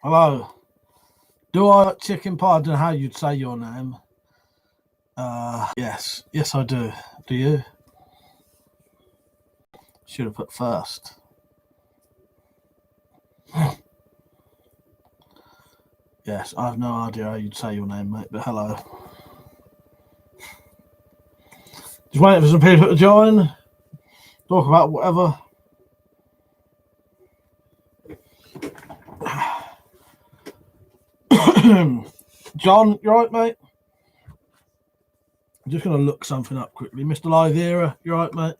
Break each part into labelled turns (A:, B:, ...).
A: Hello. Do I like chicken pie? I don't know how you'd say your name. Yes. Yes, I do. Do you? Should have put first. Yes, I have no idea how you'd say your name, mate, but hello. Just waiting for some people to join. Talk about whatever. John, you right, mate? I'm just going to look something up quickly. Mr. Livera, you right, mate?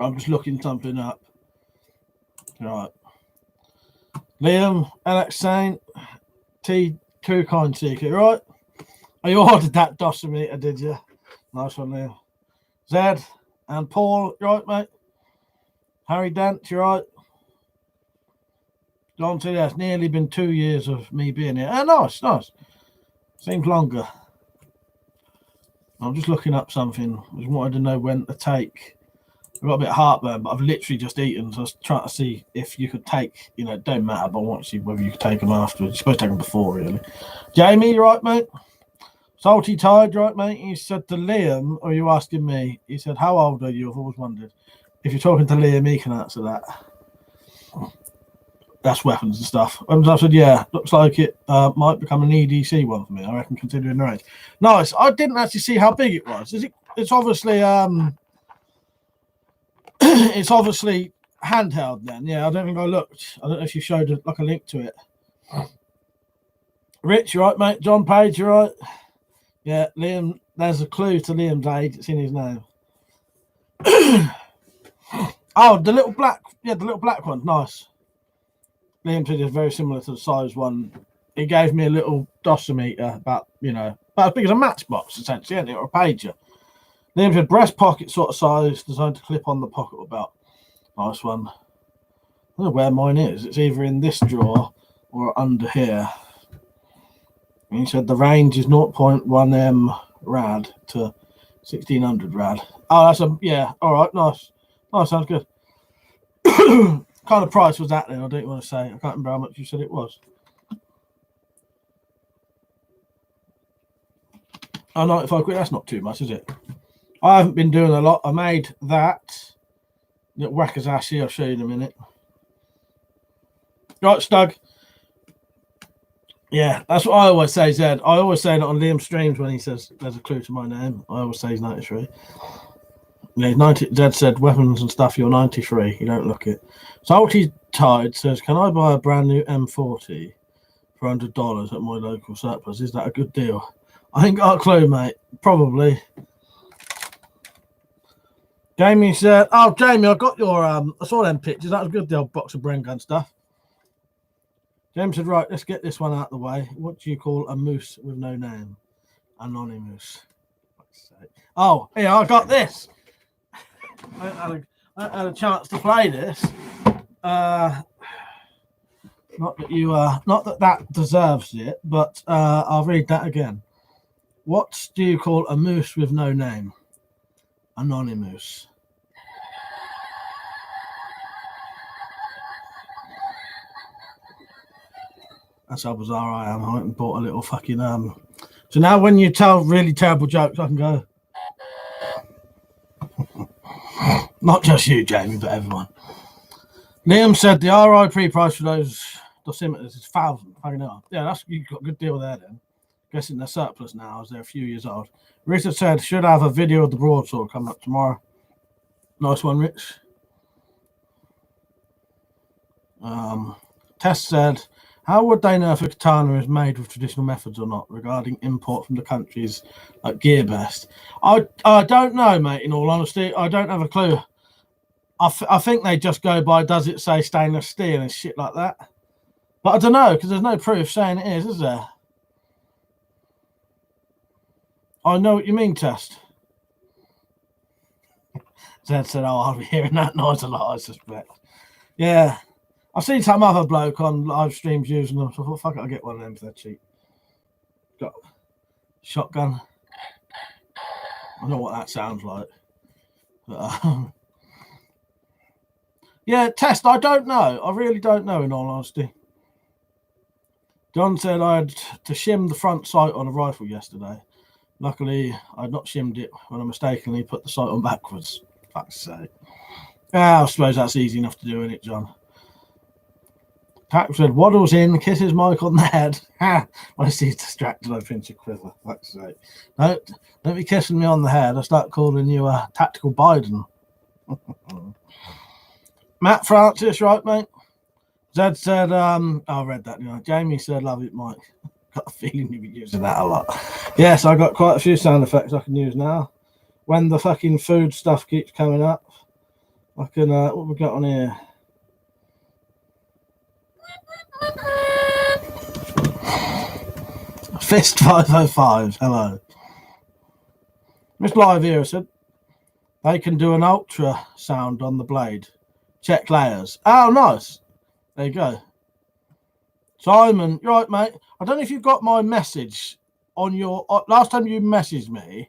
A: I'm just looking something up. Right. Liam, Alex Saint, T2 Kind Seeker, right? Oh, you ordered that dosimeter, did you? Nice one, Liam. Zed and Paul, you right, mate? Harry Dent, you right? John said, yeah, it's nearly been 2 years of me being here. Oh, nice, nice. Seems longer. I'm just looking up something. I just wanted to know when to take. I've got a bit of heartburn, but I've literally just eaten, so I was trying to see if you could take, you know, it don't matter, but I want to see whether you could take them afterwards. You're supposed to take them before, really. Jamie, you right, mate? Salty Tide, right, mate? He said to Liam, or are you asking me? He said, how old are you? I've always wondered. If you're talking to Liam, he can answer that. That's weapons and stuff. And I said, yeah, looks like it might become an EDC one for me, I reckon, considering the range. Nice. I didn't actually see how big it was. It's obviously it's obviously handheld then. Yeah, I don't think I looked. I don't know if you showed like a link to it. Rich, you right, mate? John Page, you right? Yeah, Liam, there's a clue to Liam's age. It's in his name. Oh, the little black one. Nice. Liam said it's very similar to the size one. He gave me a little dosimeter about, you know, about as big as a matchbox, essentially, isn't it? Or a pager. Liam said breast pocket sort of size, designed to clip on the pocket belt. Nice one. I don't know where mine is. It's either in this drawer or under here. And he said the range is 0.1 M rad to 1600 rad. Oh, that's a, yeah, all right, nice. Nice, sounds good. Kind of price was that then? I don't want to say. I can't remember how much you said it was. Oh, 95 quid, that's not too much, is it? I haven't been doing a lot. I made that. Little Wackazashi, I'll show you in a minute. Right, Stug. Yeah, that's what I always say, Zed. I always say that on Liam's streams when he says there's a clue to my name. I always say he's 93. Yeah, he's 90. Zed said weapons and stuff, you're 93. You don't look it. Salty Tide says, can I buy a brand new M40 for $100 at my local surplus? Is that a good deal? I ain't got a clue, mate. Probably. Jamie said, oh, Jamie, I got your, I saw them pictures. That was good, the old box of brain gun stuff. James said, right, let's get this one out of the way. What do you call a moose with no name? Anonymous. Oh, yeah, I got this. I had a chance to play this. Not that that deserves it, but I'll read that again. What do you call a moose with no name? Anonymous. That's how bizarre I am. I went and bought a little fucking So now when you tell really terrible jokes, I can go. Not just you, Jamie, but everyone. Liam said the RI pre-price for those dosimeters is $1,000. Fucking hell. Yeah, that's, you got a good deal there then. Guessing they're surplus now as they're a few years old. Richard said should have a video of the broadsword coming up tomorrow. Nice one, Rich. Tess said, how would they know if a katana is made with traditional methods or not regarding import from the countries like GearBest? I don't know, mate, in all honesty. I don't have a clue. I think they just go by, does it say stainless steel and shit like that? But I don't know, because there's no proof saying it is there? I know what you mean, Test. Zed said, oh, I'll be hearing that noise a lot, I suspect. Yeah. I've seen some other bloke on live streams using them, so I thought, fuck it, I'll get one of them if they're cheap. Got shotgun. I don't know what that sounds like. But, yeah, test. I don't know. I really don't know, in all honesty. John said I had to shim the front sight on a rifle yesterday. Luckily, I had not shimmed it when I mistakenly put the sight on backwards. Fuck's sake. I suppose that's easy enough to do, isn't it, John? Tack said, waddles in, kisses Mike on the head. When I see he's distracted, I pinch a quiver. Fuck's sake. Don't be kissing me on the head. I start calling you a tactical Biden. Matt Francis, right, mate? Zed said, I read that, you know. Jamie said, love it, Mike. Got a feeling you'll be using that a lot. Yes, I got quite a few sound effects I can use now. When the fucking food stuff keeps coming up, I can, what have we got on here? Fist 505, hello. Miss Live here said, they can do an ultra sound on the blade. Check layers. Oh, nice. There you go. Simon, you're right, mate. I don't know if you got my message on your last time you messaged me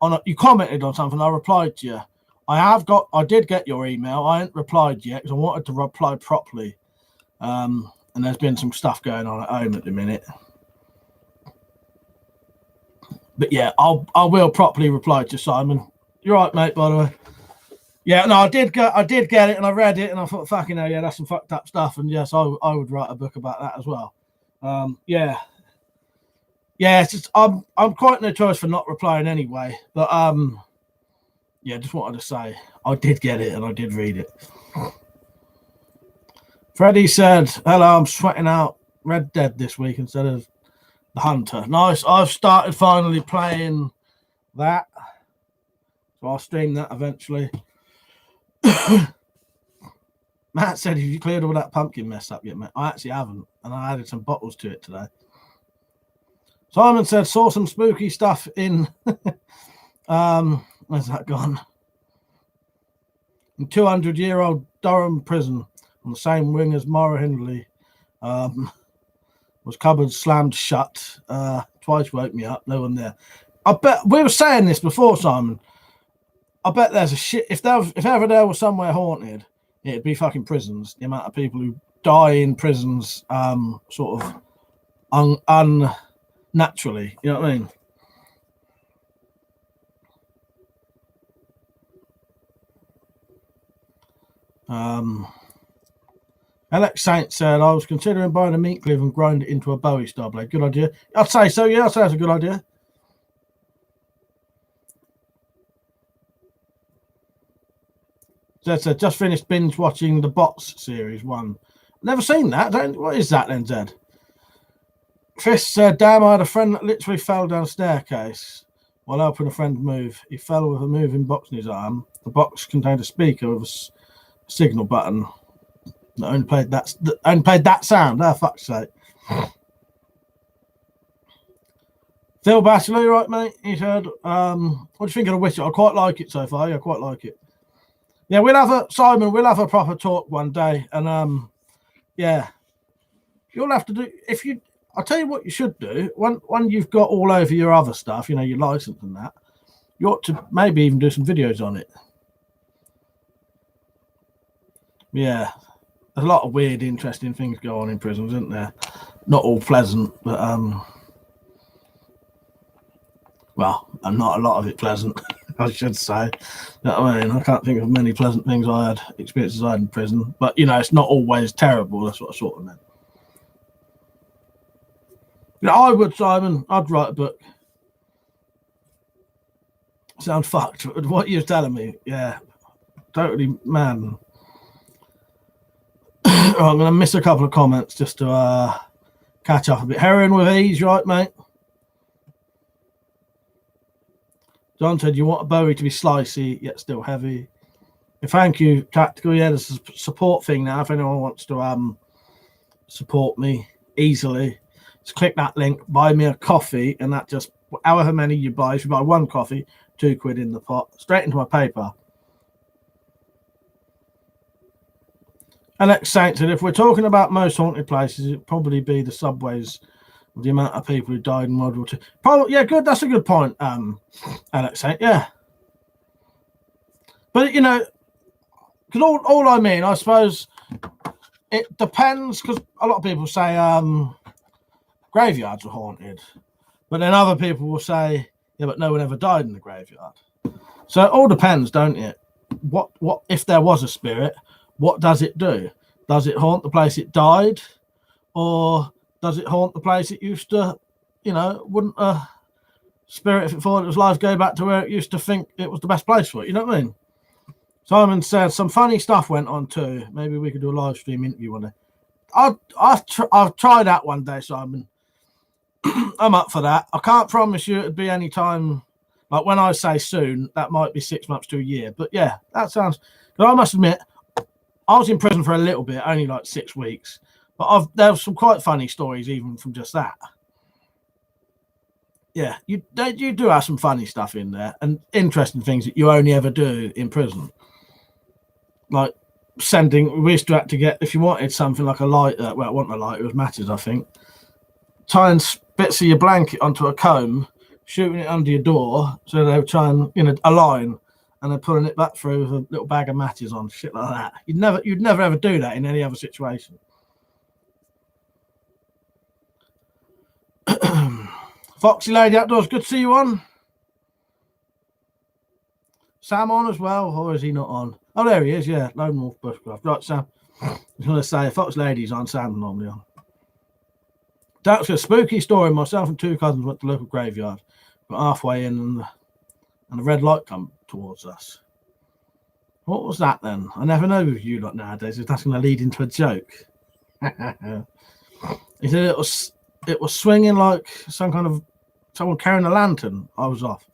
A: on you commented on something. I replied to you. I did get your email. I ain't replied yet because I wanted to reply properly. And there's been some stuff going on at home at the minute. But yeah, I will properly reply to Simon. You're right, mate. By the way. Yeah, no, I did get it, and I read it, and I thought, fucking hell, yeah, that's some fucked up stuff. And yes, I would write a book about that as well. Yeah, it's just I'm quite notorious for not replying anyway. But yeah, just wanted to say I did get it and I did read it. Freddie said, "Hello, I'm sweating out Red Dead this week instead of the Hunter." Nice. I've started finally playing that, so I'll stream that eventually. Matt said, have you cleared all that pumpkin mess up yet, mate? I actually haven't, and I added some bottles to it today. Simon said, saw some spooky stuff in where's that gone? In 200-year-old Durham prison on the same wing as Maura Hindley. Was cupboard slammed shut. Twice woke me up, no one there. I bet we were saying this before, Simon. I bet there's a shit. If ever there was somewhere haunted, it'd be fucking prisons. The amount of people who die in prisons, sort of unnaturally. You know what I mean? Alex Saint said, I was considering buying a meat cleaver and grind it into a Bowie style blade. Good idea. I'd say so. Yeah, I'd say that's a good idea. Zed, just finished binge watching the Bots series 1. Never seen that. What is that then, Zed? Fist said, damn, I had a friend that literally fell down a staircase while helping a friend move. He fell with a moving box in his arm. The box contained a speaker with a signal button that only played that sound. Oh, fuck's sake. Phil Batchelor, you right, mate? He said, what do you think of The Witcher? I quite like it so far. Yeah, I quite like it. Yeah, we'll have a proper talk one day, and yeah, you'll have to do I'll tell you what you should do when you've got all over your other stuff, you know, your license and that. You ought to maybe even do some videos on it. Yeah, there's a lot of weird, interesting things go on in prisons, isn't there? Not all pleasant, but well, not a lot of it pleasant. I should say. You know what I mean? I can't think of many pleasant things I had, experiences I had in prison. But, you know, it's not always terrible. That's what I sort of meant. Yeah, I would, Simon. I'd write a book. Sound fucked. What you're telling me. Yeah. Totally mad. I'm going to miss a couple of comments just to catch up a bit. Heroin with ease, right, mate? John said, you want a Bowie to be slicey, yet still heavy. Thank you, Tactical. Yeah, there's a support thing now. If anyone wants to support me easily, just click that link, buy me a coffee, and that just, however many you buy, if you buy one coffee, £2 in the pot, straight into my paper. Alex Saint said, if we're talking about most haunted places, it'd probably be the subways with the amount of people who died in World War II. Probably, yeah, good. That's a good point, Alex Saint. Yeah. But, you know, because all I mean, I suppose it depends, because a lot of people say graveyards are haunted. But then other people will say, yeah, but no one ever died in the graveyard. So it all depends, don't it? What if there was a spirit, what does it do? Does it haunt the place it died? Or does it haunt the place it used to, you know, wouldn't a spirit, if it thought it was life, go back to where it used to think it was the best place for it? You know what I mean? Simon said some funny stuff went on too. Maybe we could do a live stream interview one day. I'll try that one day, Simon. I'm up for that. I can't promise you it'd be any time. Like when I say soon, that might be 6 months to a year. But yeah, that sounds. But I must admit, I was in prison for a little bit, only like 6 weeks. But there was some quite funny stories even from just that. Yeah, you do have some funny stuff in there and interesting things that you only ever do in prison. Like we used to have to get, if you wanted something like a lighter, well, it wasn't a lighter, it was matches, I think. Tying bits of your blanket onto a comb, shooting it under your door, so they would try and, you know, a line, and then pulling it back through with a little bag of matches on, shit like that. You'd never ever do that in any other situation. Foxy Lady Outdoors, good to see you on. Sam on as well, or is he not on? Oh, there he is, yeah. Lone Wolf Bushcraft. Right, Sam. I was going to say, Fox Lady's on, Sam's normally on. That's a spooky story. Myself and 2 cousins went to the local graveyard. Got halfway in and a red light come towards us. What was that then? I never know with you lot nowadays if that's going to lead into a joke. He said it was swinging like some kind of someone carrying a lantern. I was off.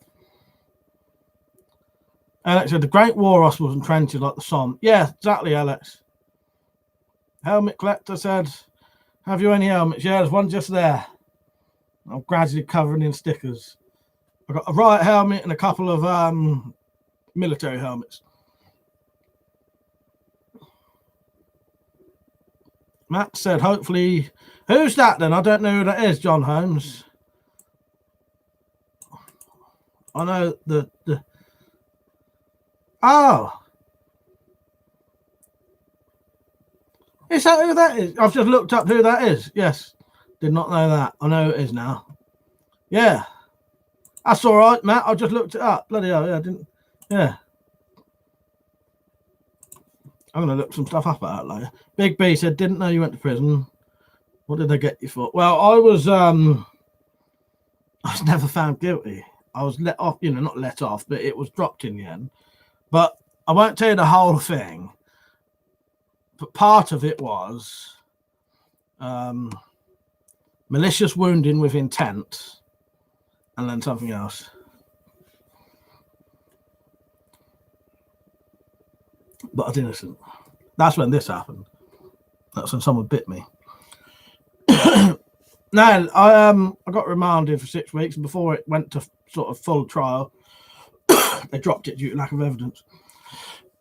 A: Alex said the Great War Hospital was entrenched like the Somme. Yeah, exactly, Alex. Helmet Collector said, have you any helmets? Yeah, there's one just there. I'm gradually covering in stickers. I've got a riot helmet and a couple of military helmets. Matt said, hopefully... Who's that then? I don't know who that is, John Holmes. I know the... Oh! Is that who that is? I've just looked up who that is. Yes. Did not know that. I know who it is now. Yeah. That's all right, Matt. I just looked it up. Bloody hell. Yeah, I didn't. Yeah. I'm going to look some stuff up about that later. Big B said, didn't know you went to prison. What did they get you for? Well, I was never found guilty. I was let off, you know, not let off, but it was dropped in the end. But I won't tell you the whole thing. But part of it was malicious wounding with intent, and then something else. But I was innocent. That's when this happened. That's when someone bit me. No, I got remanded for 6 weeks, and before it went to sort of full trial, they dropped it due to lack of evidence.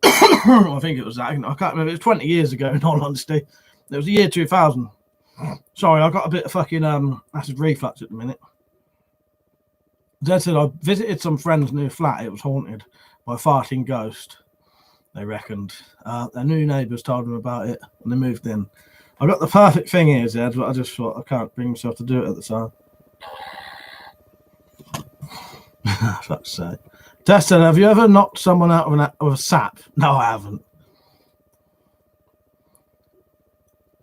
A: I think it was that. I can't remember. It was 20 years ago, in all honesty. It was the year 2000. Sorry, I got a bit of fucking acid reflux at the minute. As I said, I visited some friend's new flat. It was haunted by a farting ghost, they reckoned. Their new neighbours told them about it, and they moved in. I got the perfect thing here, Zed, but I just thought I can't bring myself to do it at the time. Fuck's sake. Tess said, have you ever knocked someone out of a sap? No, I haven't.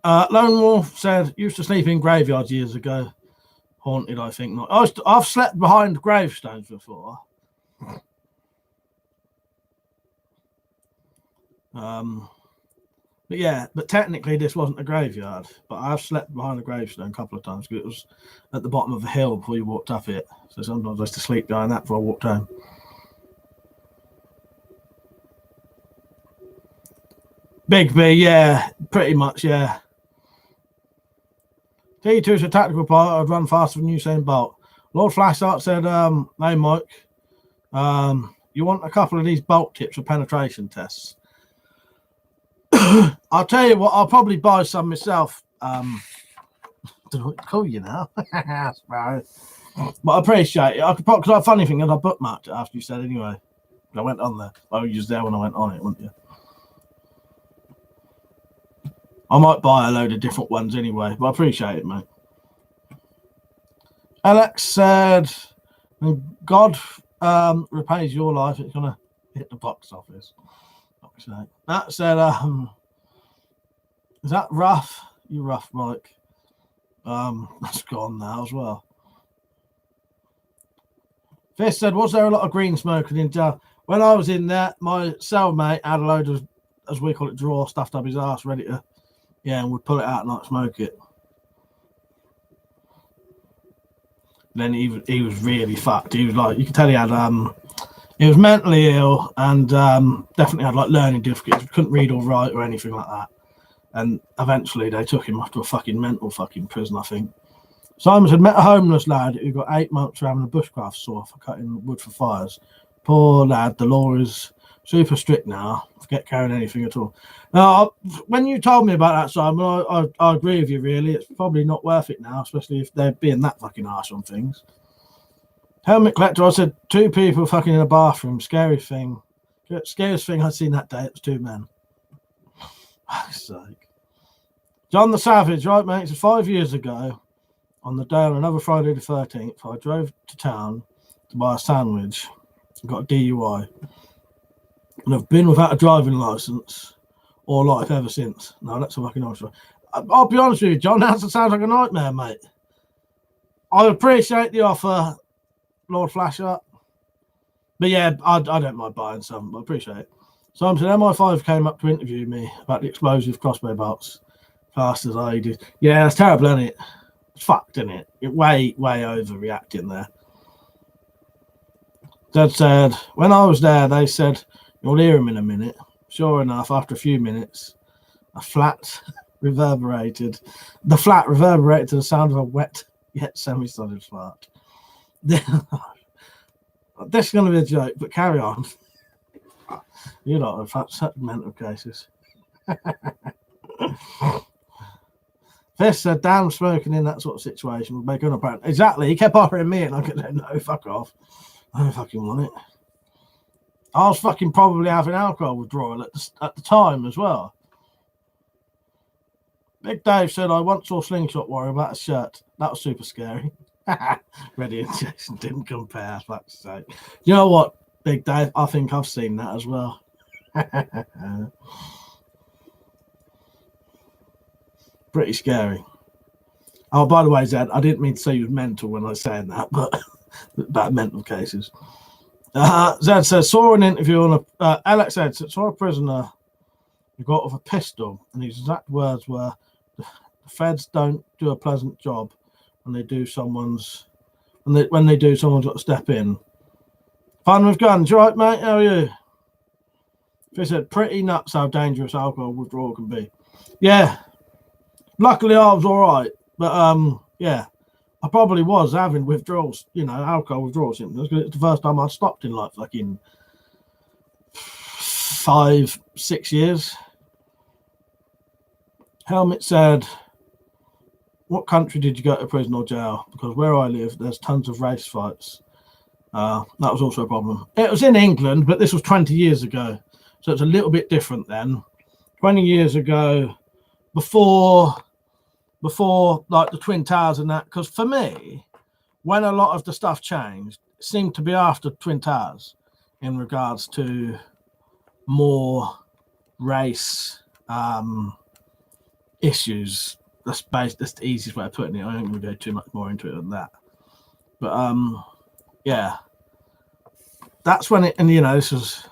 A: Lone Wolf said, used to sleep in graveyards years ago. Haunted, I think not. I've slept behind gravestones before. But yeah, but technically this wasn't a graveyard. But I've slept behind a gravestone a couple of times because it was at the bottom of a hill before you walked up it. So sometimes I used to sleep behind that before I walked home. Big B, yeah, pretty much, yeah. T2 is a tactical pilot. I'd run faster than Usain Bolt. Lord Flashart said, hey, Mike, you want a couple of these bolt tips for penetration tests? I'll tell you what, I'll probably buy some myself. Don't know what to call you now. But I appreciate it. I could probably, because the funny thing is I bookmarked it after you said anyway. I went on there. Oh, you was there when I went on it, weren't you? I might buy a load of different ones anyway, but I appreciate it, mate. Alex said, God repays your life, it's going to hit the box office. That said, is that rough? You rough, Mike. That's gone now as well. Fist said, was there a lot of green smoking in jail? When I was in there, my cellmate had a load of, as we call it, draw stuffed up his ass, ready to, and would pull it out and not smoke it. Then he was really fucked. He was like, you could tell he had he was mentally ill and definitely had like learning difficulties. Couldn't read or write or anything like that. And eventually they took him off to a fucking mental fucking prison, I think. Simon had met a homeless lad who got 8 months for having a bushcraft saw for cutting wood for fires. Poor lad, the law is super strict now. Forget carrying anything at all. Now, when you told me about that, Simon, I agree with you, really. It's probably not worth it now, especially if they're being that fucking harsh on things. Helmet collector, I said 2 people fucking in a bathroom. Scary thing. Scariest thing I'd seen that day, it was 2 men. Fuck's sake. John the Savage, right, mate? So 5 years ago, on the day on another Friday the 13th, I drove to town to buy a sandwich and got a DUI. And I've been without a driving licence or life ever since. No, that's a fucking nice one. I'll be honest with you, John, that sounds like a nightmare, mate. I appreciate the offer, Lord Flasher. But yeah, I don't mind buying some, but I appreciate it. So I'm saying MI5 came up to interview me about the explosive crossbow bolts. Fast as I did. Yeah, that's terrible, isn't it? It's fucked, isn't it? It way overreacting there. Dad said, when I was there, they said, you'll hear him in a minute. Sure enough, after a few minutes, the flat reverberated to the sound of a wet yet semi-solid fart. This is going to be a joke, but carry on. You're not in fact mental cases. Fist said, damn, smoking in that sort of situation would make unapparent. Exactly. He kept offering me and I could say, no, fuck off. I don't fucking want it. I was fucking probably having alcohol withdrawal at the time as well. Big Dave said, I once saw Slingshot Warrior about a shirt. That was super scary. Ready and Jason didn't compare, fuck's sake. You know what, Big Dave? I think I've seen that as well. Pretty scary. Oh, by the way, Zed, I didn't mean to say you was mental when I was saying that, but about mental cases. Zed says, saw an interview on Alex said, saw a prisoner who got off a pistol, and his exact words were, the feds don't do a pleasant job when they do someone's got to step in. Fun with guns, you right, mate? How are you? He said, pretty nuts how dangerous alcohol withdrawal can be. Yeah. Luckily I was all right. But yeah, I probably was having withdrawals, alcohol withdrawal symptoms, because it's the first time I stopped in like fucking 5-6 years. Helmet said, what country did you go to prison or jail? Because where I live, there's tons of race fights. That was also a problem. It was in England, but this was 20 years ago. So it's a little bit different then. 20 years ago, before like the Twin Towers and that, because for me, when a lot of the stuff changed, it seemed to be after Twin Towers in regards to more race issues. That's the easiest way of putting it. I don't want to go too much more into it than that. But yeah, that's when it, and this was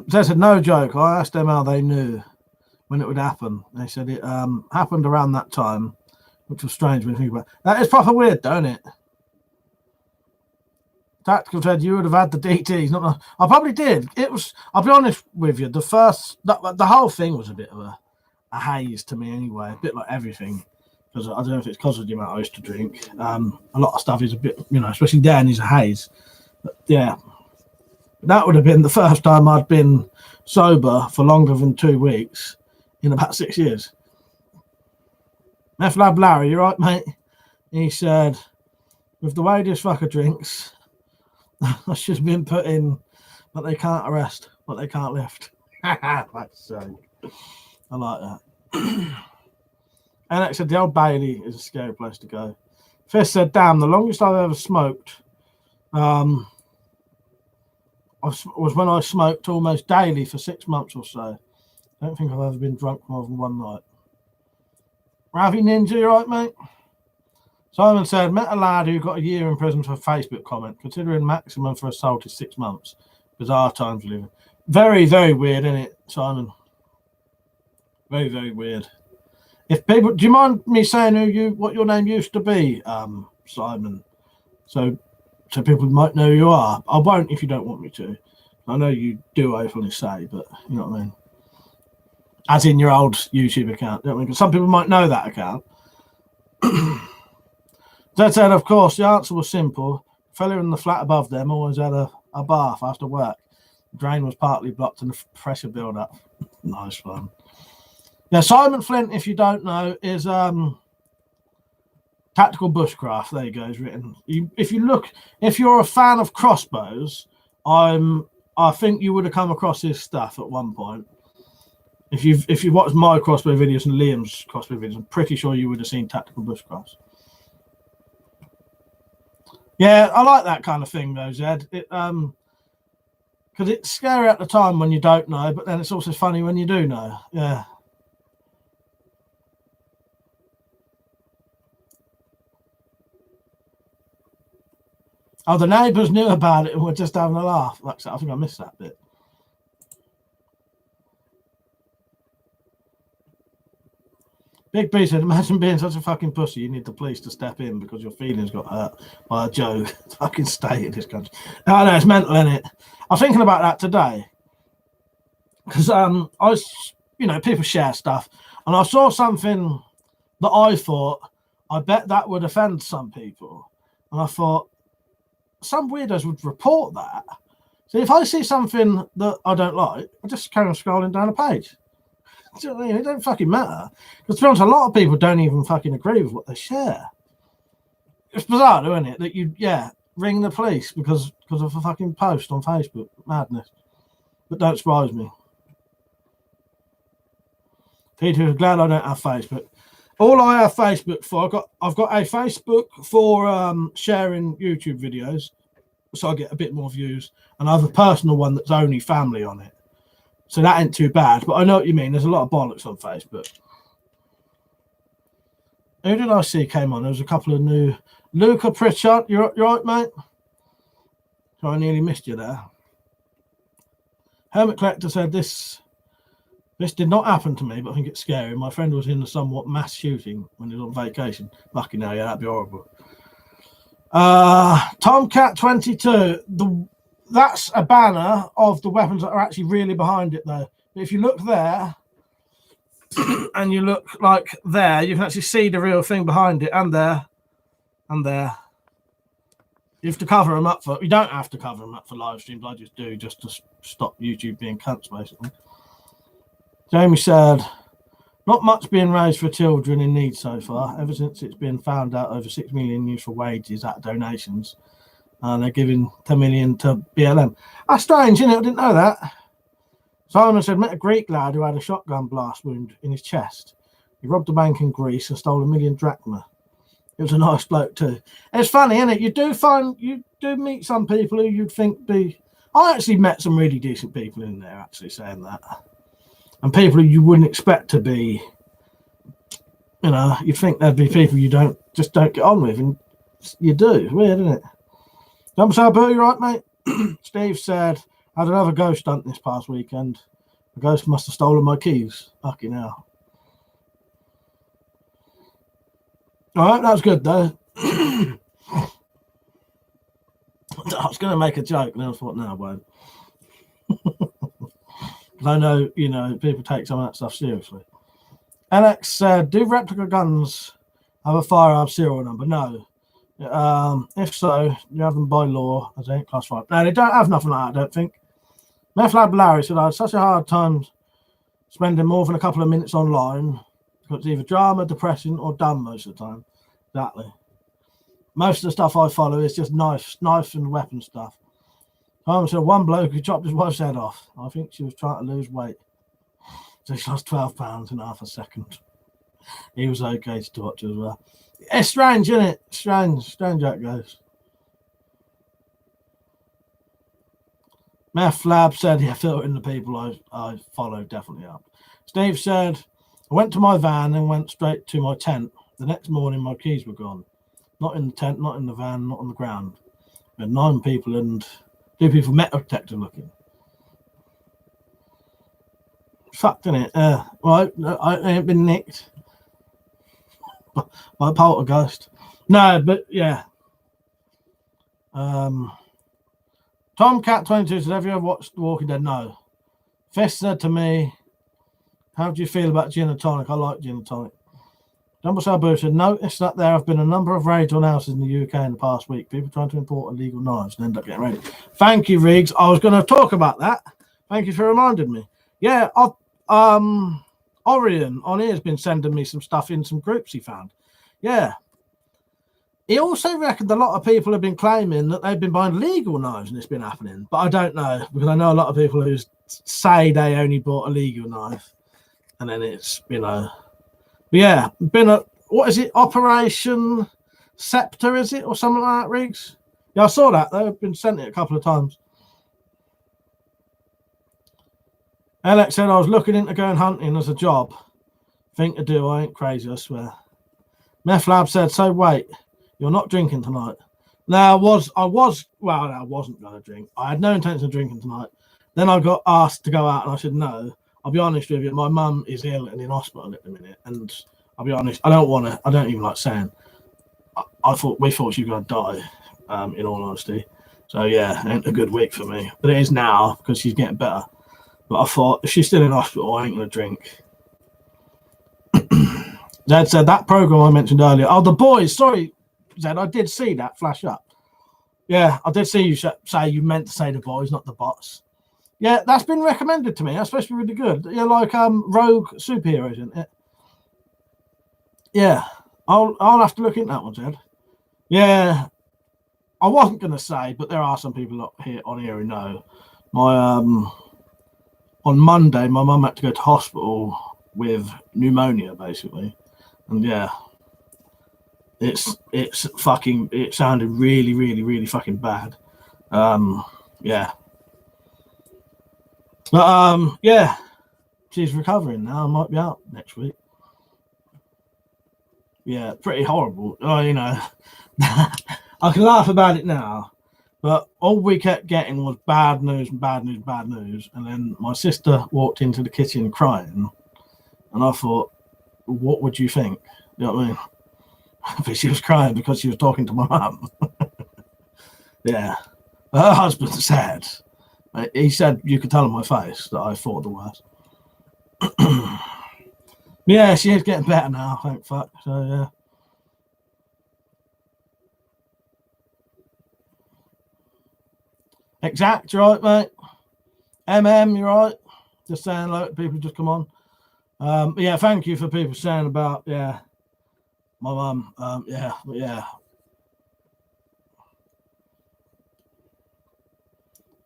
A: they said, no joke. I asked them how they knew when it would happen. They said it happened around that time, which was strange when you think about it. That is proper weird, don't it? Tactical said you would have had the DTs. I probably did. It was. I'll be honest with you. The whole thing was a bit of a haze to me anyway. A bit like everything, because I don't know if it's because of the amount I used to drink. A lot of stuff is a bit, especially Dan is a haze. But yeah, That would have been the first time I'd been sober for longer than 2 weeks in about 6 years. Meth Lab Larry, you right, mate? He said, with the way this fucker drinks, I should have been put in, but they can't arrest, but they can't lift. That's so. I like that. Alex said, the Old Bailey is a scary place to go. Fist said, damn, the longest I've ever smoked was when I smoked almost daily for 6 months or so. I don't think I've ever been drunk more than one night. Ravi Ninja, you right, mate? Simon said, met a lad who got a year in prison for a Facebook comment, considering maximum for assault is 6 months. Bizarre times living. Very, very weird, isn't it, Simon? Very, very weird. If people, do you mind me saying what your name used to be, Simon? So people might know who you are. I won't if you don't want me to. I know you do openly say, but you know what I mean. As in your old YouTube account. You know what I mean? Because some people might know that account. That said, of course, the answer was simple. The fella in the flat above them always had a bath after work. The drain was partly blocked and the pressure build up. Nice one. Yeah, Simon Flint, if you don't know, is tactical bushcraft. There you go, it's written. If you're a fan of crossbows, I think you would have come across his stuff at one point. If you've watched my crossbow videos and Liam's crossbow videos, I'm pretty sure you would have seen tactical bushcrafts. Yeah, I like that kind of thing though, Zed. Because it's scary at the time when you don't know, but then it's also funny when you do know. Yeah. Oh, the neighbours knew about it and were just having a laugh. Like I said, I think I missed that bit. Big B said, imagine being such a fucking pussy. You need the police to step in because your feelings got hurt by a joke. Fucking state in this country. I know, it's mental, isn't it? I was thinking about that today. Because people share stuff. And I saw something that I thought, I bet that would offend some people. And I thought, some weirdos would report that. So if I see something that I don't like, I just carry on scrolling down a page. Do you know what I mean? It don't fucking matter. Because to be honest, a lot of people don't even fucking agree with what they share. It's bizarre, isn't it? That you, ring the police because of a fucking post on Facebook. Madness. But don't surprise me. Peter, glad I don't have Facebook. All I have Facebook for, I've got a Facebook for sharing YouTube videos, so I get a bit more views, and I have a personal one that's only family on it. So that ain't too bad, but I know what you mean. There's a lot of bollocks on Facebook. Who did I see came on? There was a couple of new. Luca Pritchard, you're right, mate? So I nearly missed you there. Hermit Collector said this did not happen to me, but I think it's scary. My friend was in a somewhat mass shooting when he was on vacation. Lucky now, yeah, that'd be horrible. Tomcat 22. That's a banner of the weapons that are actually really behind it, though. If you look there, and you look like there, you can actually see the real thing behind it, and there, and there. You have to cover them up for. You don't have to cover them up for live streams. I just do, just to stop YouTube being cunts, basically. Jamie said, not much being raised for children in need so far, ever since it's been found out over 6 million used for wages at donations. They're giving 10 million to BLM. That's strange, isn't it? I didn't know that. Simon said, met a Greek lad who had a shotgun blast wound in his chest. He robbed a bank in Greece and stole 1 million drachma. It was a nice bloke too. And it's funny, isn't it? You do meet some people who you'd think be... I actually met some really decent people in there actually saying that. And people who you wouldn't expect to be, you'd think there'd be people you don't get on with, and you do. It's weird, isn't it? Jump Sabu, you right, mate? Steve said, I had another ghost hunt this past weekend. The ghost must have stolen my keys. Fucking hell. All right, that was good, though. I was going to make a joke, and then I thought, no, I won't. I know, people take some of that stuff seriously. Alex said, do replica guns have a firearm serial number? No. If so, you have them by law as ain't class 5. No, they don't have nothing like that, I don't think. Meth Lab Larry said, I had such a hard time spending more than a couple of minutes online. It's either drama, depressing, or dumb most of the time. Exactly. Most of the stuff I follow is just knife and weapon stuff. I said one bloke who chopped his wife's head off. I think she was trying to lose weight. So she lost 12 pounds in half a second. He was okay to talk to as well. It's strange, isn't it? Strange how it goes. Meth Lab said, yeah, filtering the people I follow definitely up. Steve said, I went to my van and went straight to my tent. The next morning, my keys were gone. Not in the tent, not in the van, not on the ground. We had 9 people and 2 people metal detector looking. Fucked, innit? Right, I ain't been nicked by a poltergeist. No, but yeah. Tomcat22 said, have you ever watched The Walking Dead? No. Fist said to me, how do you feel about gin and tonic? I like gin and tonic. Jumbo Sabu said, notice that there have been a number of raids on houses in the UK in the past week. People trying to import illegal knives and end up getting raided. Thank you, Riggs. I was going to talk about that. Thank you for reminding me. Yeah, Orion on here has been sending me some stuff in some groups he found. Yeah. He also reckoned a lot of people have been claiming that they've been buying legal knives and it's been happening. But I don't know, because I know a lot of people who say they only bought a legal knife. And then it's, but yeah, what is it? Operation Scepter, is it? Or something like that, Riggs? Yeah, I saw that. They've been sent it a couple of times. Alex said, I was looking into going hunting as a job. Thing to do, I ain't crazy, I swear. Meth Lab said, so wait, you're not drinking tonight. No, I wasn't going to drink. I had no intention of drinking tonight. Then I got asked to go out and I said no. I'll be honest with you, my mum is ill and in hospital at the minute. And I'll be honest, I don't even like saying. We thought she was going to die, in all honesty. So yeah, ain't a good week for me. But it is now because she's getting better. But I thought, if she's still in hospital, I ain't going to drink. Zed said, that program I mentioned earlier. Oh, The Boys. Sorry, Zed, I did see that flash up. Yeah, I did see you say you meant to say The Boys, not The Bots. Yeah, that's been recommended to me. That's supposed to be really good. Yeah, like rogue superheroes, isn't it? Yeah, I'll have to look into that one, Zed. Yeah, I wasn't going to say, but there are some people on here who know. On Monday, my mum had to go to hospital with pneumonia, basically. And yeah, it sounded really, really, really fucking bad. Yeah. But yeah, she's recovering now. I might be out next week. Yeah, pretty horrible. Oh, I can laugh about it now, but all we kept getting was bad news. And then my sister walked into the kitchen crying, and I thought, what would you think? You know what I mean? But she was crying because she was talking to my mum. Yeah. Her husband said, he said, you could tell on my face that I thought the worst. Yeah, she is getting better now, thank fuck. So, yeah. Exact, you're right, mate. You're right. Just saying, like, people just come on. Yeah, thank you for people saying about, yeah, my mum. Yeah.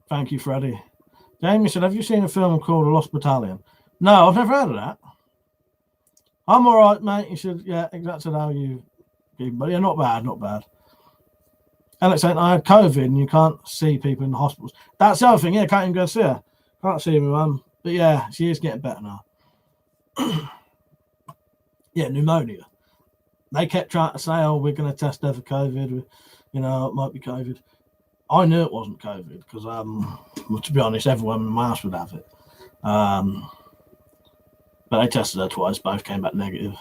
A: Thank you, Freddie. Jamie said, have you seen a film called The Lost Battalion? No, I've never heard of that. I'm all right, mate. He said, yeah, exactly how you do. But yeah, not bad. Alex said, I had COVID and you can't see people in the hospitals. That's the other thing, yeah, can't even go see her. Can't see my mum. But yeah, she is getting better now. Yeah, pneumonia. They kept trying to say, oh, we're going to test her for COVID. It might be COVID. I knew it wasn't COVID because, well, to be honest, everyone in my house would have it. But they tested her twice, both came back negative.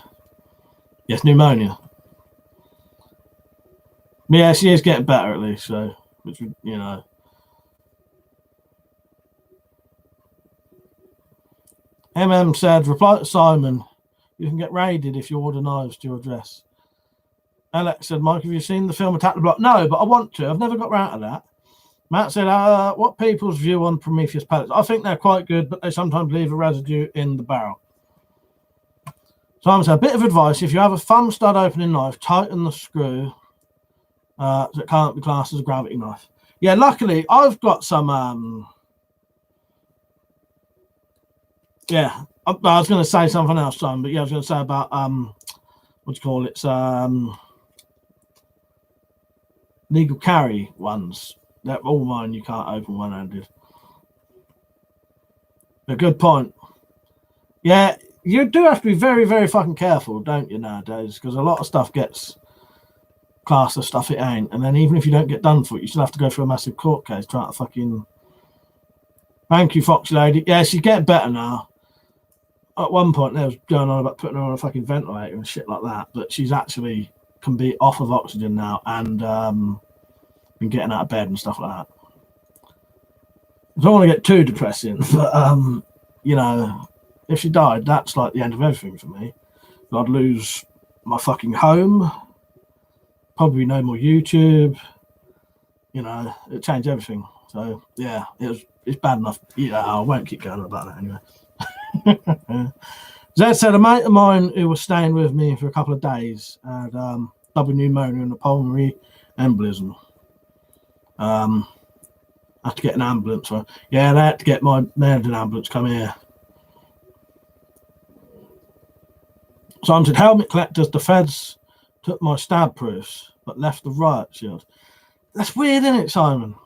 A: Yes, pneumonia. Yeah, she is getting better at least, so, which, MM said, reply to Simon, you can get raided if you order knives to your address. Alex said, Mike, have you seen the film Attack the Block? No, but I want to. I've never got round to that. Matt said, what people's view on Prometheus pellets? I think they're quite good, but they sometimes leave a residue in the barrel. Simon said, a bit of advice, if you have a thumb stud opening knife, tighten the screw so it can't be classed as a gravity knife. Yeah, luckily, I've got some... yeah, I was going to say something else, Simon, but yeah, I was going to say about... what do you call it? It's legal carry ones. They're all mine. You can't open one-handed. A good point. Yeah, you do have to be very, very fucking careful, don't you, nowadays? Because a lot of stuff gets classed as stuff it ain't. And then even if you don't get done for it, you still have to go through a massive court case trying to fucking... Thank you, Foxy Lady. Yeah, she's getting better now. At one point, they was going on about putting her on a fucking ventilator and shit like that. But she's actually can be off of oxygen now and been getting out of bed and stuff like that. I don't want to get too depressing, but you know, if she died, that's like the end of everything for me. I'd lose my fucking home, probably no more YouTube. You know, it changed everything. So yeah, it's bad enough. Yeah, I won't keep going about that anyway. Zed said a mate of mine who was staying with me for a couple of days had double pneumonia and a pulmonary embolism. I had to get an ambulance. So, yeah, they had to get an ambulance come here. Simon said, helmet collectors, the feds took my stab proofs, but left the riot shield. That's weird, isn't it, Simon?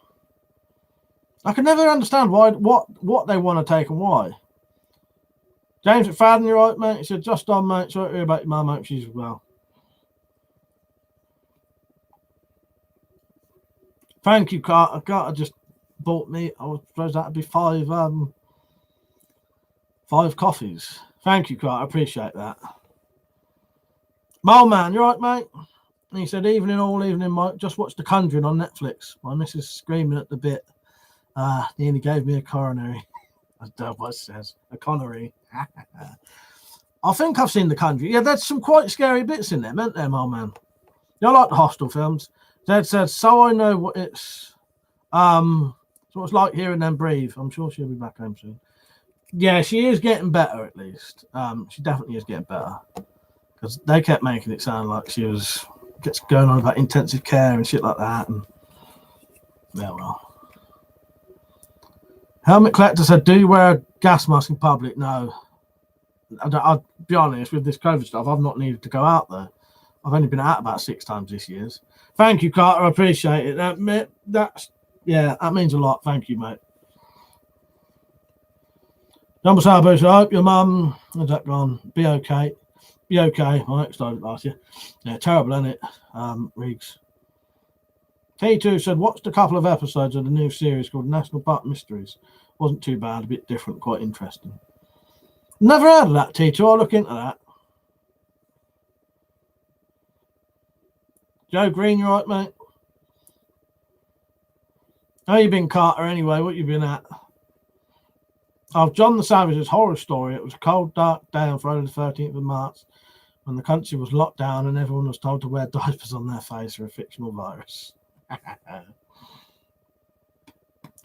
A: I can never understand why what they want to take and why. James McFadden, you're right, mate. He said, just on, mate. Sorry to hear about your mum, mate. She's well. Thank you, Carter. Carter just bought me, I suppose that'd be five coffees. Thank you, Carter. I appreciate that. Mole Man, you right, mate? And he said, all evening, Mike. Just watched The Conjuring on Netflix. My missus screaming at the bit. Nearly gave me a coronary. As Delbus says, a connery. I think I've seen The Conjuring. Yeah, there's some quite scary bits in there, aren't there, Mole Man? I like the Hostel films. Zed said, so I know what it's like hearing them breathe. I'm sure she'll be back home soon. Yeah, she is getting better at least. She definitely is getting better. Because they kept making it sound like she was gets going on about intensive care and shit like that. And yeah, well. Helmet Collector said, do you wear a gas mask in public? No. I'll be honest, with this COVID stuff, I've not needed to go out there. I've only been out about 6 times this year. Thank you, Carter. I appreciate it. That means a lot. Thank you, mate. Number Sabo, so I hope your mum, how's that gone? Be okay. Be okay. My next died last year. Yeah, terrible, isn't it? Riggs. T2 said, watched a couple of episodes of the new series called National Park Mysteries. Wasn't too bad, a bit different, quite interesting. Never heard of that, T2. I'll look into that. Joe Green, you right, mate? How you been, Carter, anyway? What you been at? Oh, John the Savage's horror story. It was a cold, dark day on Friday the 13th of March when the country was locked down and everyone was told to wear diapers on their face for a fictional virus.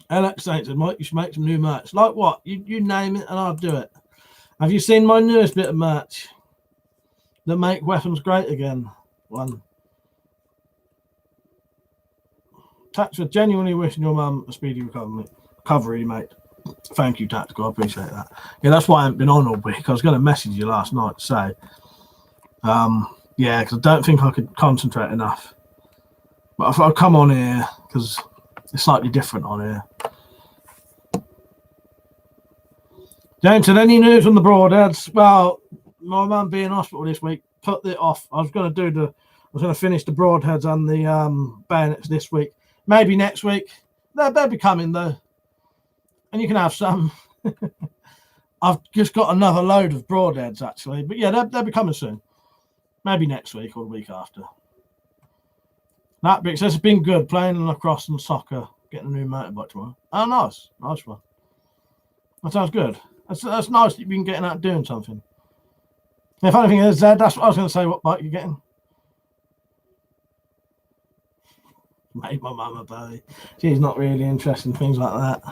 A: Alex said, Mike, you should make some new merch. Like what? You name it and I'll do it. Have you seen my newest bit of merch? That make weapons great again. One. Tax for genuinely wishing your mum a speedy recovery, mate. Thank you, Tactical. I appreciate that. Yeah, that's why I haven't been on all week. I was going to message you last night to say, yeah, because I don't think I could concentrate enough. But I thought I'd come on here because it's slightly different on here. James said, any news on the broadheads? Well, my mum being in hospital this week put it off. I was going to finish the broadheads and the bayonets this week. Maybe next week. They'll be coming though. And you can have some. I've just got another load of broadheads actually. But yeah, they'll be coming soon. Maybe next week or the week after. That Brick says it's been good playing lacrosse and soccer. Getting a new motorbike tomorrow. Oh, nice. Nice one. That sounds good. That's nice that you've been getting out doing something. The funny thing is, that's what I was going to say, what bike you're getting. Made my mum a Bowie. She's not really interested in things like that.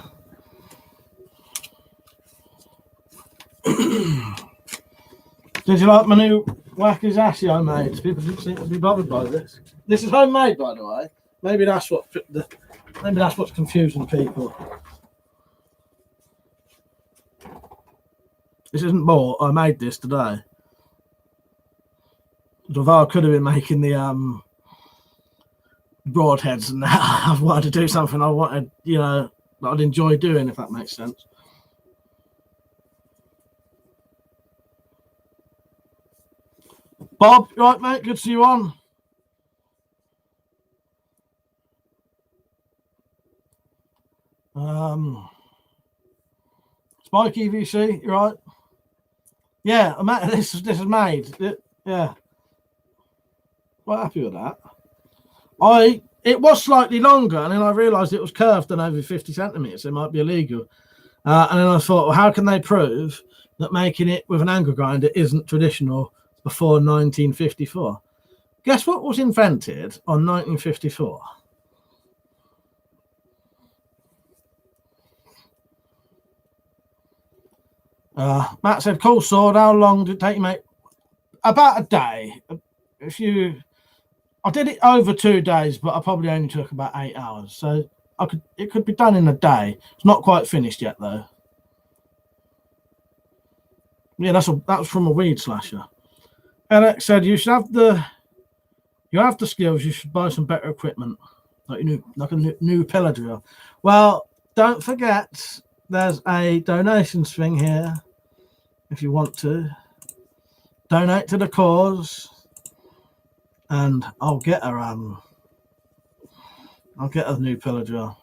A: Did you like my new Wacky Assy I made? People didn't seem to be bothered by this. This is homemade, by the way. Maybe that's what's confusing people. This isn't bought. I made this today. Although I could have been making the broadheads and that, I've wanted to do something I wanted, you know, that I'd enjoy doing, if that makes sense. Bob, you right, mate? Good to see you on. Spikey VC, you right? Yeah, this is made. Yeah. Quite happy with that. It was slightly longer, and then I realised it was curved and over 50 centimetres. So it might be illegal. And then I thought, well, how can they prove that making it with an angle grinder isn't traditional before 1954? Guess what was invented on 1954? Matt said, cool sword. How long did it take you, mate? About a day. I did it over 2 days, but I probably only took about 8 hours. So it could be done in a day. It's not quite finished yet, though. Yeah, that was from a weed slasher. Alex said you have the skills. You should buy some better equipment, like a new pillar drill. Well, don't forget there's a donations thing here. If you want to donate to the cause, and I'll get a new pillar drill.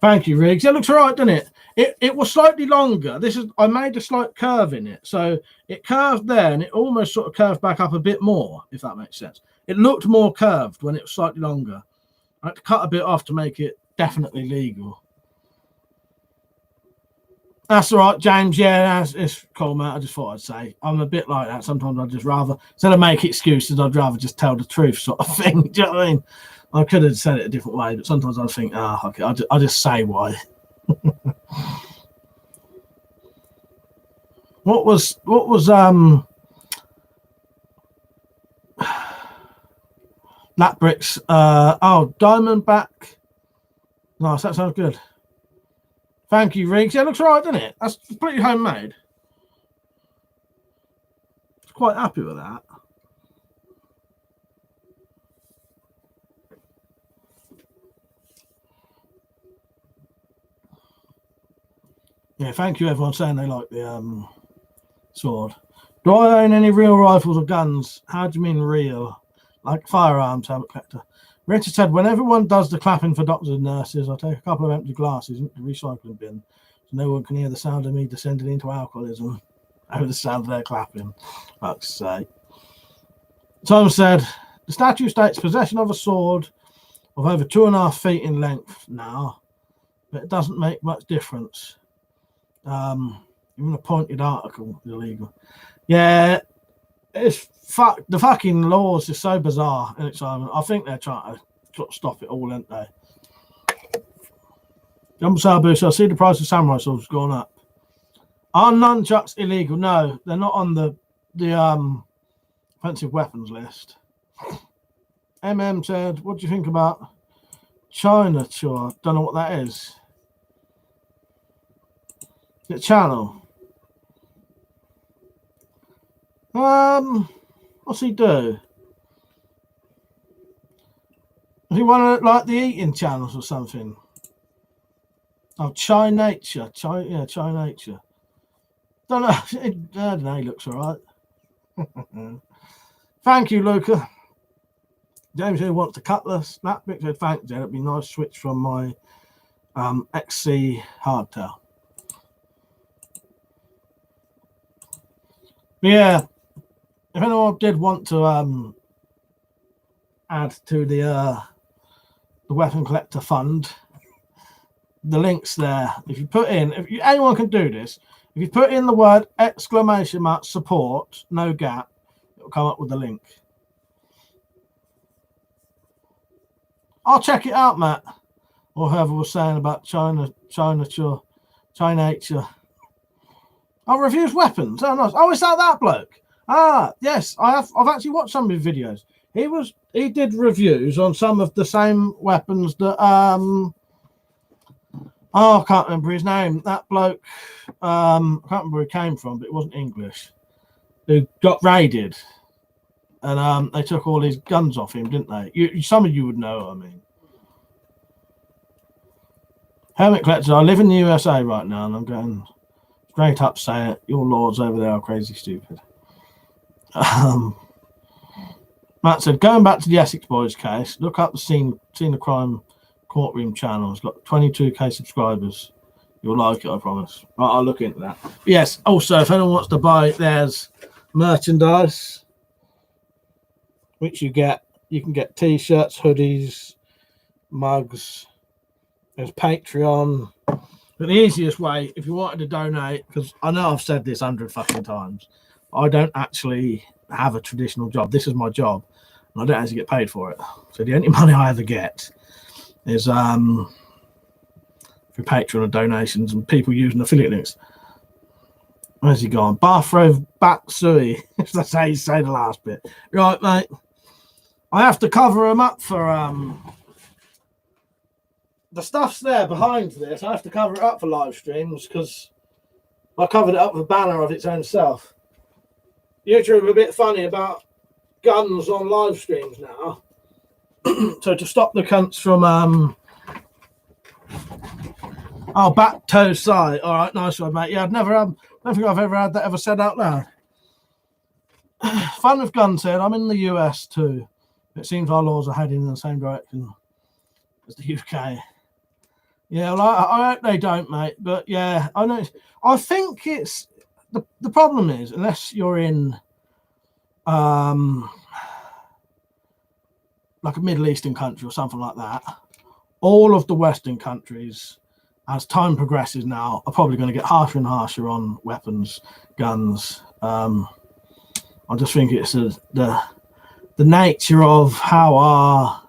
A: Thank you, Riggs. It looks all right, doesn't it? It was slightly longer. I made a slight curve in it. So it curved there and it almost sort of curved back up a bit more, if that makes sense. It looked more curved when it was slightly longer. I had to cut a bit off to make it definitely legal. That's all right, James. Yeah, it's cool, mate. I just thought I'd say. I'm a bit like that. Sometimes I'd just rather, instead of make excuses, I'd rather just tell the truth sort of thing. Do you know what I mean? I could have said it a different way, but sometimes I think, okay, I'll just say why. What was Lap Bricks? Diamondback. Nice, that sounds good. Thank you, Riggs. Yeah, it looks all right, doesn't it? That's pretty homemade. Quite happy with that. Yeah, thank you, everyone, saying they like the sword. Do I own any real rifles or guns? How do you mean real? Like firearms, WeaponCollector. Richard said, when everyone does the clapping for doctors and nurses, I take a couple of empty glasses into the recycling bin so no one can hear the sound of me descending into alcoholism over the sound of their clapping. Fuck's sake. Tom said, the statute states possession of a sword of over 2.5 feet in length now, but it doesn't make much difference. Even a pointed article is illegal. Yeah, it's the fucking laws is so bizarre in its own. I think they're trying to sort of stop it all, aren't they? Sabu, so I see the price of samurai swords going up. Are nunchucks illegal? No, they're not on the offensive weapons list. MM said, what do you think about China tour? Don't know what that is. The channel. What's he do? Does he want to like the eating channels or something? Oh, Chai Nature. Chai Nature. Don't know. I don't know. He looks all right. Thank you, Luca. James who wants the cutlass. Matt Vic said, thanks, Jen. It'd be a nice switch from my XC hardtail. Yeah. If anyone did want to add to the WeaponCollector fund, the link's there. If you put in, anyone can do this. If you put in the word ! support, no gap, it'll come up with the link. I'll check it out, Matt. Or whoever was saying about China. Oh, reviews weapons. Oh, nice. Oh, is that bloke? Ah, yes. I've actually watched some of his videos. He did reviews on some of the same weapons that I can't remember his name. That bloke, I can't remember where he came from, but it wasn't English. Who got raided, and they took all his guns off him, didn't they? Some of you would know. I mean, Hermit Collector. I live in the USA right now, and I'm going straight up saying it. Your lords over there are crazy stupid. Matt said, going back to the Essex Boys case, look up the Scene of Crime Courtroom channel. It's got 22k subscribers. You'll like it, I promise. Right, I'll look into that. But yes, also, if anyone wants to buy it, there's merchandise, which you can get t-shirts, hoodies, mugs. There's Patreon. But the easiest way, if you wanted to donate, because I know I've said this 100 fucking times, I don't actually have a traditional job. This is my job, and I don't actually get paid for it. So the only money I ever get is through Patreon donations and people using affiliate links. Where's he gone? Bathrobe Batsui. That's how you say the last bit. Right, mate. I have to cover him up for the stuff's there behind this. I have to cover it up for live streams because I covered it up with a banner of its own self. YouTube are a bit funny about guns on live streams now. So to stop the cunts from back toe side. All right, nice one, mate. Yeah, I don't think I've ever had that ever said out loud. Fun of Gun said, I'm in the US too. It seems our laws are heading in the same direction as the UK. Yeah, well, I hope they don't, mate. But yeah, I know. I think it's the problem is, unless you're in like a Middle Eastern country or something like that, all of the Western countries, as time progresses now, are probably going to get harsher and harsher on weapons, guns. I just think it's the nature of how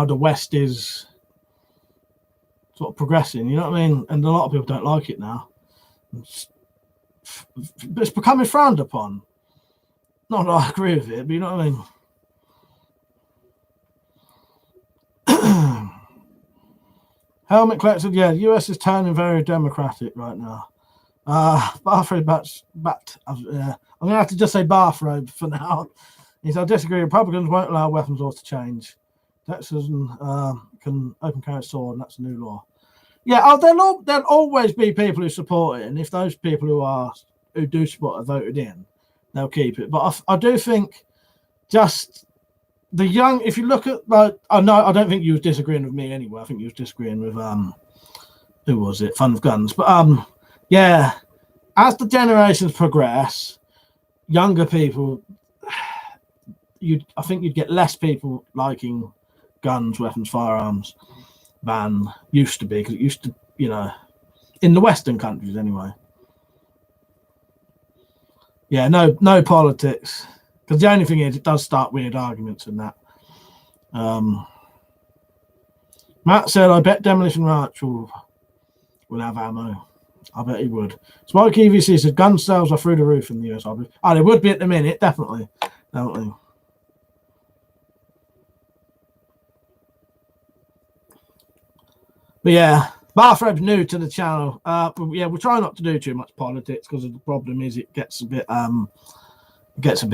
A: the West is sort of progressing. You know what I mean? And a lot of people don't like it now. It's becoming frowned upon. Not that I agree with it, but you know what I mean? Helmet Collector, yeah, the US is turning very democratic right now. Bathrobe I'm going to have to just say bathrobe for now. He said, I disagree. Republicans won't allow weapons laws to change. Texas can open carry a sword, and that's a new law. Yeah, there'll always be people who support it, and if those people who do support it voted in, they'll keep it. But I do think just the young. If you look at I don't think you was disagreeing with me anyway. I think you was disagreeing with who was it? Fun of Guns. But yeah, as the generations progress, younger people, I think you'd get less people liking guns, weapons, firearms than used to be, because it used to, in the Western countries anyway. Yeah, no politics, because the only thing is it does start weird arguments and that. Matt said, I bet Demolition Ranch will have ammo. I bet he would. Smoke EVC said gun sales are through the roof in the US. Oh, they would be at the minute, definitely. But yeah, Bathrobe's new to the channel. Yeah, we'll try not to do too much politics, because the problem is it gets a bit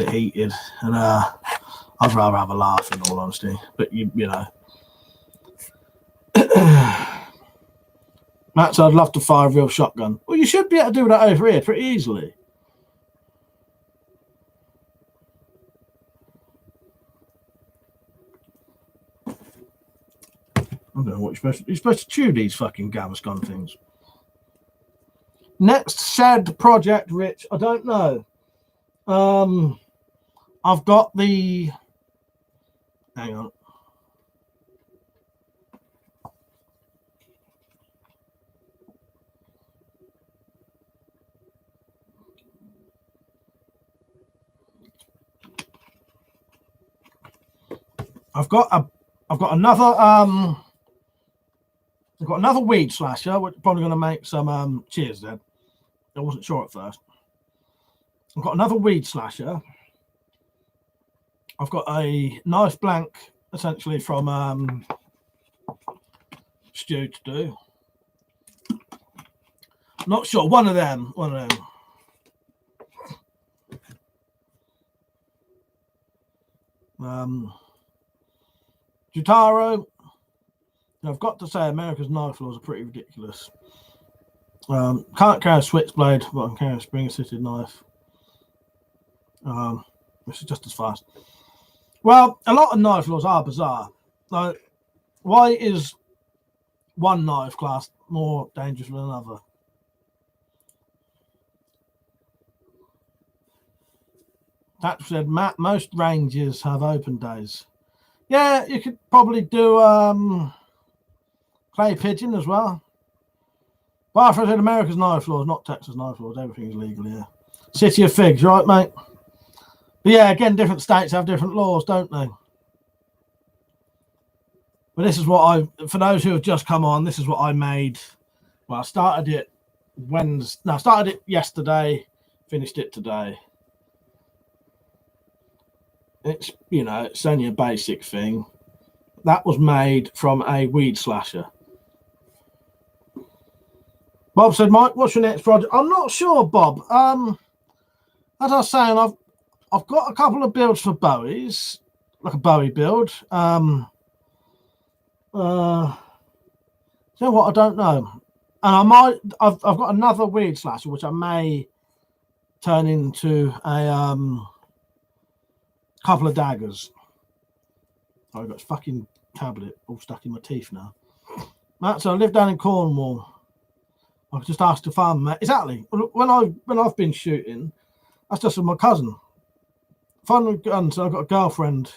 A: heated, and I'd rather have a laugh, in all honesty. But you know. Matt said, I'd love to fire a real shotgun. Well, you should be able to do that over here pretty easily. I don't know what you're supposed to chew these fucking Gaviscon things. Next shed project, Rich. I don't know. I've got the. Hang on. I've got I've got another weed slasher, which is probably going to make some cheers then. I wasn't sure at first. I've got another weed slasher. I've got a knife blank, essentially from Stu to do. Not sure. One of them. Jutaro. I've got to say, America's knife laws are pretty ridiculous. Can't carry a switchblade, but I can carry a spring-assisted knife. Which is just as fast. Well, a lot of knife laws are bizarre. Like, why is one knife class more dangerous than another? That said, Matt, most ranges have open days. Yeah, you could probably do clay pigeon as well. But I said America's knife laws, not Texas knife laws. Everything's legal here. City of Figs, right, mate? But yeah, again, different states have different laws, don't they? But this is what for those who have just come on, this is what I made. Well, I started it Wednesday. No, I started it yesterday, finished it today. It's, it's only a basic thing. That was made from a weed slasher. Bob said, Mike, what's your next project? I'm not sure, Bob. As I was saying, I've got a couple of builds for Bowies, like a Bowie build. You know what? I don't know. And I've got another weed slasher, which I may turn into a couple of daggers. I've got a fucking tablet all stuck in my teeth now. Matt, so I live down in Cornwall. I just asked to farm, mate. Exactly. When I've been shooting, that's just with my cousin. Fun with guns. So I've got a girlfriend.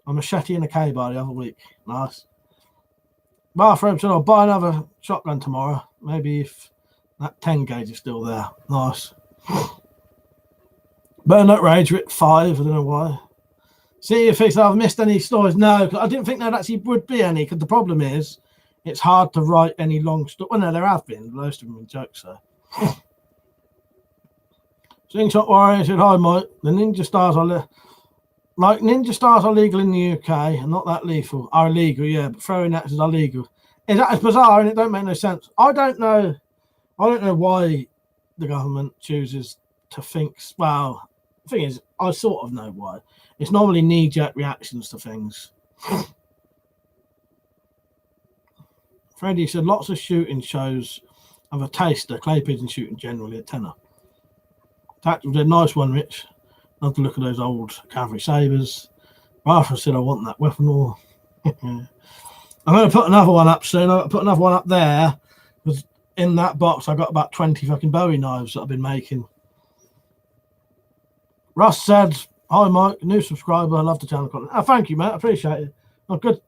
A: A machete and a K-bar the other week. Nice. Bathroom said I'll buy another shotgun tomorrow. Maybe if that 10 gauge is still there. Nice. Burnout Rage at 5. I don't know why. See if I've missed any stories. No, I didn't think there actually would be any, because the problem is it's hard to write any long story. Well, no, there have been. Most of them have been jokes, so. Slingshot Warrior said, hi, Mike. The Ninja Stars are Ninja Stars are legal in the UK and not that lethal. Are illegal, yeah, but throwing axes are legal. Is that bizarre and it don't make no sense? I don't know why the government chooses to think. Well, the thing is, I sort of know why. It's normally knee-jerk reactions to things. Freddie said lots of shooting shows have a taster. Clay pigeon shooting generally a tenner. That was a nice one, Rich. Love to look at those old cavalry sabres. Arthur said I want that weapon all. I'm going to put another one up soon. I'll put another one up there, because in that box I got about 20 fucking Bowie knives that I've been making. Russ said, hi Mike, new subscriber. I love the channel content. Oh, thank you, mate. I appreciate it. Oh, good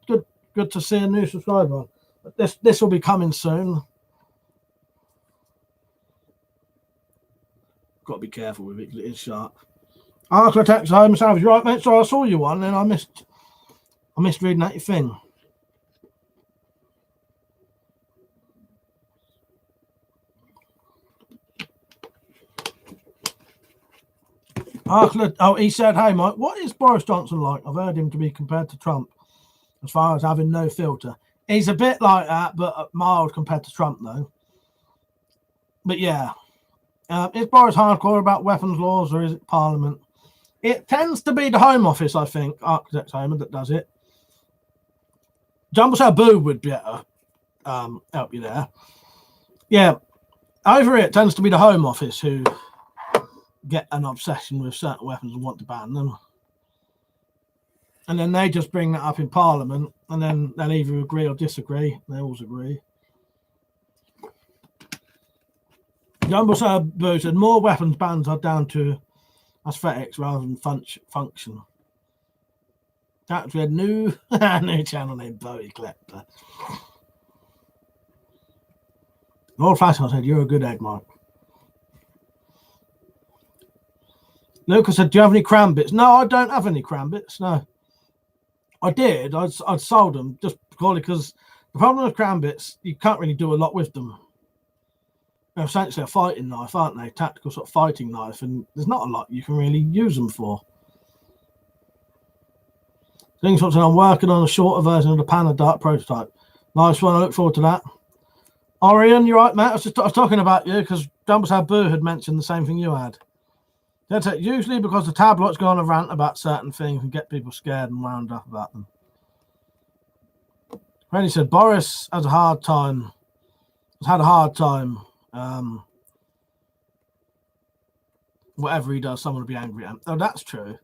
A: to see a new subscriber. This will be coming soon. Got to be careful with it because it is sharp. Architect's home salvage, right, mate? So I saw you one and I missed reading that thing. He said, hey Mike, what is Boris Johnson like? I've heard him to be compared to Trump as far as having no filter. He's a bit like that, but mild compared to Trump though. But yeah, is Boris hardcore about weapons laws or is it Parliament? It tends to be the Home Office, I think, Architect's Home, that does it. Jumbo Sabu would be able to help you there. Yeah, over it tends to be the Home Office who get an obsession with certain weapons and want to ban them. And then they just bring that up in Parliament, and then they'll either agree or disagree. They always agree. Jumbo Sabu said more weapons bans are down to aesthetics rather than function. That's a new channel named Bowie Collector. Lord Fashion said, you're a good egg, Mark. Lucas said, do you have any cram bits? No, I don't have any cram bits, no. I did. I'd sold them just purely because the problem with cram bits, you can't really do a lot with them. They're essentially a fighting knife, aren't they? Tactical sort of fighting knife, and there's not a lot you can really use them for. Doing something, I'm working on a shorter version of the Panda Dark prototype. Nice one. I look forward to that. Orion, you're right, mate. I was talking about you because Dumblesaw Boo had mentioned the same thing you had. That's it. Usually because the tabloids go on a rant about certain things and get people scared and wound up about them. Randy said Boris has a hard time. Has had a hard time. Whatever he does, someone will be angry at him. Oh, that's true.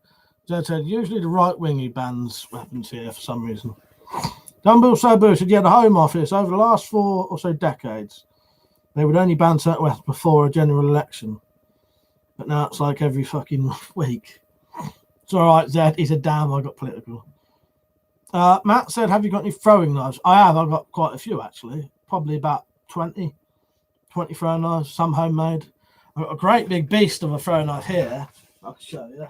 A: So said usually the right wing he bans weapons here for some reason. Dumblesaw Boo said, yeah, the Home Office over the last 4 or so decades, they would only ban certain weapons before a general election. But now it's like every fucking week. It's all right, Zed. He said, damn, I got political. Matt said, have you got any throwing knives? I have. I've got quite a few, actually. Probably about 20 throwing knives, some homemade. I've got a great big beast of a throwing knife here. I can show you.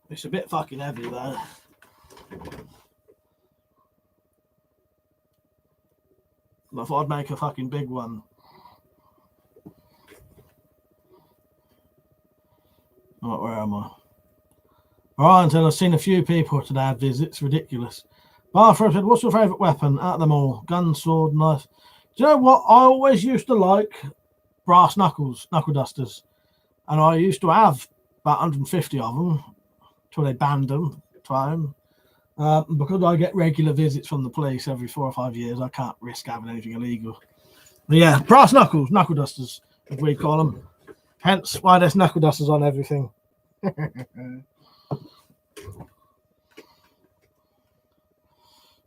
A: It's a bit fucking heavy, though. I thought I'd make a fucking big one. Right, where am I? All right, until I've seen a few people today have visits. Ridiculous. Barfro said, what's your favourite weapon out of them all? Gun, sword, knife. Do you know what? I always used to like brass knuckle dusters. And I used to have about 150 of them until they banned them at home. Because I get regular visits from the police every 4 or 5 years, I can't risk having anything illegal. But yeah, brass knuckle dusters, as we call them. Hence why there's knuckle dusters on everything.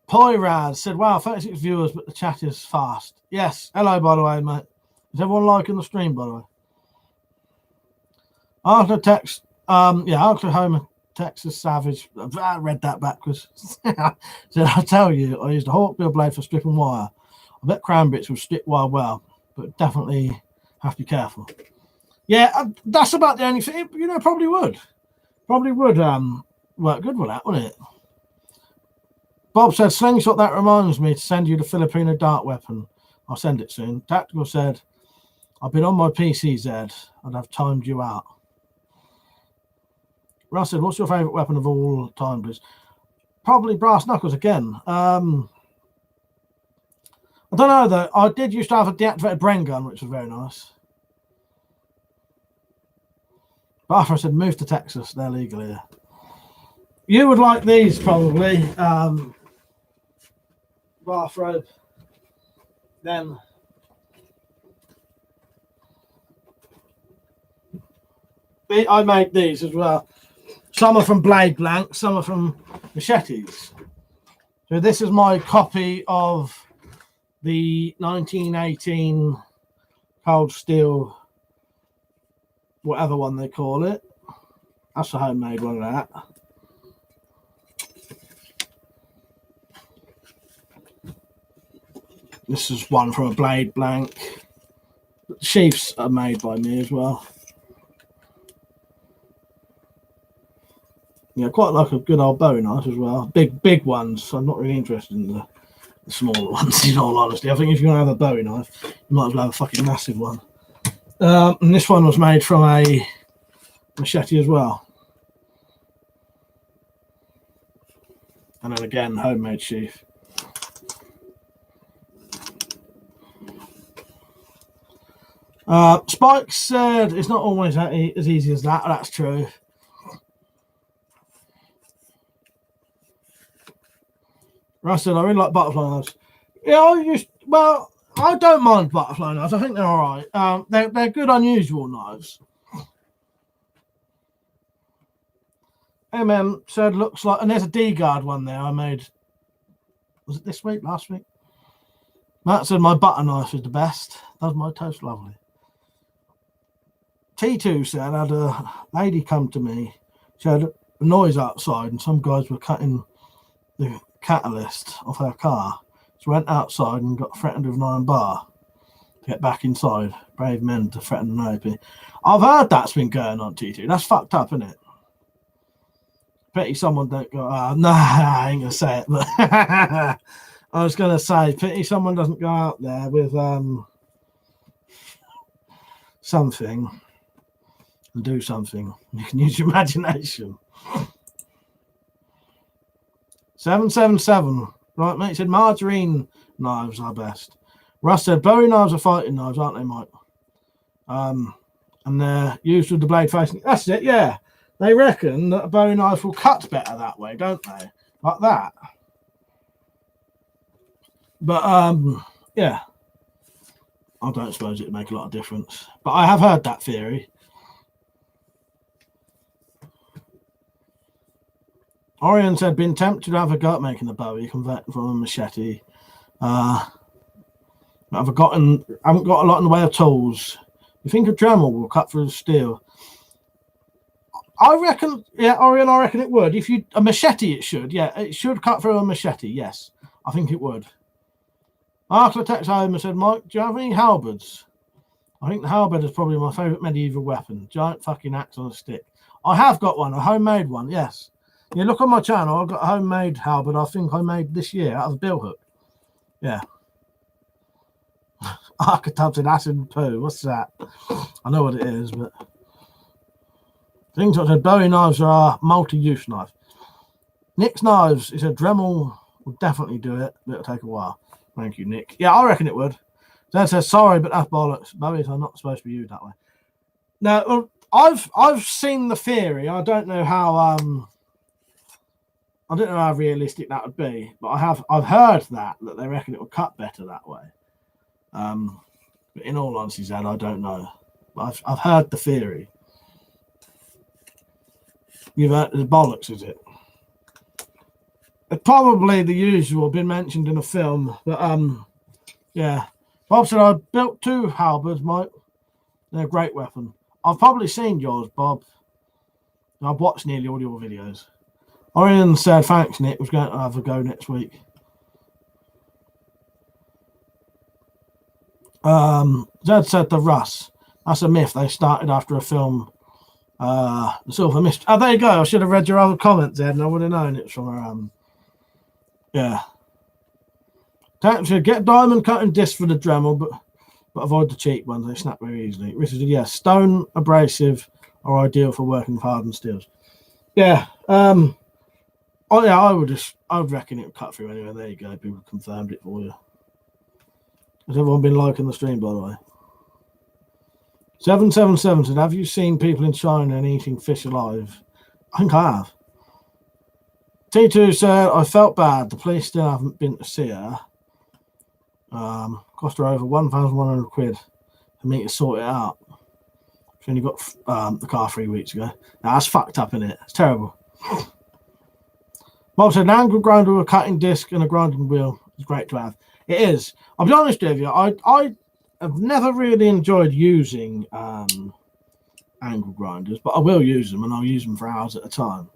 A: Poirad said, wow, 36 viewers, but the chat is fast. Yes. Hello, by the way, mate. Is everyone liking the stream, by the way? After text, after Homer, Texas Savage. I read that backwards. Said, I'll tell you, I used a Hawkbill blade for stripping wire. I bet Cranbits will strip wire well, but definitely have to be careful. Yeah, that's about the only thing. You know, probably would. Probably would work good with that, wouldn't it? Bob said, Slingshot, that reminds me to send you the Filipino dart weapon. I'll send it soon. Tactical said, I've been on my PC, Zed. I'd have timed you out. Russ said, what's your favourite weapon of all time, please? Probably brass knuckles again. I don't know, though. I did used to have a deactivated brain gun, which was very nice. Barfra said, move to Texas. They're legal here. You would like these, probably. Bathrobe. Then I made these as well. Some are from Blade Blank, some are from Machetes. So this is my copy of the 1918 Cold Steel, whatever one they call it. That's a homemade one of that. This is one from a Blade Blank. The sheaths are made by me as well. Yeah, quite like a good old Bowie knife as well. Big ones. I'm not really interested in the smaller ones, in all honesty. I think if you're going to have a Bowie knife, you might as well have a fucking massive one. And this one was made from a machete as well. And then again, homemade sheath. Spike said it's not always as easy as that. That's true. Russ said, I really like butterfly knives. Yeah, I don't mind butterfly knives. I think they're all right. They're good, unusual knives. Said, looks like, and there's a D-guard one there I made. Was it this week, last week? Matt said, my butter knife is the best. Does my toast lovely. T2 said, I had a lady come to me. She had a noise outside, and some guys were cutting the catalyst off her car. She went outside and got threatened with an iron bar. Get back inside. Brave men to threaten an OP. I've heard that's been going on, T2. That's fucked up, isn't it? Pity someone don't go, no, I ain't going to say it, but I was going to say, pity someone doesn't go out there with something and do something. You can use your imagination. 777. Right, mate, said margarine knives are best. Russ said Bowie knives are fighting knives, aren't they, Mike? And they're used with the blade facing. That's it, yeah. They reckon that a Bowie knife will cut better that way, don't they? Like that. But, yeah. I don't suppose it'd make a lot of difference. But I have heard that theory. Orion said, been tempted to have a go at making the Bowie, converting from a machete. I haven't got a lot in the way of tools. You think a Dremel will cut through the steel? I reckon, yeah, Orion, I reckon it would. If you a machete, it should. Yeah, it should cut through a machete. Yes, I think it would. Arclatex Homer said, Mike, do you have any halberds? I think the halberd is probably my favourite medieval weapon. Giant fucking axe on a stick. I have got one, a homemade one, yes. You look on my channel, I've got a homemade halberd I think I made this year out of a bill hook. Yeah. Archetypes in acid and poo. What's that? I know what it is, but things like said Bowie knives are multi-use knife. Nick's knives is a Dremel will definitely do it, but it'll take a while. Thank you, Nick. Yeah, I reckon it would. Zed says sorry, but that's bollocks. Bowies are not supposed to be used that way. Now, I've seen the theory. I don't know how realistic that would be, but I've heard that they reckon it will cut better that way. But in all honesty, Zed, I don't know. But I've heard the theory. You've heard the bollocks, is it? It's probably the usual, been mentioned in a film. But yeah. Bob said I built 2 halberds, Mike. They're a great weapon. I've probably seen yours, Bob. I've watched nearly all your videos. Orion said thanks, Nick. Was going to have a go next week. Zed said the Russ. That's a myth. They started after a film. The Silver Mist. Oh, there you go. I should have read your other comments, Zed, and I would have known it's from yeah. Should get diamond cutting disc for the Dremel, but avoid the cheap ones. They snap very easily. Richard said, yeah, stone abrasive are ideal for working with hardened steels. Yeah. Oh yeah, I would reckon it would cut through anyway. There you go. People confirmed it for you. Has everyone been liking the stream, by the way? 777 said, have you seen people in China and eating fish alive? I think I have. T2 said, I felt bad. The police still haven't been to see her. Cost her over 1,100 quid for me to sort it out. She only got the car 3 weeks ago. Now, that's fucked up, isn't it? It's terrible. Bob said, an angle grinder with a cutting disc and a grinding wheel is great to have. It is. I'll be honest with you, I have never really enjoyed using angle grinders, but I will use them, and I'll use them for hours at a time.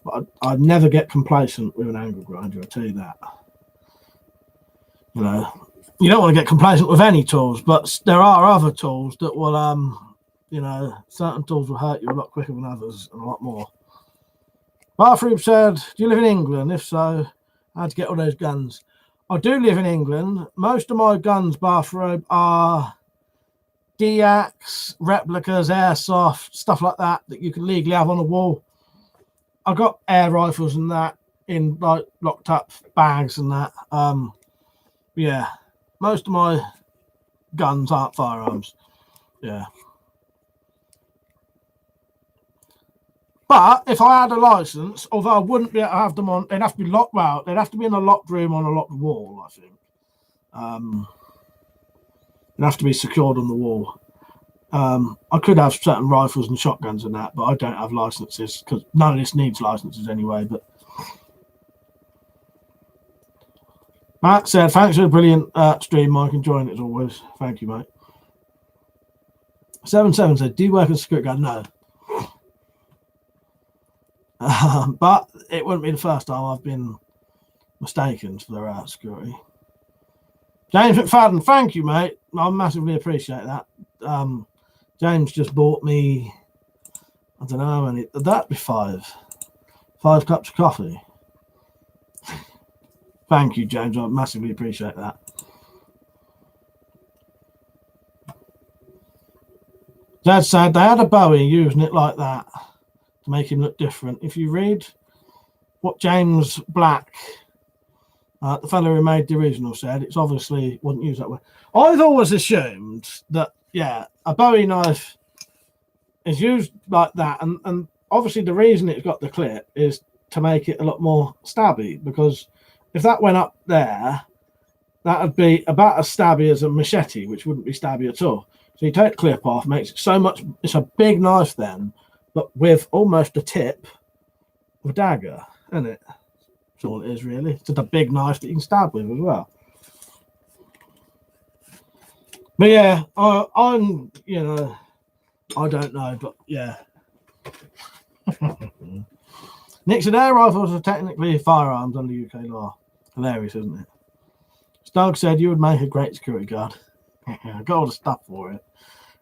A: But I'd never get complacent with an angle grinder, I'll tell you that. You know, you don't want to get complacent with any tools, but there are other tools that will, you know, certain tools will hurt you a lot quicker than others and a lot more. Bathroom said, do you live in England? If so, how'd you get all those guns? I do live in England. Most of my guns, Bathrobe, are DX, replicas, airsoft, stuff like that you can legally have on a wall. I've got air rifles and that in like locked up bags and that. Yeah, most of my guns aren't firearms. Yeah. But if I had a license, although I wouldn't be able to have them on, they'd have to be locked out. They'd have to be in a locked room on a locked wall, I think. They'd have to be secured on the wall. I could have certain rifles and shotguns and that, but I don't have licenses because none of this needs licenses anyway. But Matt said, thanks for the brilliant stream, Mike. Enjoying it as always. Thank you, mate. 77 said, do you work as a security guard? No. But it wouldn't be the first time I've been mistaken for security. James McFadden, thank you, mate. I massively appreciate that. James just bought me, I don't know how many, that'd be 5 cups of coffee. Thank you, James. I massively appreciate that. Dad said they had a Bowie using it like that to make him look different. If you read what James Black, the fellow who made the original, said, it's obviously wasn't used that way. I've always assumed that, yeah, a Bowie knife is used like that, and obviously the reason it's got the clip is to make it a lot more stabby, because if that went up there, that would be about as stabby as a machete, which wouldn't be stabby at all. So you take the clip off, makes it so much, it's a big knife then, but with almost a tip of a dagger, isn't it? That's all it is, really. It's just a big knife that you can stab with as well. But yeah, I'm, you know, I don't know, but yeah. Nick said air rifles are technically firearms under UK law. Hilarious, isn't it? Doug said you would make a great security guard. I got all the stuff for it.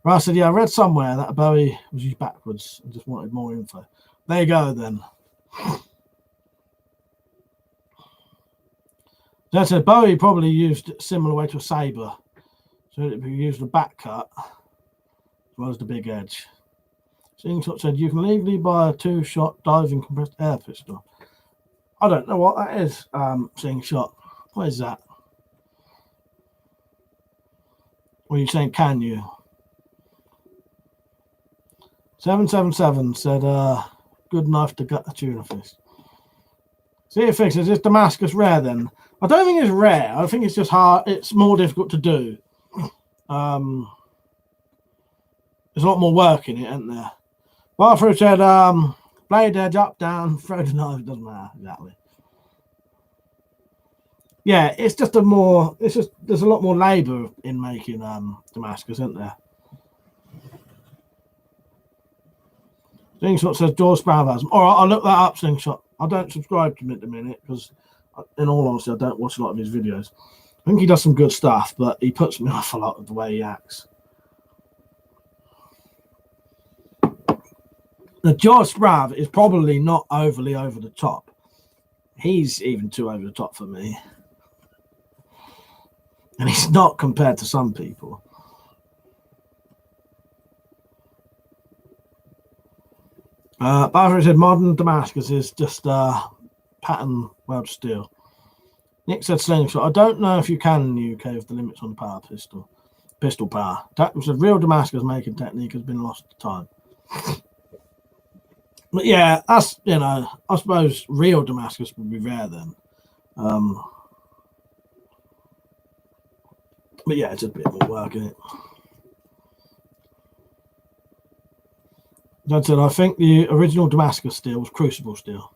A: Ross said, yeah, I read somewhere that a Bowie was used backwards and just wanted more info. There you go, then. Dad said Bowie probably used a similar way to a saber. So it used the back cut as well as the big edge. Slingshot said you can legally buy a 2-shot diving compressed air pistol. I don't know what that is, Slingshot. What is that? What are you saying, can you? 777 said, good knife to gut a tuna fish. See if fixes, is Damascus rare then? I don't think it's rare. I think it's just hard. It's more difficult to do. There's a lot more work in it, isn't there? Walford said, blade edge up, down, throw the knife, it doesn't matter, exactly. Yeah, it's just a more, it's just, there's a lot more labour in making Damascus, isn't there? Slingshot says George Spavasm. All right, I'll look that up, Slingshot. I don't subscribe to him at the minute because, in all honesty, I don't watch a lot of his videos. I think he does some good stuff, but he puts me off a lot of the way he acts. Now, George Sprav is probably not overly over the top. He's even too over the top for me. And he's not compared to some people. Barry said modern Damascus is just pattern weld steel. Nick said slingshot. I don't know if you can in the UK with the limits on the power pistol power. That was a real Damascus making technique has been lost to time. But yeah, that's, you know, I suppose real Damascus would be rare then. But yeah, it's a bit more work in it. Dad said, I think the original Damascus steel was crucible steel.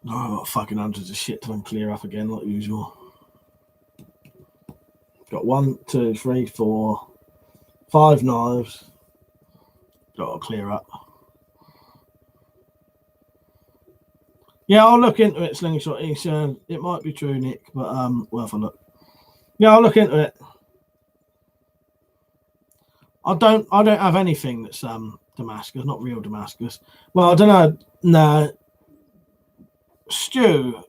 A: Oh, I've got fucking hundreds of shit to clear up again, like usual. Got 1, 2, 3, 4, 5 knives. Got to clear up. Yeah, I'll look into it, Slingshot. He said it might be true, Nick, but worth a look. Yeah, I'll look into it. I don't have anything that's Damascus, not real Damascus. Well, I don't know. No. Stu,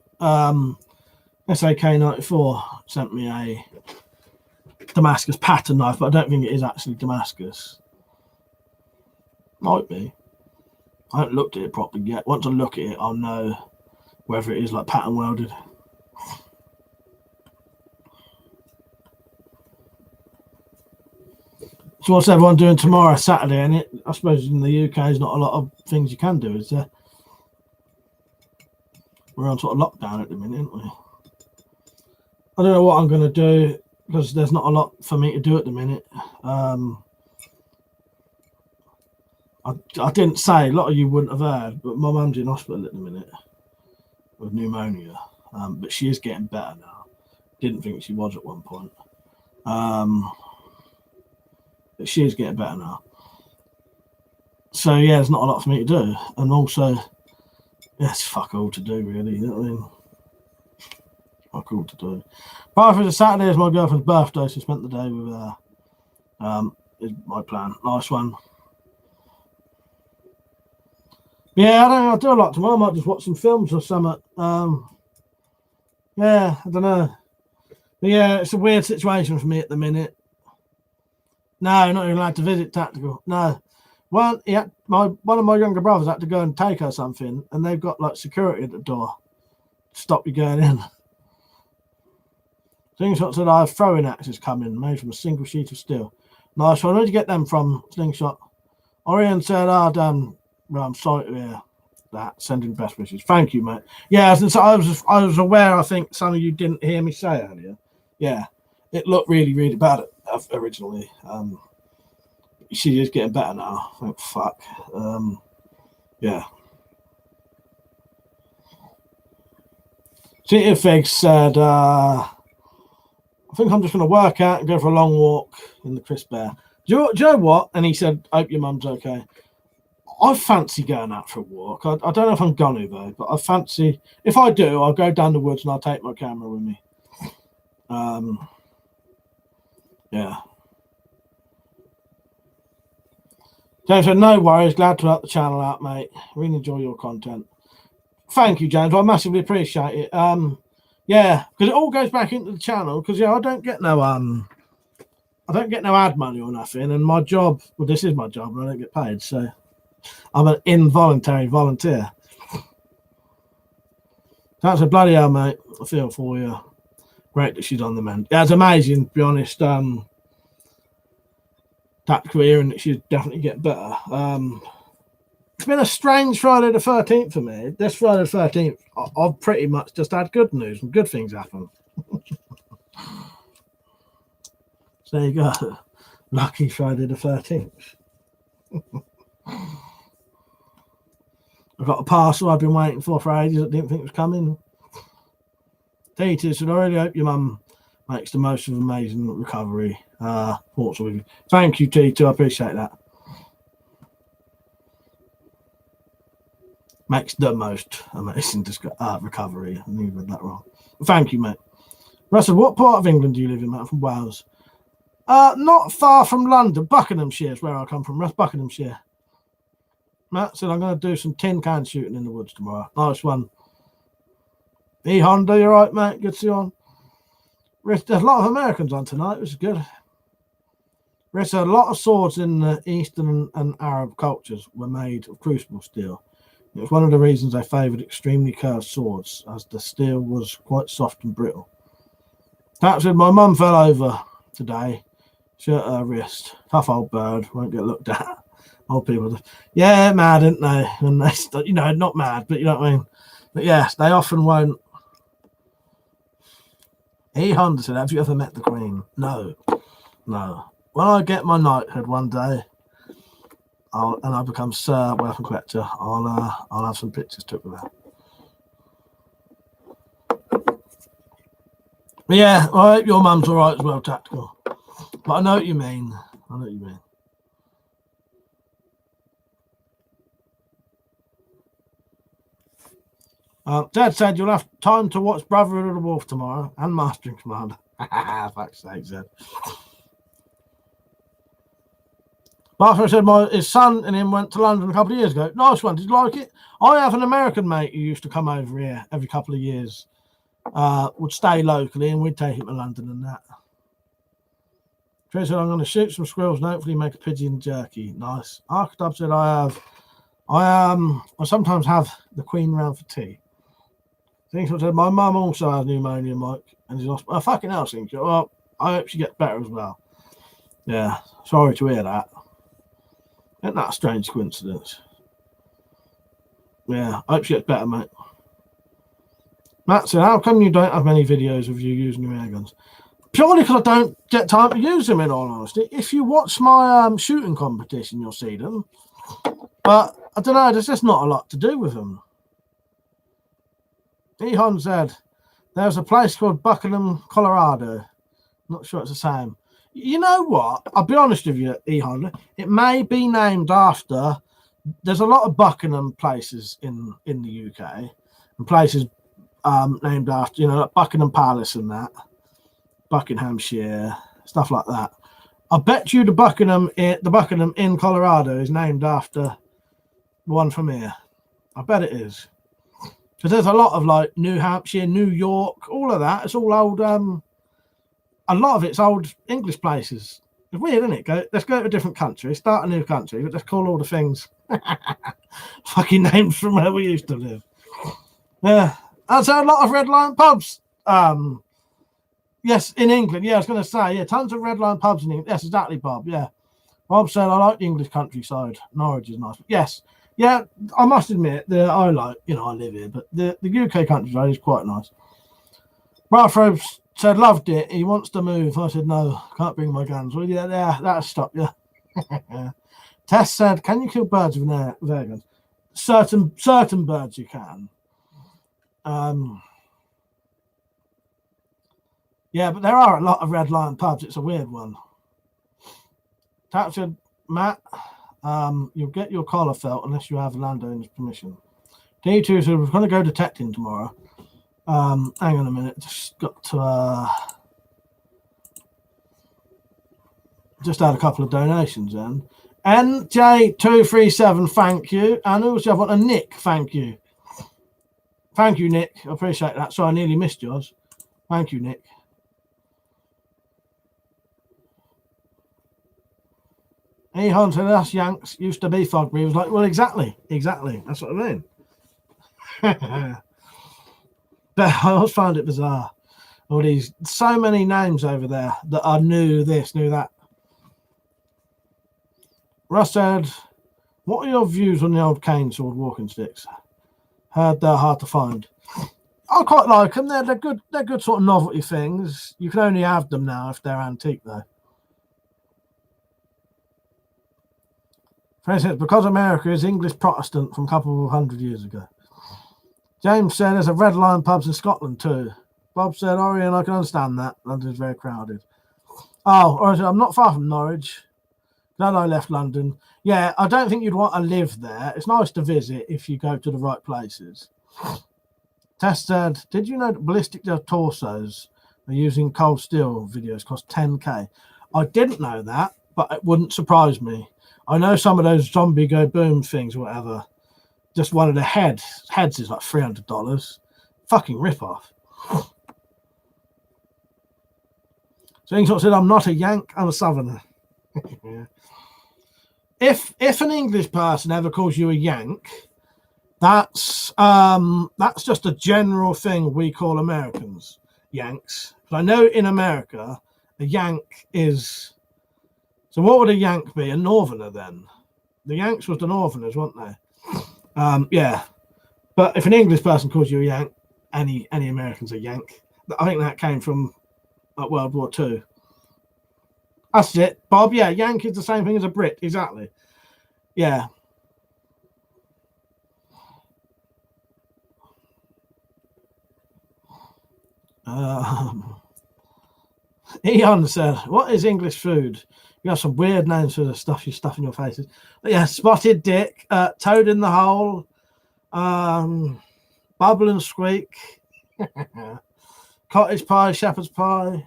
A: SAK94 sent me a Damascus pattern knife, but I don't think it is actually Damascus. Might be. I haven't looked at it properly yet. Once I look at it, I'll know whether it is like pattern welded. So what's everyone doing tomorrow, Saturday? And I suppose in the UK, there's not a lot of things you can do, is there? We're on sort of lockdown at the minute, aren't we? I don't know what I'm going to do because there's not a lot for me to do at the minute. I didn't say, a lot of you wouldn't have heard, but my mum's in hospital at the minute with pneumonia. But she is getting better now. Didn't think she was at one point. But she is getting better now. So yeah, there's not a lot for me to do. And also, yeah, it's fuck all to do really. You know what I mean? Fuck difficult to do. But if it's Saturday is my girlfriend's birthday, so I spent the day with her. Is my plan. Nice one. Yeah, I'll do a lot tomorrow. I might just watch some films or something. Yeah, I don't know. But yeah, it's a weird situation for me at the minute. No, not even allowed to visit Tactical. No. Well, one of my younger brothers had to go and take her something, and they've got like security at the door to stop you going in. Slingshot said I have throwing axes coming, made from a single sheet of steel. Nice one. Where'd you get them from, Slingshot? Orion said, well, I'm sorry to hear that. Sending best wishes. Thank you, mate. Yeah, I was aware, I think some of you didn't hear me say earlier. Yeah, it looked really, really bad originally. She is getting better now. Thank fuck. Yeah. City Fig said, I think I'm just going to work out and go for a long walk in the crisp air. Do you know what? And he said, hope your mum's okay. I fancy going out for a walk. I don't know if I'm going to, though, but I fancy, if I do, I'll go down the woods and I'll take my camera with me. Yeah. James said, no worries. Glad to help the channel out, mate. Really enjoy your content. Thank you, James. I massively appreciate it. Yeah, because it all goes back into the channel. Because I don't get no ad money or nothing. And my job, well, this is my job, and I don't get paid. So I'm an involuntary volunteer. That's a bloody hell, mate. I feel for you. Great that she's on the mend. Yeah, it's amazing, to be honest. Tactical hearing that she's definitely getting better. It's been a strange Friday the 13th for me. This Friday the 13th, I've pretty much just had good news and good things happen. So there you go. Lucky Friday the 13th. I've got a parcel I've been waiting for ages. I didn't think it was coming. T2 said, I really hope your mum makes the most of amazing recovery. Thoughts with you. Thank you, T2. I appreciate that. Makes the most amazing recovery. I knew you read that wrong. Thank you, mate. Russell, what part of England do you live in, mate? I'm from Wales. Not far from London. Buckinghamshire is where I come from. That's Buckinghamshire. Matt said, I'm going to do some tin can shooting in the woods tomorrow. Nice one. E Honda, you're right, mate. Good to see you on. There's a lot of Americans on tonight, which is good. There's a lot of swords in the Eastern and Arab cultures were made of crucible steel. It was one of the reasons they favoured extremely curved swords, as the steel was quite soft and brittle. That said, my mum fell over today. She hurt her wrist. Tough old bird. Won't get looked at. Old people, yeah, mad, aren't they? And they, not mad, but you know what I mean. But yes, they often won't. E Honda said, have you ever met the Queen? No. When I get my knighthood one day, and I become Sir WeaponCollector, I'll have some pictures took with her. But yeah, I hope your mum's all right as well, Tactical. But I know what you mean. Dad said you'll have time to watch Brotherhood of the Wolf tomorrow and Mastering Commander. Fuck's sake, Zed. Barker said his son and him went to London a couple of years ago. Nice one. Did you like it? I have an American mate who used to come over here every couple of years. Would stay locally and we'd take him to London and that. Trey said, I'm going to shoot some squirrels and hopefully make a pigeon jerky. Nice. Archetype said, I sometimes have the Queen round for tea. Things said, my mum also has pneumonia, Mike, and she's lost. Fucking hell, Things. Well, I hope she gets better as well. Yeah, sorry to hear that. Isn't that a strange coincidence? Yeah, I hope she gets better, mate. Matt said, how come you don't have many videos of you using your air guns? Purely because I don't get time to use them, in all honesty. If you watch my shooting competition, you'll see them. But I don't know, there's just not a lot to do with them. Ehon said, there's a place called Buckingham, Colorado. Not sure it's the same. You know what? I'll be honest with you, Ehon. It may be named after. There's a lot of Buckingham places in the UK and places named after, like Buckingham Palace and that, Buckinghamshire, stuff like that. I bet you the Buckingham in Colorado is named after one from here. I bet it is. Because there's a lot of like New Hampshire, New York, all of that. It's all old. A lot of it's old English places. It's weird, isn't it? Let's go to a different country, start a new country, but let's call all the things fucking names from where we used to live. Yeah, and so a lot of Red Lion pubs. Yes, in England. Yeah, I was going to say, yeah, tons of Red Lion pubs in England. Yes, exactly, Bob. Yeah, Bob said I like the English countryside. Norwich is nice. But yes, yeah, I must admit that I like, I live here, but the UK countryside is quite nice. Ralph said loved it. He wants to move. I said no, can't bring my guns. Well, yeah, that'll stop you. Tess said, can you kill birds with air guns? Certain birds you can. Yeah, but there are a lot of Red Lion pubs. It's a weird one. Tap said, Matt, you'll get your collar felt unless you have landowner's permission. D2 said, we're going to go detecting tomorrow. Hang on a minute. Just got to just had a couple of donations in. NJ237, thank you. And also I've got a Nick, thank you. Thank you, Nick. I appreciate that. So I nearly missed yours. Thank you, Nick. Ehon said, us Yanks used to be fog breathers. Like, well, exactly. That's what I mean. But I always found it bizarre. All these, so many names over there that are new this, new that. Russ said, what are your views on the old cane sword walking sticks? Heard they're hard to find. I quite like them. They're good. They're good sort of novelty things. You can only have them now if they're antique, though. For instance, because America is English Protestant from a couple of 100 years ago. James said there's a Red Lion pubs in Scotland too. Bob said, Orion, I can understand that. London's very crowded. Oh, Orion, I'm not far from Norwich. Glad I left London. Yeah, I don't think you'd want to live there. It's nice to visit if you go to the right places. Tess said, did you know that ballistic torsos are using cold steel videos cost 10k? I didn't know that, but it wouldn't surprise me. I know some of those zombie go boom things or whatever. Just one of the heads is like $300. Fucking ripoff. So he said, I'm not a Yank, I'm a Southerner. Yeah. If an English person ever calls you a Yank, that's just a general thing we call Americans Yanks. But I know in America, a Yank is. So what would a Yank be? A Northerner then? The Yanks was the Northerners, weren't they? Yeah. But if an English person calls you a Yank, any American's a Yank. I think that came from World War II. That's it, Bob. Yeah, Yank is the same thing as a Brit. Exactly. Yeah. Eon said, what is English food? You have some weird names for the stuff you stuff in your faces. But yeah, spotted dick, toad in the hole, bubble and squeak, cottage pie, shepherd's pie.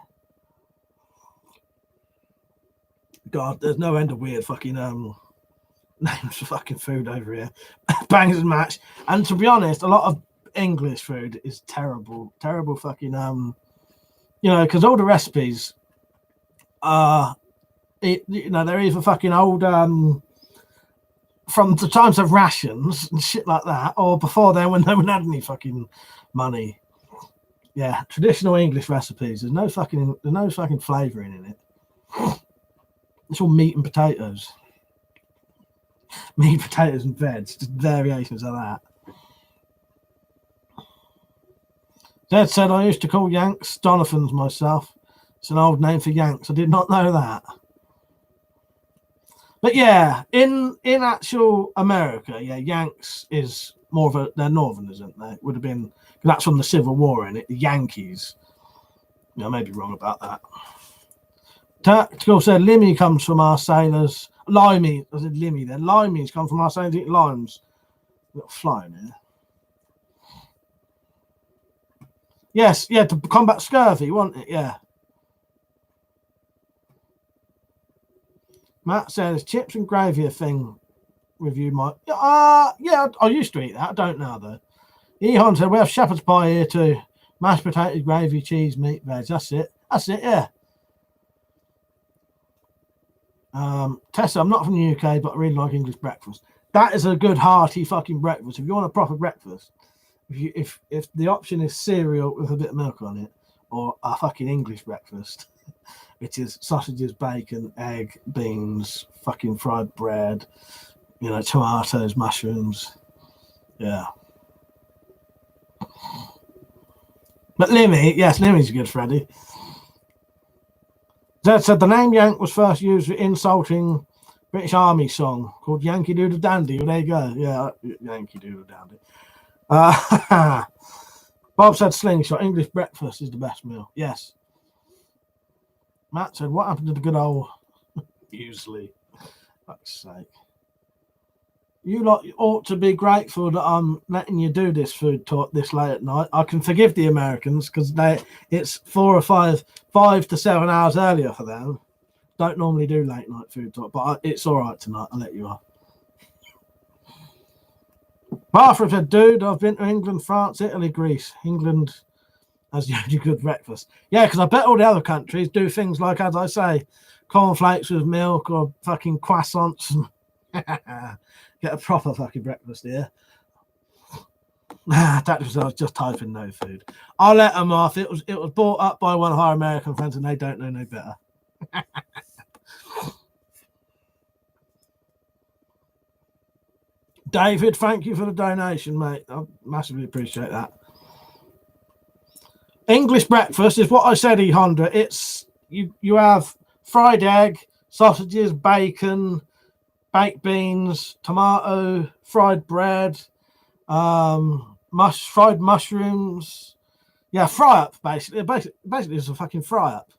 A: God, there's no end of weird fucking names for fucking food over here. Bangers and mash. And to be honest, a lot of English food is terrible fucking because all the recipes are they're either fucking old from the times of rations and shit like that, or before then when no one had any fucking money. Yeah, traditional English recipes. There's no fucking flavouring in it. It's all meat and potatoes. Meat, potatoes and veg. Just variations of that. Dad said I used to call Yanks Donophans myself. It's an old name for Yanks. I did not know that. But yeah, in actual America, yeah, Yanks is more of they're Northerners, aren't they? Would have been, that's from the Civil War, in it. The Yankees. I may be wrong about that. Tactical said Limmy comes from our sailors. Limey, I said Limmy then. Limeys come from our sailors. Limes. Got flying here. Yes, yeah, to combat scurvy, wasn't it? Yeah. Matt says chips and gravy a thing. Reviewed my yeah, I used to eat that. I don't now though. Ehon said we have shepherd's pie here too. Mashed potatoes, gravy, cheese, meat, veg. That's it. That's it, yeah. Tessa, I'm not from the UK, but I really like English breakfast. That is a good hearty fucking breakfast. If you want a proper breakfast, if the option is cereal with a bit of milk on it, or a fucking English breakfast, which is sausages, bacon, egg, beans, fucking fried bread, you know, tomatoes, mushrooms. Yeah. But Limmy, yes, Limmy's good, Freddie. Zed said the name Yank was first used for insulting British Army song called Yankee Doodle Dandy. Well, there you go. Yeah, Yankee Doodle Dandy. Bob said slingshot. English breakfast is the best meal. Yes. Matt said, what happened to the good old muesli? Fuck's sake. You lot ought to be grateful that I'm letting you do this food talk this late at night. I can forgive the Americans because it's 5 to 7 hours earlier for them. Don't normally do late night food talk, but it's all right tonight. I'll let you off. Barbara said, dude, I've been to England, France, Italy, Greece. England has usually good breakfast. Yeah, because I bet all the other countries do things like, as I say, cornflakes with milk or fucking croissants. Get a proper fucking breakfast here. That was, I was just typing no food. I'll let them off. It was brought up by one of our American friends and they don't know no better. David, thank you for the donation, mate. I massively appreciate that. English breakfast is what I said, E Honda. It's you have fried egg, sausages, bacon, baked beans, tomato, fried bread, fried mushrooms. Yeah, fry up basically. Basically, it's a fucking fry up.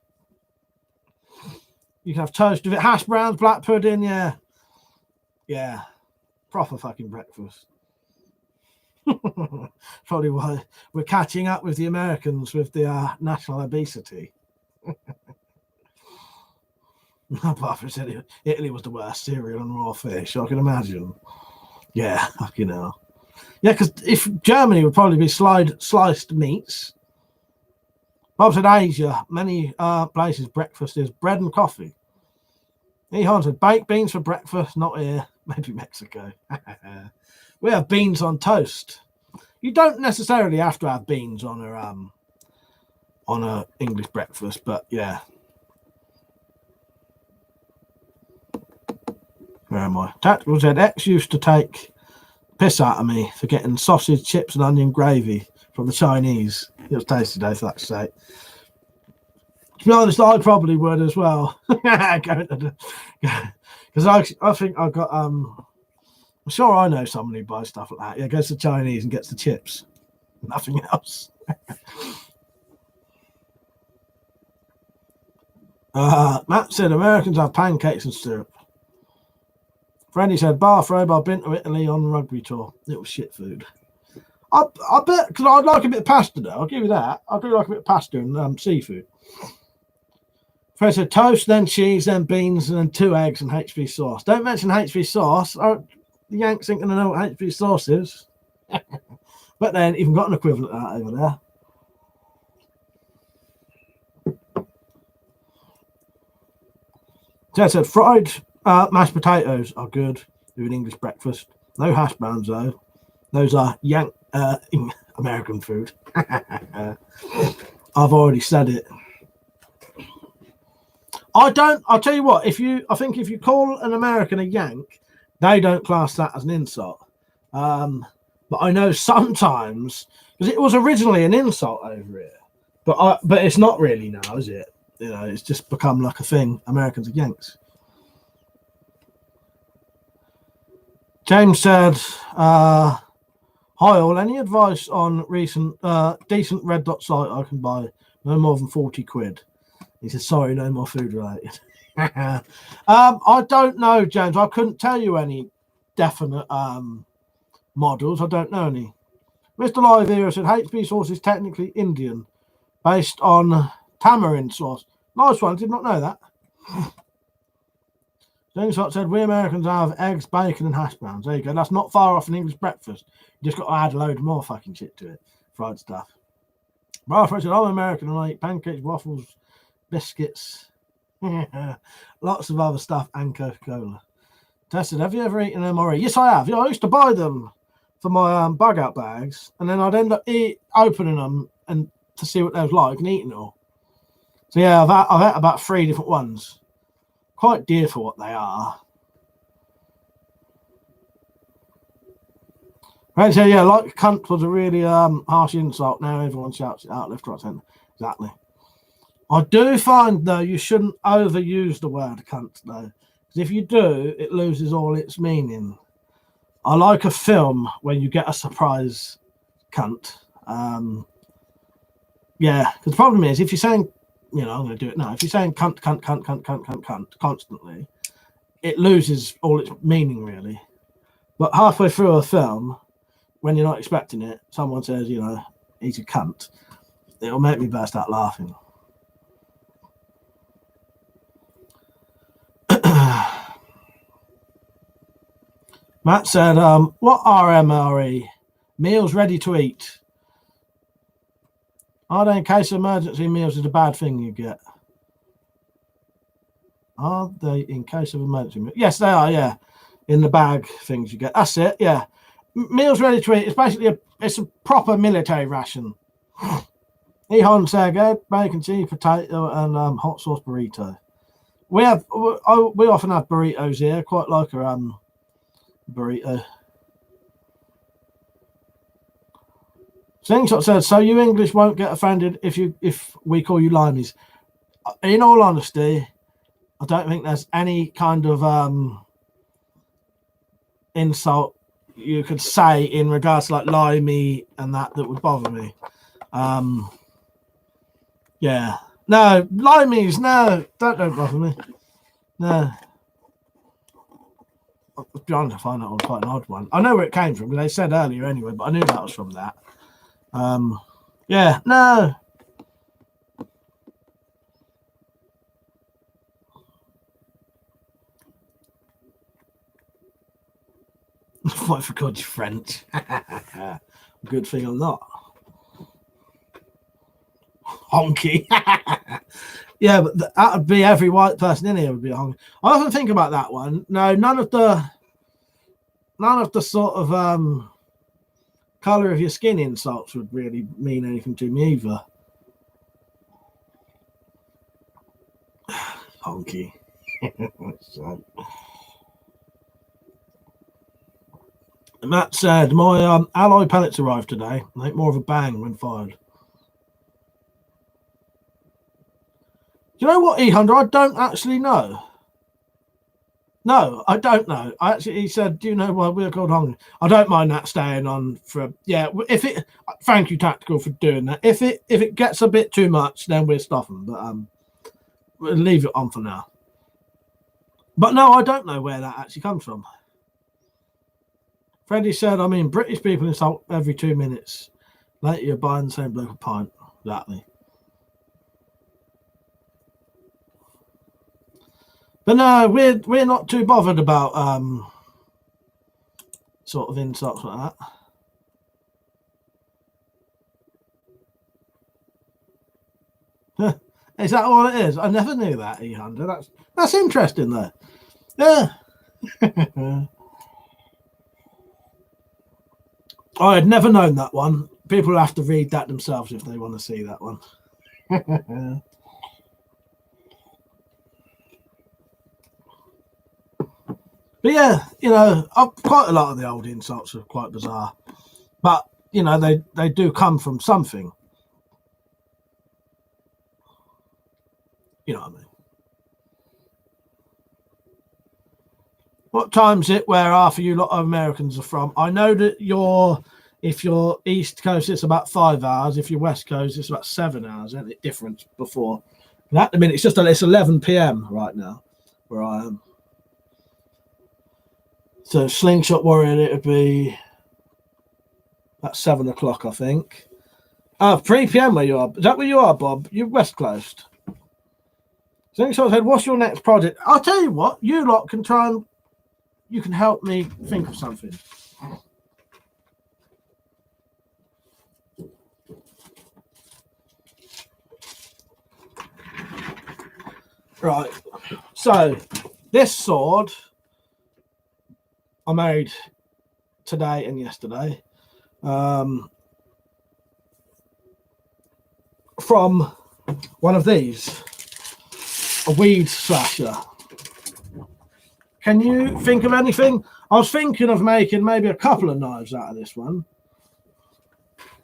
A: You can have toast with it, hash browns, black pudding. Yeah, proper fucking breakfast. Probably why we're catching up with the Americans with the national obesity. Barbara said Italy was the worst, cereal and raw fish. I can imagine. Yeah, fucking hell. Yeah, because if Germany would probably be sliced meats. Bob said Asia, many places breakfast is bread and coffee. Ehon said baked beans for breakfast, not here, maybe Mexico. We have beans on toast. You don't necessarily have to have beans on a English breakfast, but yeah. Where am I? Tactical ZX used to take piss out of me for getting sausage, chips, and onion gravy from the Chinese. It was tasty though, for that's sake. To be honest, I probably would as well. Because I think I've got I'm sure I know someone who buys stuff like that. Yeah, goes to Chinese and gets the chips. Nothing else. Matt said Americans have pancakes and syrup. Freddie said Bathrobe, I've been to Italy on rugby tour. It was shit food. I bet, because I'd like a bit of pasta though. I'll give you that. I do like a bit of pasta and seafood. Fred said toast, then cheese, then beans, and then 2 eggs and HB sauce. Don't mention HB sauce. The Yanks ain't going to know what HB sauce is. But they ain't even got an equivalent of that over there. Ted said fried mashed potatoes are good with an English breakfast. No hash browns though. Those are American food. I've already said it. I'll tell you what, I think if you call an American a Yank, they don't class that as an insult. But I know sometimes, because it was originally an insult over here, but it's not really now, is it? You know, it's just become like a thing. Americans are Yanks. James said, hi all, any advice on recent decent red dot site I can buy? No more than 40 quid. He said, sorry, no more food related. I don't know, James. I couldn't tell you any definite models. I don't know any. Mr. Live here said HP sauce is technically Indian, based on tamarind sauce. Nice one, did not know that. Slingshot said we Americans have eggs, bacon, and hash browns. There you go. That's not far off an English breakfast. You just got to add a load more fucking shit to it. Fried stuff. Ralph said I'm American and I eat pancakes, waffles, biscuits, lots of other stuff, and Coca-Cola. Tess said, have you ever eaten MRE? Yes, I have. Yeah, I used to buy them for my bug out bags, and then I'd end up opening them and to see what they was like and eating it all. So yeah, I've had about 3 different ones. Quite dear for what they are. Right, so yeah, like cunt was a really harsh insult. Now everyone shouts it out left, right, centre. Exactly. I do find though you shouldn't overuse the word cunt though, because if you do, it loses all its meaning. I like a film where you get a surprise cunt. Yeah, because the problem is if you're saying, you know, I'm going to do it now. If you're saying cunt constantly, it loses all its meaning really. But halfway through a film, when you're not expecting it, someone says, you know, he's a cunt. It'll make me burst out laughing. Matt said, what are MRE? Meals ready to eat. Are they in case of emergency meals is a bad thing you get? Are they in case of emergency meals? Yes, they are, yeah. In the bag things you get. That's it, yeah. Meals ready to eat. It's basically it's a proper military ration. Ehon said, egg, bacon, cheese, potato, and hot sauce burrito. We often have burritos here. Quite like a burrito. Slingshot said, so you English won't get offended if we call you limeys. In all honesty, I don't think there's any kind of insult you could say in regards to like limey and that would bother me. Yeah. No, limeys, no, don't bother me. No. I'll be honest, I find that one quite an odd one. I know where it came from, because they said earlier anyway, but I knew that was from that. Yeah, no. What if I called you French? Good thing I'm not. Honky. Yeah, but that would be every white person in here would be a honky. I often think about that one. No, none of the sort of colour of your skin insults would really mean anything to me either. Honky. Matt said, my alloy pellets arrived today. Make more of a bang when fired. Do you know what, E100? I don't actually know. No, I don't know. He said, do you know why we're called hungry? I don't mind that staying on for, yeah, if it, thank you, Tactical, for doing that. If it gets a bit too much, then we'll stop them, but we'll leave it on for now. But no, I don't know where that actually comes from. Freddie said, I mean, British people insult every 2 minutes. Later, you're buying the same bloke a pint. Exactly. But no, we're not too bothered about sort of insults like that. Is that all it is? I never knew that, E100. That's interesting though. Yeah. I had never known that one. People have to read that themselves if they want to see that one. But yeah, you know, quite a lot of the old insults are quite bizarre. But, you know, they do come from something. You know what I mean? What time's it where half of you lot of Americans are from? I know that if you're East Coast, it's about 5 hours. If you're West Coast, it's about 7 hours. Isn't it different before? And at the minute, it's 11 p.m. right now where I am. So Slingshot Warrior, it would be That's 7 o'clock, I think. 3 p.m. where you are. Is that where you are, Bob? You're West Coast. So I said, what's your next project? I'll tell you what, you lot can try and you can help me think of something. Right. So this sword I made today and yesterday. From one of these, a weed slasher. Can you think of anything? I was thinking of making maybe a couple of knives out of this one.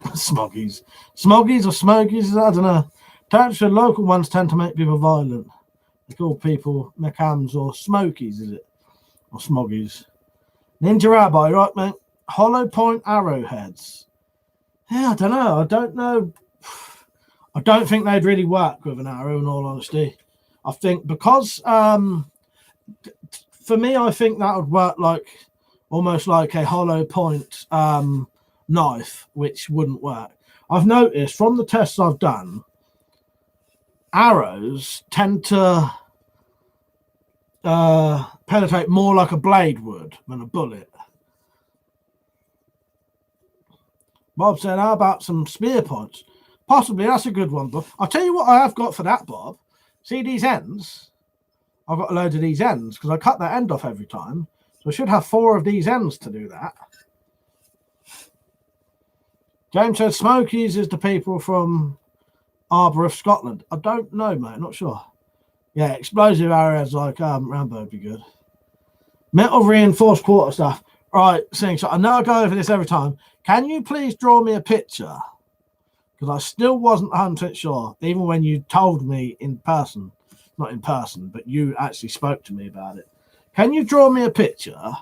A: Smoggies or smogies, I don't know. Actually, local ones tend to make people violent. They call people mechams or smokies, is it? Or smoggies. Ninja Rabbi, right, mate? Hollow point arrowheads. Yeah, I don't know. I don't think they'd really work with an arrow, in all honesty. I think because, for me, I think that would work like almost like a hollow point knife, which wouldn't work. I've noticed from the tests I've done, arrows tend to penetrate more like a blade would than a bullet. Bob said, how about some spear points? Possibly, that's a good one, Bob. I'll tell you what I have got for that, Bob. See these ends? I've got a load of these ends because I cut that end off every time. So I should have 4 of these ends to do that. James said Smokies is the people from Arborough, Scotland. I don't know, mate. Not sure. Yeah, explosive arrows like Rambo would be good. Metal reinforced quarter stuff. Right, so I know I go over this every time. Can you please draw me a picture? Because I still wasn't 100% sure, even when you told me in person. Not in person, but you actually spoke to me about it. Can you draw me a picture?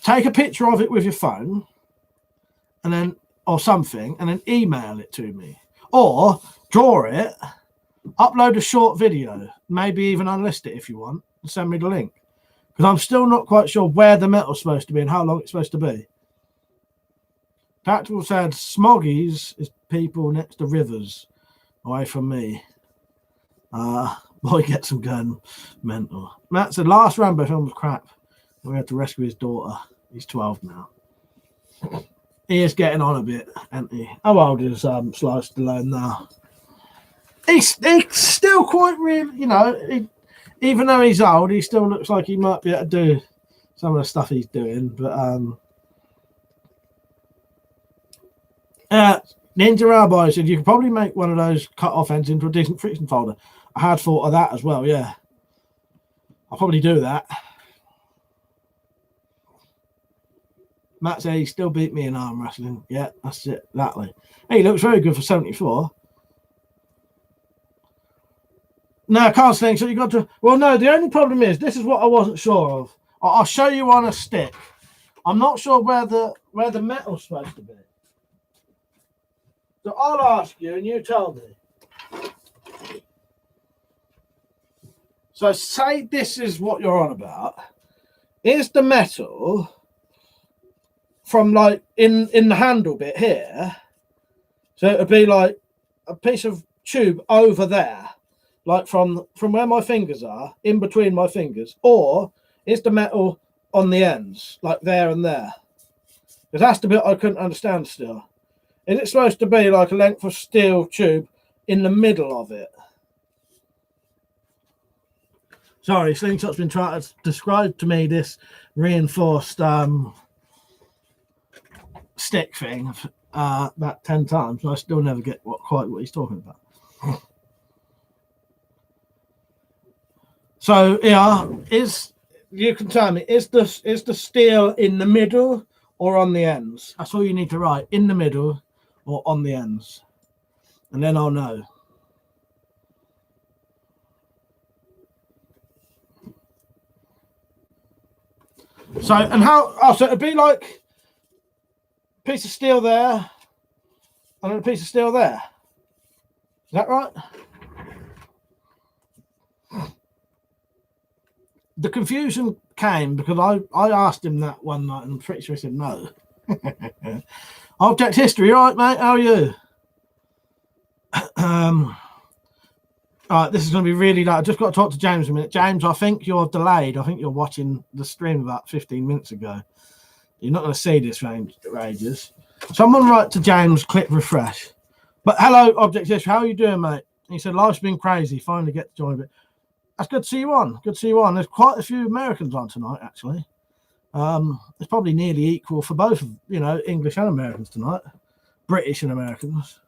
A: Take a picture of it with your phone, and then or something, and then email it to me. Or draw it, upload a short video, maybe even unlist it if you want, and send me the link. Because I'm still not quite sure where the metal's supposed to be and how long it's supposed to be. Tactical said Smoggies is people next to rivers, away from me. Boy gets some gun mental. Matt said last Rambo film was crap. We had to rescue his daughter. He's 12 now. He is getting on a bit, isn't he? How old is Sly Stallone now? He's still quite real, you know. Even though he's old, he still looks like he might be able to do some of the stuff he's doing. But Ninja Rabbi said you could probably make one of those cut-off ends into a decent friction folder. I had thought of that as well, yeah. I'll probably do that. Matt said he still beat me in arm wrestling. Yeah, that's it. Exactly. Hey, he looks very good for 74. No, I can't think. So you got to. Well, no. The only problem is this is what I wasn't sure of. I'll show you on a stick. I'm not sure where the metal's supposed to be. So I'll ask you, and you tell me. So say this is what you're on about. Is the metal from like in the handle bit here? So it would be like a piece of tube over there. Like from where my fingers are, in between my fingers, or is the metal on the ends, like there and there? Because that's the bit I couldn't understand still. Is it supposed to be like a length of steel tube in the middle of it? Sorry, Slingshot's been trying to describe to me this reinforced stick thing about 10 times, and I still never get quite what he's talking about. So yeah, you can tell me, is the steel in the middle or on the ends? That's all you need to write, in the middle or on the ends. And then I'll know. So and how so it'd be like a piece of steel there and then a piece of steel there. Is that right? The confusion came because I asked him that one night and I'm pretty sure he said no. Object history, right, mate? How are you? All right, this is going to be really loud. I've just got to talk to James a minute. James, I think you're delayed. I think you're watching the stream about 15 minutes ago. You're not going to see this for ages. Someone write to James, click refresh. But hello, Object History. How are you doing, mate? He said, life's been crazy. Finally get to join a bit. That's good to see you on. Good to see you on. There's quite a few Americans on tonight, actually. It's probably nearly equal for both, English and Americans tonight. British and Americans.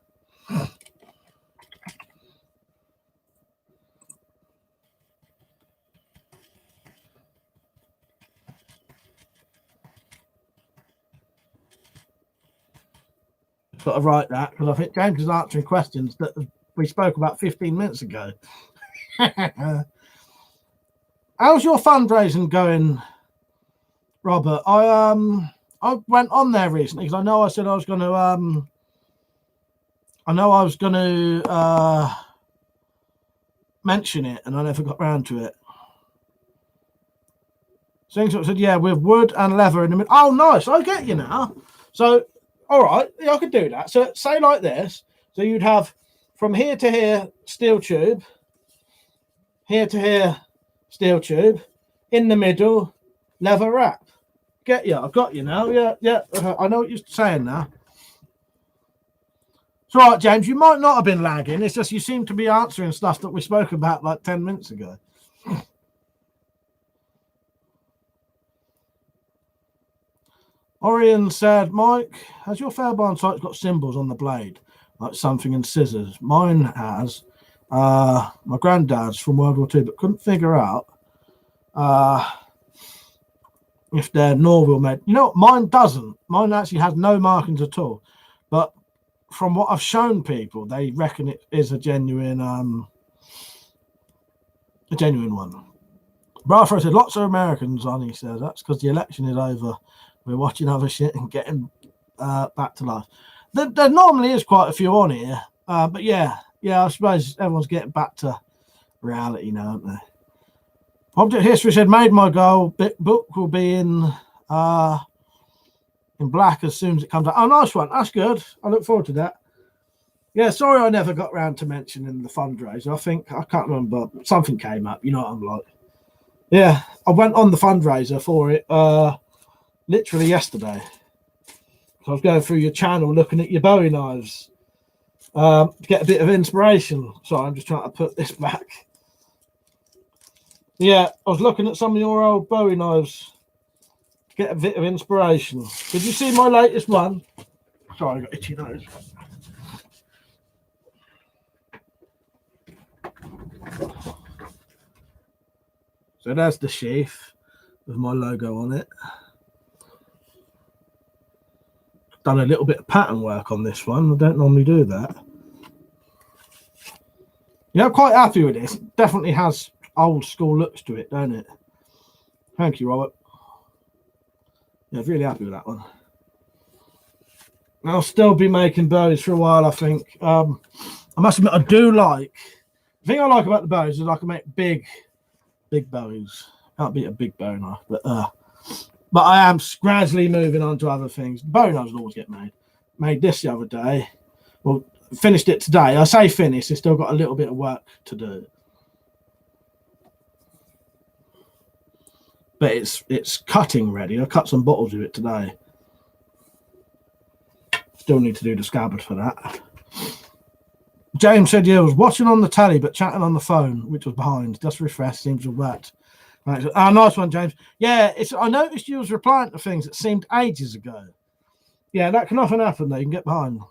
A: Got to write that because I think James is answering questions that we spoke about 15 minutes ago. How's your fundraising going, Robert? I went on there recently because I know I said I was going to mention it, and I never got around to it. Singh said, "Yeah, with wood and leather in the middle." Oh, nice! I get you now. So, all right, yeah, I could do that. So, say like this. So you'd have from here to here steel tube, here to here steel tube, in the middle leather wrap. Get you? I've got you now. Yeah. I know what you're saying now. It's all right, James. You might not have been lagging. It's just you seem to be answering stuff that we spoke about like 10 minutes ago. Orion said, Mike, has your Fairbairn sight got symbols on the blade, like something in scissors? Mine has. My granddad's from World War II, but couldn't figure out if they're Norville made. You know what? Mine doesn't. Mine actually has no markings at all. But from what I've shown people, they reckon it is a genuine one. Bradford said, lots of Americans on, he says. That's because the election is over. We're watching other shit and getting back to life. There normally is quite a few on here. But yeah, I suppose everyone's getting back to reality now, aren't they? Object History said, made my goal. Book will be in black as soon as it comes out. Oh, nice one. That's good. I look forward to that. Yeah, sorry I never got around to mentioning the fundraiser. I can't remember. Something came up. You know what I'm like. Yeah, I went on the fundraiser for it literally yesterday. I was going through your channel looking at your Bowie knives to get a bit of inspiration. Sorry, I'm just trying to put this back. Yeah, I was looking at some of your old Bowie knives to get a bit of inspiration. Did you see my latest one? Sorry, I got itchy nose. So there's the sheath with my logo on it. Done a little bit of pattern work on this one. I don't normally do that. Yeah, I'm quite happy with this. It definitely has old school looks to it, don't it? Thank you, Robert. Yeah, really happy with that one. I'll still be making bows for a while, I think. I must admit, I do like. The thing I like about the bows is I can make big bows. Can't beat a big bow knife, but I am gradually moving on to other things. Bow knives will always get made. Made this the other day. Well, finished it today. I say finished. It's still got a little bit of work to do. But it's cutting ready. I cut some bottles with it today. Still need to do the scabbard for that. James said, yeah, I was watching on the telly but chatting on the phone, which was behind. Just refresh, seems to have worked. Right. Oh, nice one, James. Yeah, I noticed you was replying to things that seemed ages ago. Yeah, that can often happen though. You can get behind.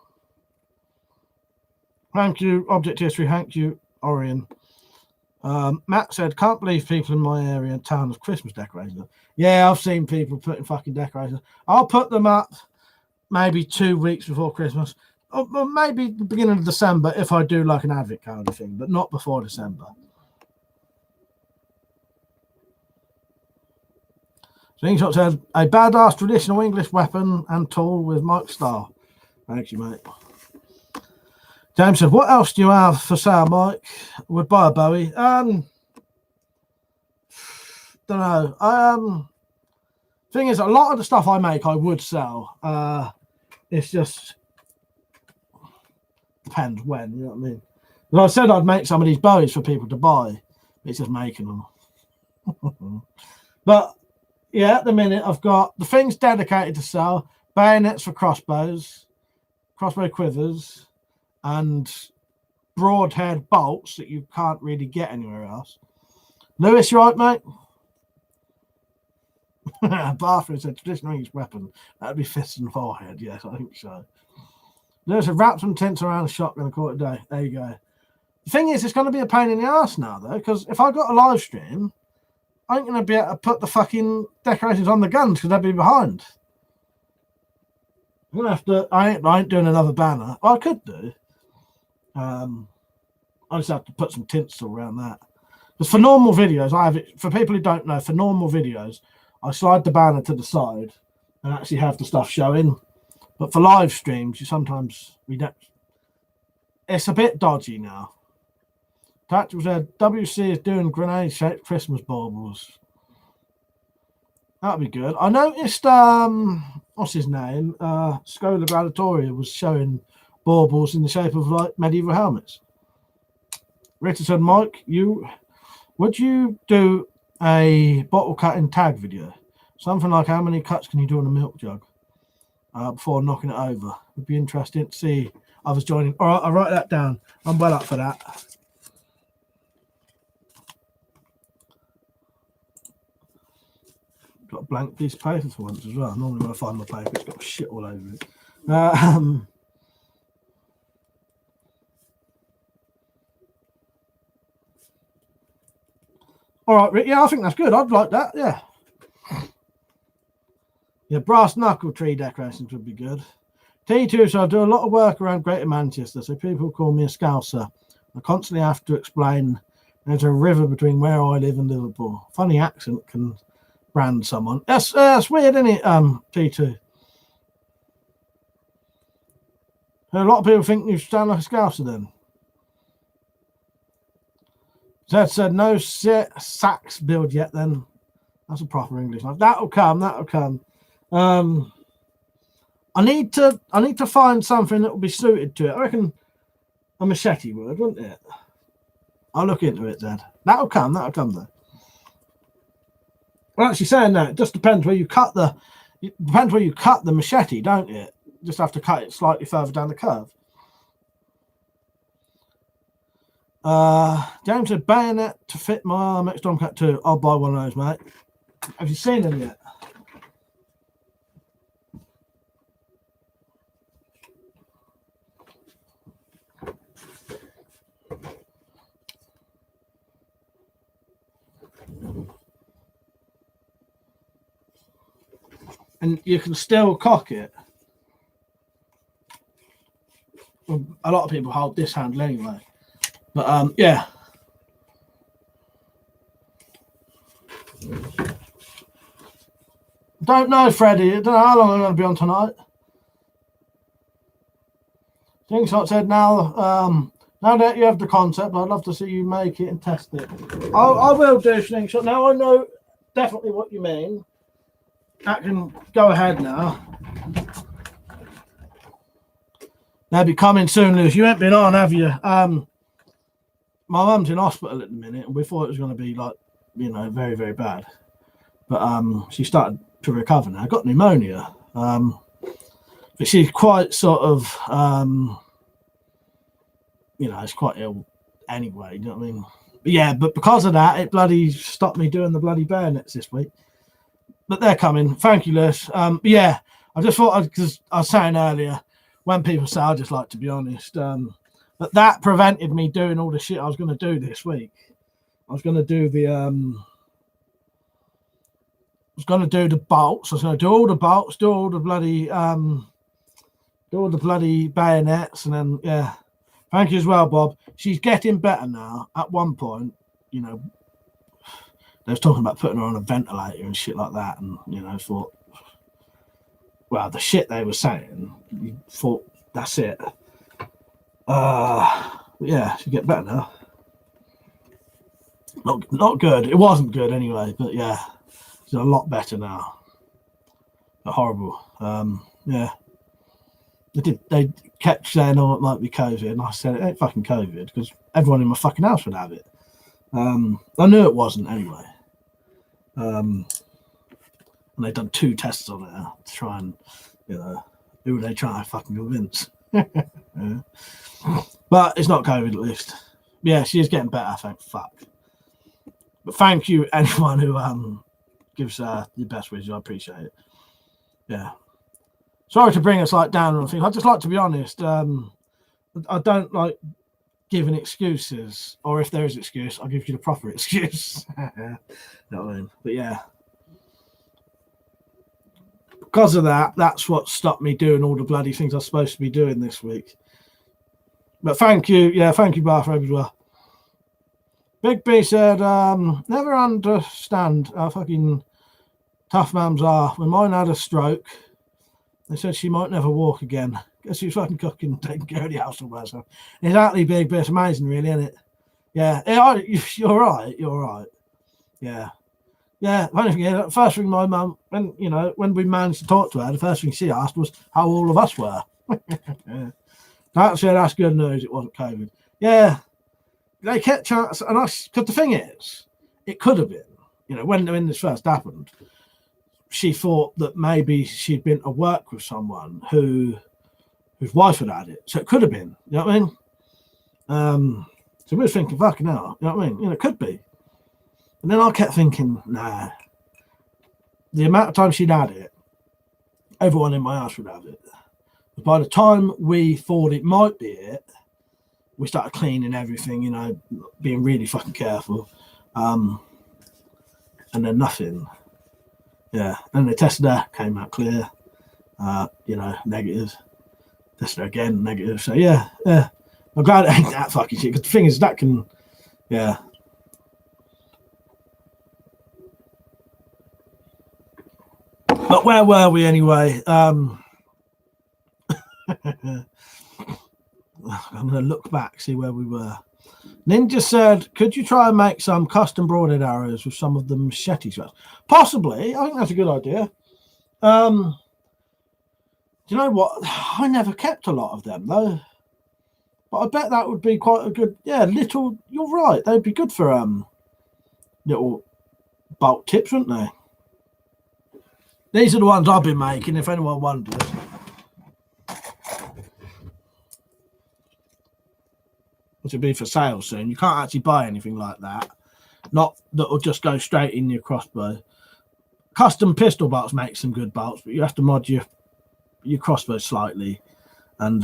A: Thank you, Object History. Thank you, Orion. Matt said, can't believe people in my area and town have Christmas decorations. Yeah, I've seen people putting fucking decorations. I'll put them up maybe 2 weeks before Christmas. Or maybe the beginning of December if I do like an advent calendar thing, but not before December. Slingshot says, a badass traditional English weapon and tool with Mike Starr. Thank you, mate. James said, what else do you have for sale, Mike? Would buy a Bowie. Don't know. Thing is, a lot of the stuff I make, I would sell. It's just depends when, you know what I mean? And I said I'd make some of these bows for people to buy. It's just making them. But yeah, at the minute I've got the things dedicated to sell: bayonets for crossbows, crossbow quivers, and broad-head bolts that you can't really get anywhere else. Lewis, you right, mate? Bathroom said traditional English weapon. That'd be fist and forehead. Yes, I think so. Lewis said wrap some tints around the shotgun a quarter day. There you go. The thing is, it's going to be a pain in the ass now, though, because if I got a live stream, I ain't going to be able to put the fucking decorations on the guns because they'd be behind. I'm going to have to. I ain't doing another banner. Well, I could do. I just have to put some tints around that. Because for normal videos, I have it. For people who don't know, for normal videos, I slide the banner to the side and actually have the stuff showing. But for live streams, we don't. It's a bit dodgy now. Tactical said WC is doing grenade-shaped Christmas baubles. That'd be good. I noticed. What's his name? Scola Gradatoria was showing baubles in the shape of like medieval helmets. Richard said, Mike, would you do a bottle cutting tag video? Something like how many cuts can you do on a milk jug before knocking it over? Would be interesting to see others joining. All right, I'll write that down. I'm well up for that. Got a blank piece of paper for once as well. Normally when I find my paper, it's got shit all over it. All right, Rick. Yeah, I think that's good. I'd like that. Yeah. Yeah, brass knuckle tree decorations would be good. T2, so I do a lot of work around Greater Manchester, so people call me a Scouser. I constantly have to explain there's a river between where I live and Liverpool. Funny accent can brand someone. That's weird, isn't it, T2? A lot of people think you sound like a Scouser then. Zed said no sax build yet then. That's a proper English. That'll come. I need to find something that will be suited to it. I reckon a machete would, wouldn't it? I'll look into it, Zed. That'll come though. Well, actually saying that, it just depends where you cut the machete, don't it? You just have to cut it slightly further down the curve. James said bayonet to fit my arm at Stormcat 2. I'll buy one of those, mate. Have you seen them yet? And you can still cock it. Well, a lot of people hold this handle anyway. But yeah. Don't know, Freddie. I don't know how long I'm going to be on tonight. Jingshot said now that you have the concept, I'd love to see you make it and test it. I will do, Slingshot. Now I know definitely what you mean. I can go ahead now. They'll be coming soon, Lewis. You ain't been on, have you? My mum's in hospital at the minute, and we thought it was going to be like, very, very bad. But she started to recover now. Got pneumonia. But she's quite sort of, it's quite ill anyway. You know what I mean? But yeah, but because of that, it bloody stopped me doing the bloody bayonets this week. But they're coming. Thank you, Lewis. Yeah, I just thought, because I was saying earlier, when people say I just like to be honest, but that prevented me doing all the shit I was going to do this week. I was going to do the bolts. I was going to do all the bolts, do all the bloody bayonets, and then yeah. Thank you as well, Bob. She's getting better now. At one point, they was talking about putting her on a ventilator and shit like that, and I thought, well, the shit they were saying, you thought that's it. Yeah, she'll get better now. Not good. It wasn't good anyway, but yeah, she's a lot better now. horrible. Yeah. They kept saying, "Oh, it might be COVID," and I said, "It ain't fucking COVID," because everyone in my fucking house would have it. I knew it wasn't anyway. And they've done 2 tests on it to try and, who would they try to fucking convince? Yeah. But it's not COVID at least. Yeah, she is getting better, thank fuck. But thank you, anyone who gives your best wishes. I appreciate it. Yeah. Sorry to bring us down on things. I just like to be honest. I don't like giving excuses, or if there is an excuse, I'll give you the proper excuse. You know what I mean? But yeah. Because of that, that's what stopped me doing all the bloody things I was supposed to be doing this week. But thank you. Yeah, thank you, Barfred, as well. Big B said, never understand how fucking tough mums are. When mine had a stroke, they said she might never walk again. Guess she was fucking cooking, taking care of the house all herself. Exactly, Big B. It's amazing, really, isn't it? Yeah, you're right. You're right. Yeah. Yeah, funny thing is, first thing my mum, when we managed to talk to her, the first thing she asked was how all of us were. Yeah. That's good news. It wasn't COVID. Yeah, they kept chance, and because the thing is, it could have been. When this first happened, she thought that maybe she'd been to work with someone whose wife had it, so it could have been. You know what I mean? So we were thinking, fucking hell. You know what I mean? It could be. And then I kept thinking, nah. The amount of time she'd had it, everyone in my house would have it. But by the time we thought it might be it, we started cleaning everything, being really fucking careful. And then nothing. Yeah. And they tested her, came out clear. Negative. Tested her again, negative. So yeah. I'm glad it ain't that fucking shit. Because the thing is, that can, yeah. But where were we anyway? I'm going to look back, see where we were. Ninja said, could you try and make some custom broadhead arrows with some of the machete straps? Possibly. I think that's a good idea. Do you know what? I never kept a lot of them, though. But I bet that would be quite a good, little, you're right. They'd be good for little bolt tips, wouldn't they? These are the ones I've been making, if anyone wonders. Which will be for sale soon. You can't actually buy anything like that. Not that will just go straight in your crossbow. Custom pistol bolts make some good bolts, but you have to mod your crossbow slightly. And,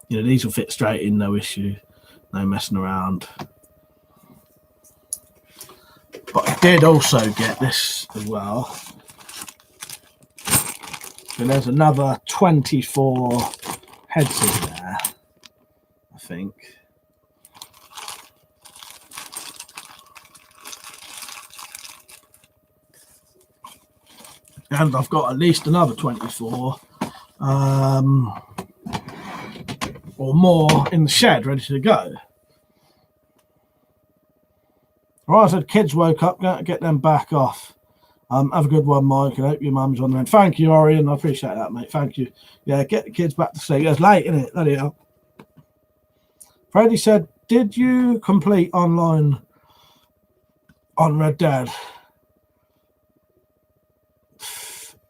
A: these will fit straight in, no issue. No messing around. But I did also get this as well. And there's another 24 heads in there, I think. And I've got at least another 24 or more in the shed ready to go. Right, I said kids woke up, get them back off. Have a good one, Mike, and I hope your mum's on the end. Thank you, Orion. I appreciate that, mate. Thank you. Yeah, get the kids back to sleep. It's late, isn't it? Bloody hell. Freddie said, did you complete online on Red Dead?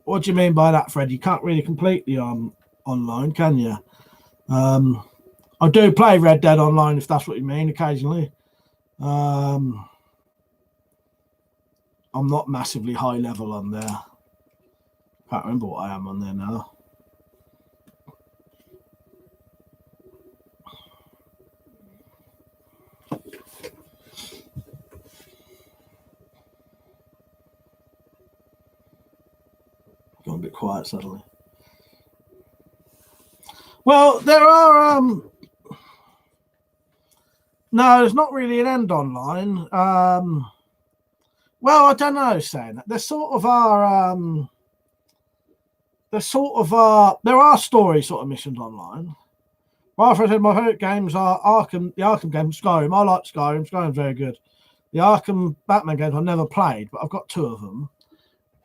A: What do you mean by that, Fred? You can't really complete the online, can you? I do play Red Dead Online, if that's what you mean, occasionally. I'm not massively high level on there. Can't remember what I am on there now. Gone a bit quiet suddenly. Well, there are no, there's not really an end online. Well, I don't know, saying that. There are story sort of missions online. Well, I said my favourite games are the Arkham games, Skyrim. I like Skyrim. Skyrim's very good. The Arkham Batman games I've never played, but I've got 2 of them.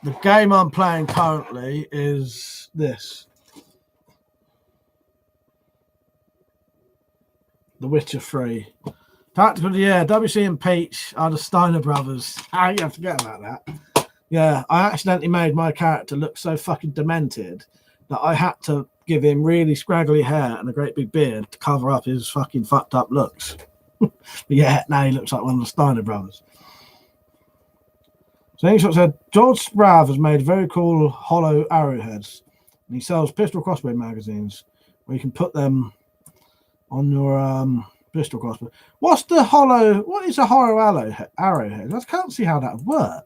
A: The game I'm playing currently is this. The Witcher 3. Tactical, yeah, WC and Peach are the Steiner brothers. How you have to forget about that? Yeah, I accidentally made my character look so fucking demented that I had to give him really scraggly hair and a great big beard to cover up his fucking fucked up looks. But yeah, now he looks like one of the Steiner brothers. So Ingshot said, George Sprav has made very cool hollow arrowheads. And he sells pistol crossbow magazines where you can put them on your pistol crossbow. What is a hollow arrowhead? I can't see how that would work.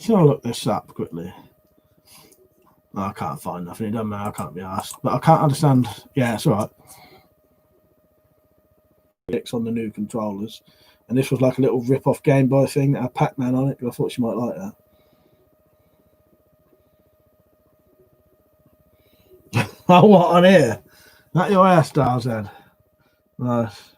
A: Shall I look this up quickly? No, I can't find nothing. It doesn't matter. I can't be asked. But I can't understand. Yeah, it's all right. It's on the new controllers. And this was like a little rip-off Game Boy thing that had Pac-Man on it. I thought she might like that. Oh, what on here? That your hairstyle, Ed? Nice.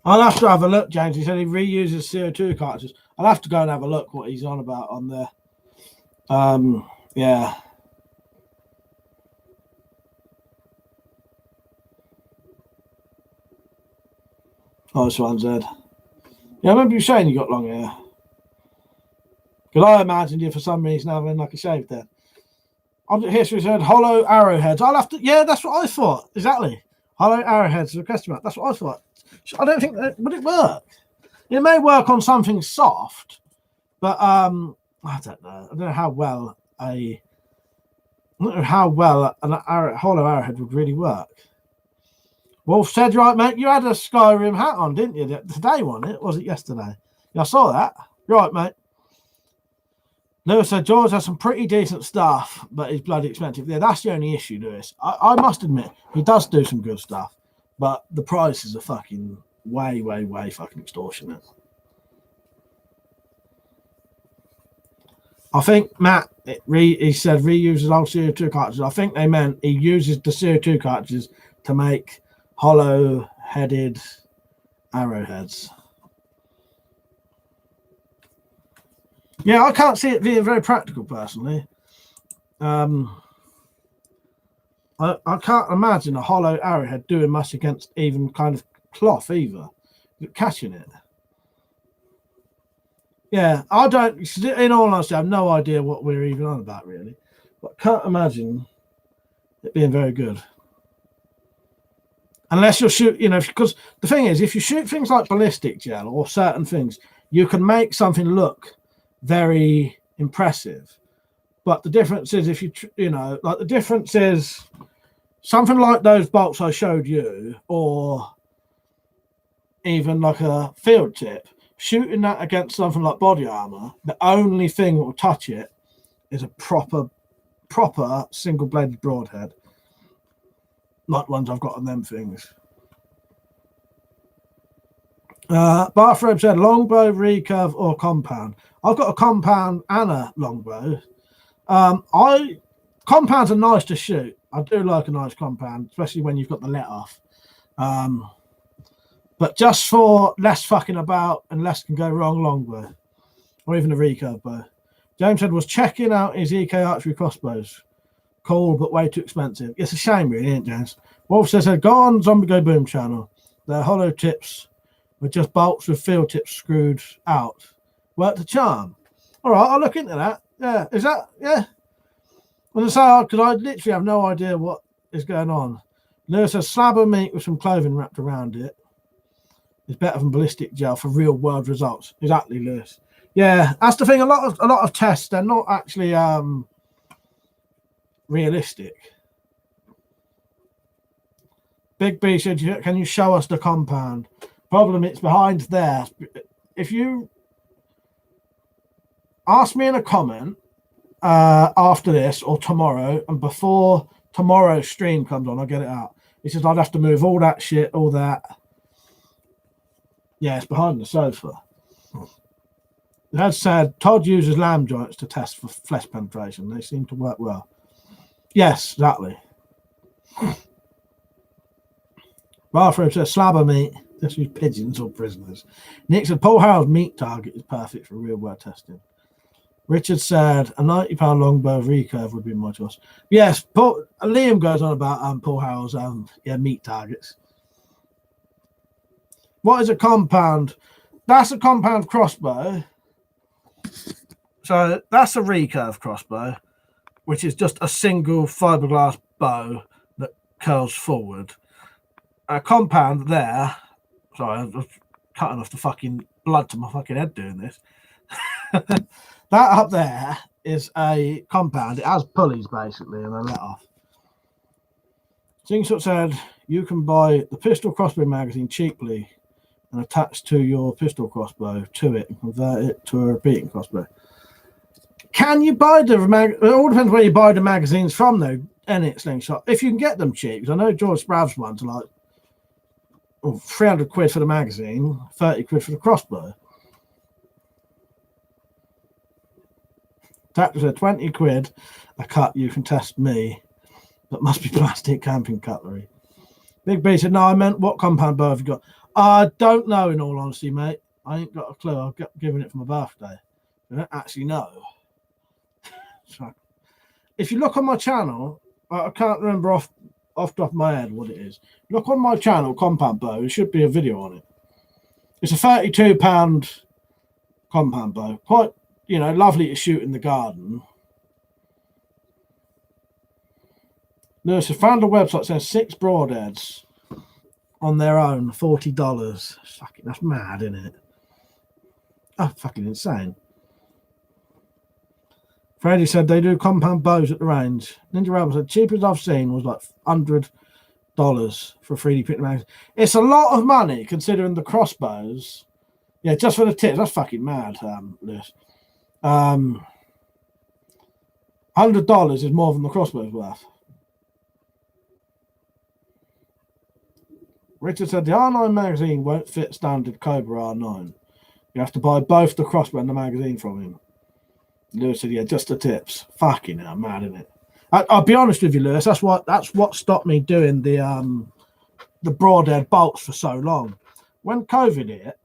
A: I'll have to have a look, James. He said he reuses CO2 cartridges. I'll have to go and have a look what he's on about on there. Yeah. Oh, this one's Ed. Yeah, I remember you saying you got long hair. Because I imagined you for some reason having like a shaved head. Object history said hollow arrowheads. I'll have to. Yeah, that's what I thought. Exactly. Hollow arrowheads is a question mark. That's what I thought. I don't think that would it work. It may work on something soft, but I don't know. I don't know how well an hollow arrowhead would really work. Wolf said, right, mate, you had a Skyrim hat on, didn't you? Today, wasn't it? Was it yesterday? Yeah, I saw that. Right, mate. Lewis said, George has some pretty decent stuff, but he's bloody expensive. Yeah, that's the only issue, Lewis. I must admit, he does do some good stuff, but the prices are fucking way fucking extortionate. I think Matt, he said reuses old CO2 cartridges. I think they meant he uses the CO2 cartridges to make hollow-headed arrowheads. Yeah, I can't see it being very practical, personally. I can't imagine a hollow arrowhead doing much against even kind of cloth either. Catching it. Yeah, I don't, in all honesty, I have no idea what we're even on about, really. But I can't imagine it being very good. Unless you're because the thing is, if you shoot things like ballistic gel or certain things, you can make something look very impressive. But the difference is the difference is something like those bolts I showed you, or even like a field tip, shooting that against something like body armor, the only thing that will touch it is a proper single-bladed broadhead. Like ones I've got on them things. Bathrobe said longbow, recurve, or compound. I've got a compound and a longbow. Compounds are nice to shoot. I do like a nice compound, especially when you've got the let off. But just for less fucking about and less can go wrong, longbow. Or even a recurve bow. James said was checking out his EK archery crossbows. Cool, but way too expensive. It's a shame, really, isn't it, James? Wolf says, go on Zombie Go Boom channel. They're hollow tips with just bolts with field tips screwed out. Work the charm. All right, I'll look into that. Yeah, is that, yeah? Well, it's hard because I literally have no idea what is going on. Lewis says, slab of meat with some clothing wrapped around it is better than ballistic gel for real world results. Exactly, Lewis. Yeah, that's the thing. A lot of tests, they're not actually realistic. Big B said, can you show us the compound? Problem, it's behind there. If you ask me in a comment after this or tomorrow, and before tomorrow's stream comes on, I'll get it out. He says I'd have to move all that shit, all that. Yeah, it's behind the sofa. As said, Todd uses lamb joints to test for flesh penetration. They seem to work well. Yes, exactly. Bathroom says slab of meat. Just use pigeons or prisoners. Nick said Paul Harrell's meat target is perfect for real world testing. Richard said a 90-pound longbow recurve would be my choice. Yes, Liam goes on about Paul Harrell's meat targets. What is a compound? That's a compound crossbow. So that's a recurve crossbow, which is just a single fiberglass bow that curls forward. A compound there. Sorry, I'm cutting off the fucking blood to my fucking head doing this. That up there is a compound. It has pulleys basically and a let off. Singshot said you can buy the pistol crossbow magazine cheaply and attach to your pistol crossbow to it and convert it to a repeating crossbow. Can you buy the it all depends where you buy the magazines from though, any slingshot. If you can get them cheap, because I know George Sprouts ones are like 300 quid for the magazine, 30 quid for the crossbow. That was a 20 quid a cut. You can test me. That must be plastic camping cutlery. Big B said, no, I meant what compound bow have you got? I don't know, in all honesty, mate. I ain't got a clue. I've given it for my birthday. I don't actually know. So, if you look on my channel, I can't remember off the top of my head what it is. Look on my channel, compound bow. There should be a video on it. It's a 32-pound compound bow. Quite, lovely to shoot in the garden. Lewis has found a website that says 6 broadheads on their own, $40. Fucking, that's mad, isn't it? Oh, fucking insane. Freddie said they do compound bows at the range. Ninja Rabbit said cheapest I've seen was like $100 for a 3D printed magazine. It's a lot of money considering the crossbows. Yeah, just for the tips. That's fucking mad, Lewis. $100 is more than the crossbow's worth. Richard said the R9 magazine won't fit standard Cobra R9. You have to buy both the crossbow and the magazine from him. Lewis said, yeah, just the tips. Fucking hell, mad, isn't it? I'll be honest with you, Lewis. That's what stopped me doing the broadhead bolts for so long. When COVID hit,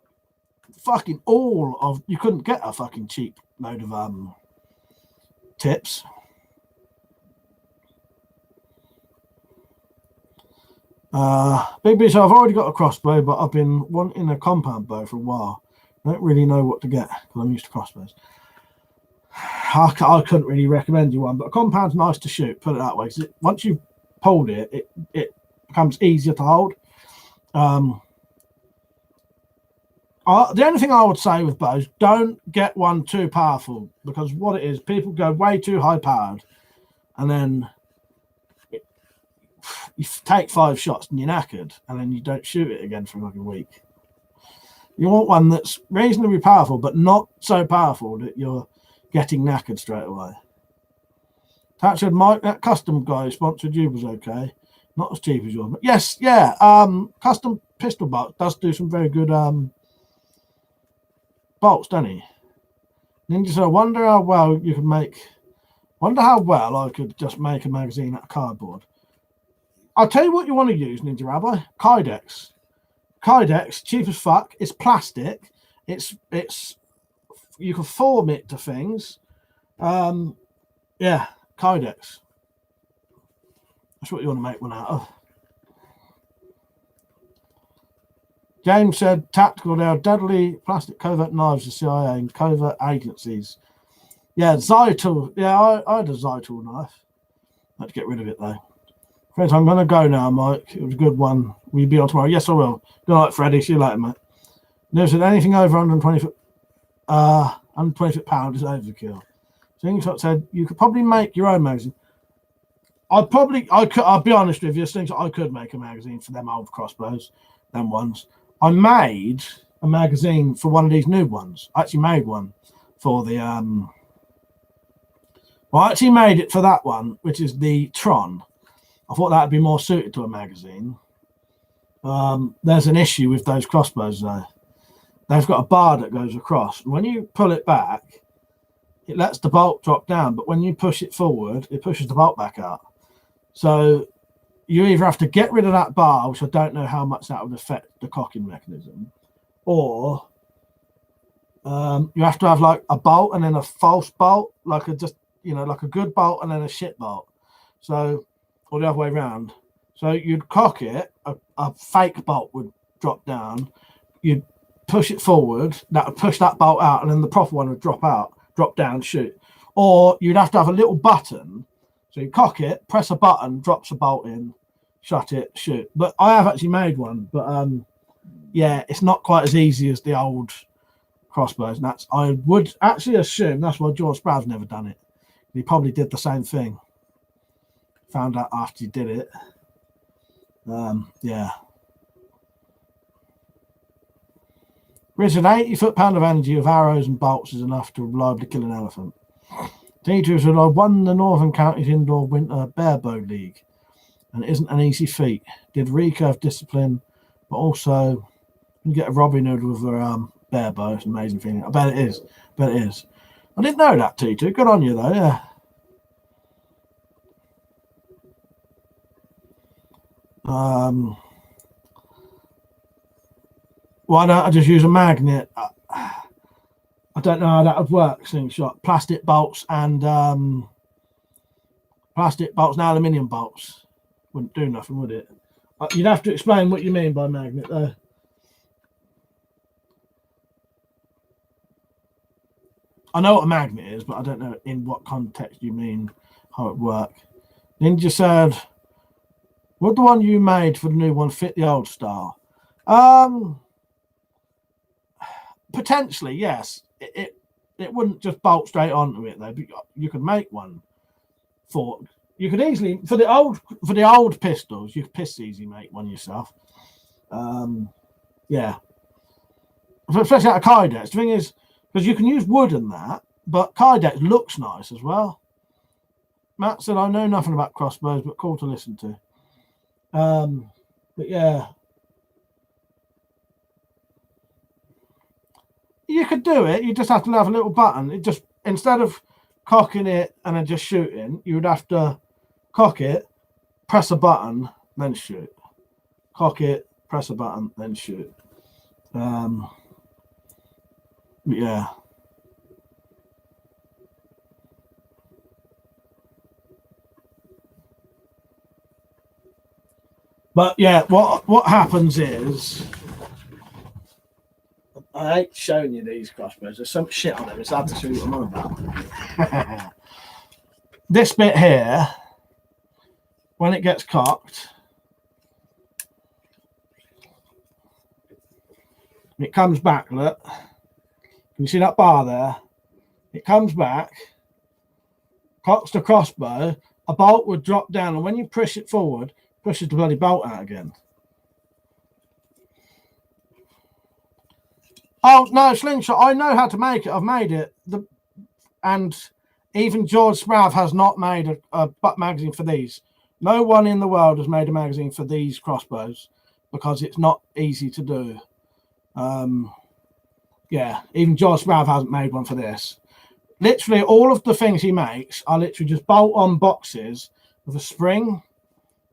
A: fucking you couldn't get a fucking cheap load of tips. Big B, so I've already got a crossbow, but I've been wanting a compound bow for a while. I don't really know what to get because I'm used to crossbows. I couldn't really recommend you one, but a compound's nice to shoot, put it that way. Once you've pulled it, it becomes easier to hold. The only thing I would say with bows, don't get one too powerful, because what it is, people go way too high powered and then you take 5 shots and you're knackered and then you don't shoot it again for like a week. You want one that's reasonably powerful, but not so powerful that you're getting knackered straight away. Touch said, Mike, that custom guy who sponsored you was okay. Not as cheap as yours, but yes, yeah. Custom pistol bolt does do some very good bolts, doesn't he? Ninja said, I wonder how well I could just make a magazine out of cardboard. I'll tell you what you want to use, Ninja Rabbi. Kydex. Kydex, cheap as fuck. It's plastic. It's you can form it to things. Yeah, Kydex. That's what you want to make one out of. James said, tactical, they are deadly plastic covert knives to CIA and covert agencies. Yeah, Zytel. Yeah, I had a Zytel knife. I had to get rid of it, though. Friends, I'm going to go now, Mike. It was a good one. Will you be on tomorrow? Yes, I will. Good night, Freddie. See you later, mate. Never said anything over 120 foot. 120 foot pound is overkill. Slingshot said you could probably make your own magazine. I'll be honest with you, Slingshot, I could make a magazine for them old crossbows, them ones. I made a magazine for one of these new ones. I actually made one for the I actually made it for that one, which is the Tron. I thought that would be more suited to a magazine. There's an issue with those crossbows though. they've got a bar that goes across. And when you pull it back, it lets the bolt drop down. But when you push it forward, it pushes the bolt back out. So you either have to get rid of that bar, which I don't know how much that would affect the cocking mechanism, or you have to have like a bolt and then a false bolt, like a like a good bolt and then a shit bolt. So, or the other way around. So you'd cock it, a fake bolt would drop down, you'd push it forward, that would push that bolt out, and then the proper one would drop down, shoot. Or you'd have to have a little button. So you cock it, press a button, drops a bolt in, shut it, shoot. But I have actually made one, but yeah, it's not quite as easy as the old crossbows. And that's, I would actually assume that's why George Sprout's never done it. He probably did the same thing. Found out after he did it. Yeah. Richard, 80 foot-pound of energy of arrows and bolts is enough to reliably kill an elephant. T2 said, I won the Northern Counties Indoor Winter Barebow League, and it isn't an easy feat. Did recurve discipline, but also you get a Robin Hood with a barebow. It's an amazing thing. I bet it is. I didn't know that, T2. Good on you, though, yeah. Why don't I just use a magnet? I don't know how that would work. Slingshot, plastic bolts and aluminium bolts wouldn't do nothing, would it? You'd have to explain what you mean by magnet, though. I know what a magnet is, but I don't know in what context you mean how it works. Ninja said, would the one you made for the new one fit the old style? Potentially, yes. It wouldn't just bolt straight onto it though. You could make one for. You could easily for the old pistols. You could piss easy make one yourself. Yeah. Especially out of Kydex. The thing is, because you can use wood and that, but Kydex looks nice as well. Matt said, I know nothing about crossbows, but cool to listen to. But yeah. You could do it. You just have to have a little button. It just, instead of cocking it and then just shooting, you would have to cock it, press a button, then shoot. Cock it, press a button, then shoot. Yeah. But yeah, what happens is, I hate showing you these crossbows. There's some shit on them. It's hard to show you what I'm on about. This bit here, when it gets cocked, it comes back, look. Can you see that bar there? It comes back, cocks the crossbow, a bolt would drop down, and when you push it forward, pushes the bloody bolt out again. Oh, no, Slingshot, I know how to make it. I've made it. And even George Sprav has not made a butt magazine for these. No one in the world has made a magazine for these crossbows because it's not easy to do. Yeah, even George Sprav hasn't made one for this. Literally, all of the things he makes are literally just bolt-on boxes with a spring.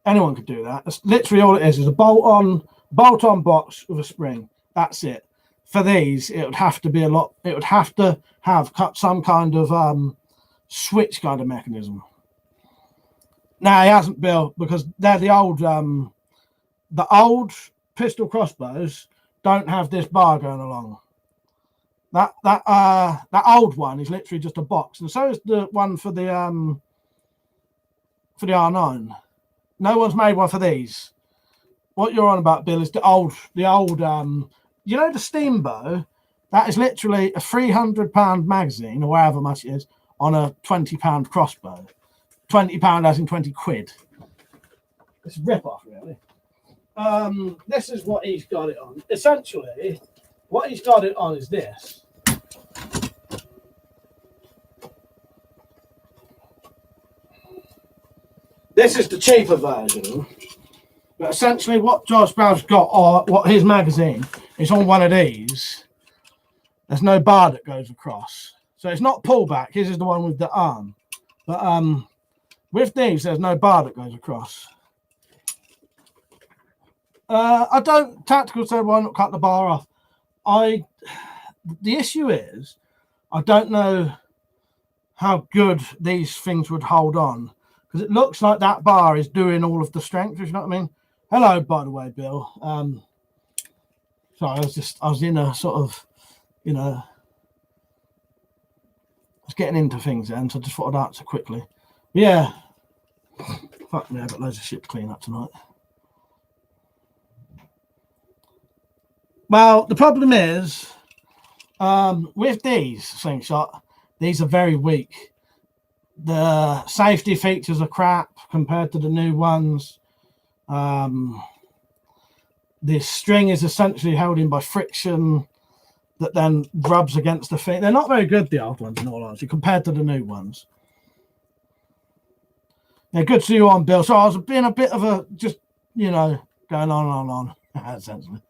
A: Anyone could do that. That's literally all it is a bolt-on box with a spring. That's it. For these, it would have to be a lot. It would have to have some kind of switch kind of mechanism. Now he hasn't built because they're the old pistol crossbows don't have this bar going along. That old one is literally just a box, and so is the one for the R9. No one's made one for these. What you're on about, Bill, is the old you know the steam bow? That is literally a £300 magazine, or however much it is, on a £20 crossbow. £20 as in 20 quid. It's a rip-off, really. This is what he's got it on. Essentially, what he's got it on is this. This is the cheaper version. But essentially what George Brown's got, or what his magazine is on one of these. there's no bar that goes across. So it's not pullback. His is the one with the arm. But with these, there's no bar that goes across. I don't, Tactical said, why not cut the bar off? The issue is, I don't know how good these things would hold on, because it looks like that bar is doing all of the strength, if you know what I mean. Hello, by the way, Bill. Sorry, I was in a sort of, you know, I was getting into things then, so I just thought I'd answer quickly. Yeah. Fuck me, I've got loads of shit to clean up tonight. Well, the problem is, with these slingshot, these are very weak. The safety features are crap compared to the new ones. This string is essentially held in by friction that then rubs against the thing. They're not very good, the old ones, in all honesty, compared to the new ones. Yeah, good to see you on, Bill. So I was being a bit of a, just, you know, going on, essentially.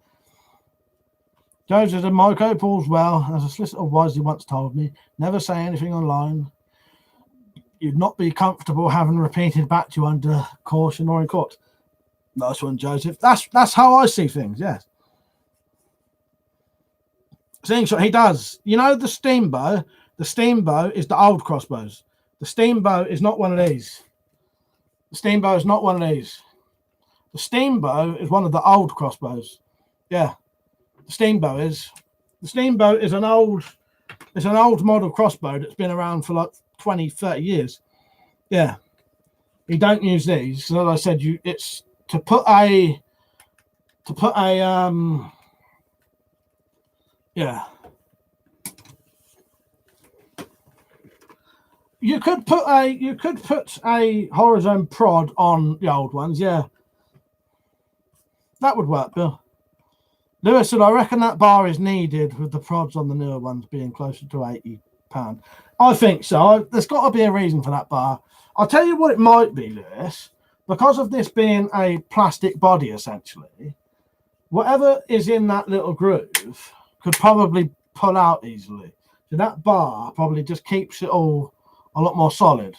A: Joseph and Miko Paul's well, as a solicitor wisely once told me, never say anything online you'd not be comfortable having repeated back to you under caution or in court. Nice one, Joseph. That's how I see things, yes. Slingshot, he does. You know the steam bow? The steam bow is the old crossbows. The steam bow is not one of these. The steam bow is not one of these. The steam bow is one of the old crossbows. Yeah. The steam bow is an old model crossbow that's been around for like 20, 30 years. Yeah. You don't use these. So as I said, it's to put a yeah. You could put a horizon prod on the old ones, yeah. That would work, Bill. Lewis said, I reckon that bar is needed with the prods on the newer ones being closer to £80. I think so. There's got to be a reason for that bar. I'll tell you what it might be, Lewis. Because of this being a plastic body, essentially, whatever is in that little groove could probably pull out easily. So that bar probably just keeps it all a lot more solid.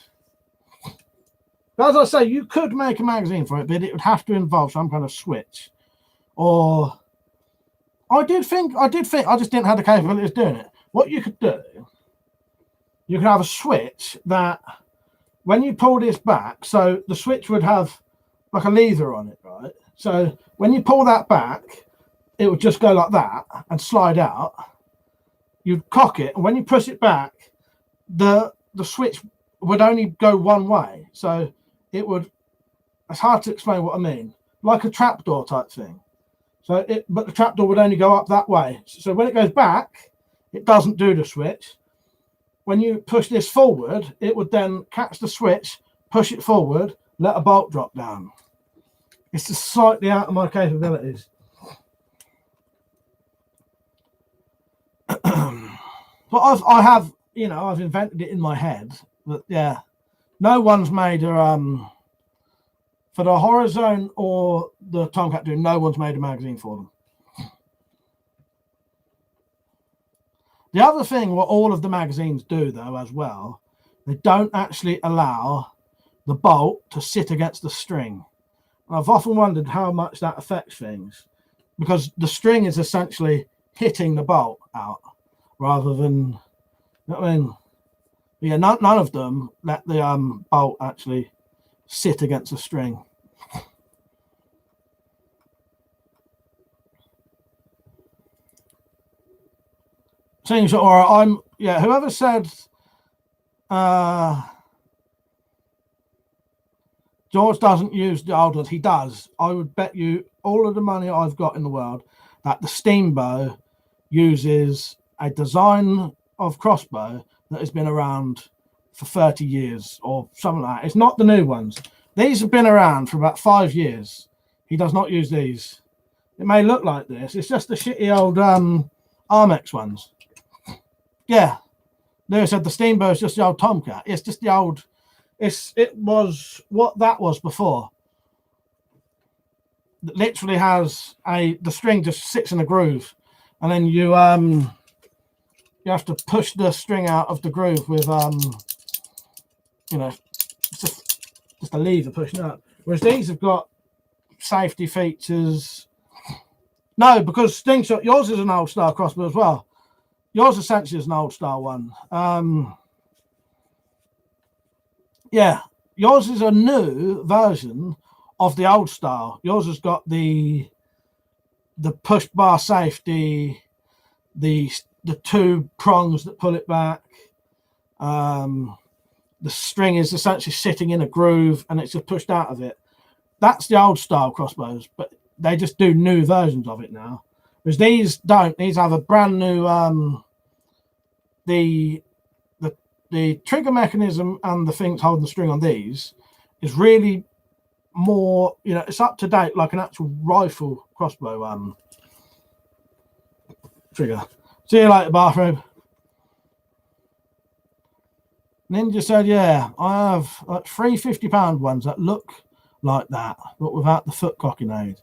A: But as I say, you could make a magazine for it, but it would have to involve some kind of switch. Or I did think, I just didn't have the capability of doing it. What you could do, you could have a switch that when you pull this back, so the switch would have like a lever on it, right? So when you pull that back, it would just go like that and slide out. You'd cock it, and when you push it back, the switch would only go one way. So it would, it's hard to explain what I mean, like a trapdoor type thing. So but the trapdoor would only go up that way. So when it goes back, it doesn't do the switch. When you push this forward, it would then catch the switch, push it forward, let a bolt drop down. It's just slightly out of my capabilities. But I've invented it in my head. But yeah, no one's made a for the Horizon or the Tomcat Doom, no one's made a magazine for them. The other thing, what all of the magazines do, though, as well, they don't actually allow the bolt to sit against the string. And I've often wondered how much that affects things, because the string is essentially hitting the bolt out rather than, you know what I mean? Yeah, none of them let the bolt actually sit against the string. Seems, or whoever said George doesn't use the old ones, he does. I would bet you all of the money I've got in the world that the steam bow uses a design of crossbow that has been around for 30 years or something like that. It's not the new ones. These have been around for about 5 years. He does not use these. It may look like this. It's just the shitty old Armex ones. Yeah. Lewis said the steam bow is just the old Tomcat. It's just the old, it was what that was before. It literally has the string just sits in a groove, and then you you have to push the string out of the groove with you know, just a lever pushing out. Whereas these have got safety features. No, because slingshot, yours is an old style crossbow as well. Yours essentially is an old style one. Yeah, yours is a new version of the old style. Yours has got the push bar safety, the two prongs that pull it back. The string is essentially sitting in a groove and it's just pushed out of it. That's the old style crossbows, but they just do new versions of it now. Whereas these don't. These have a brand new the trigger mechanism and the things holding the string on these is really more, you know, it's up to date like an actual rifle crossbow trigger. See you later, bathroom. Ninja said, yeah, I have like 3 50-pound ones that look like that, but without the foot cocking aid.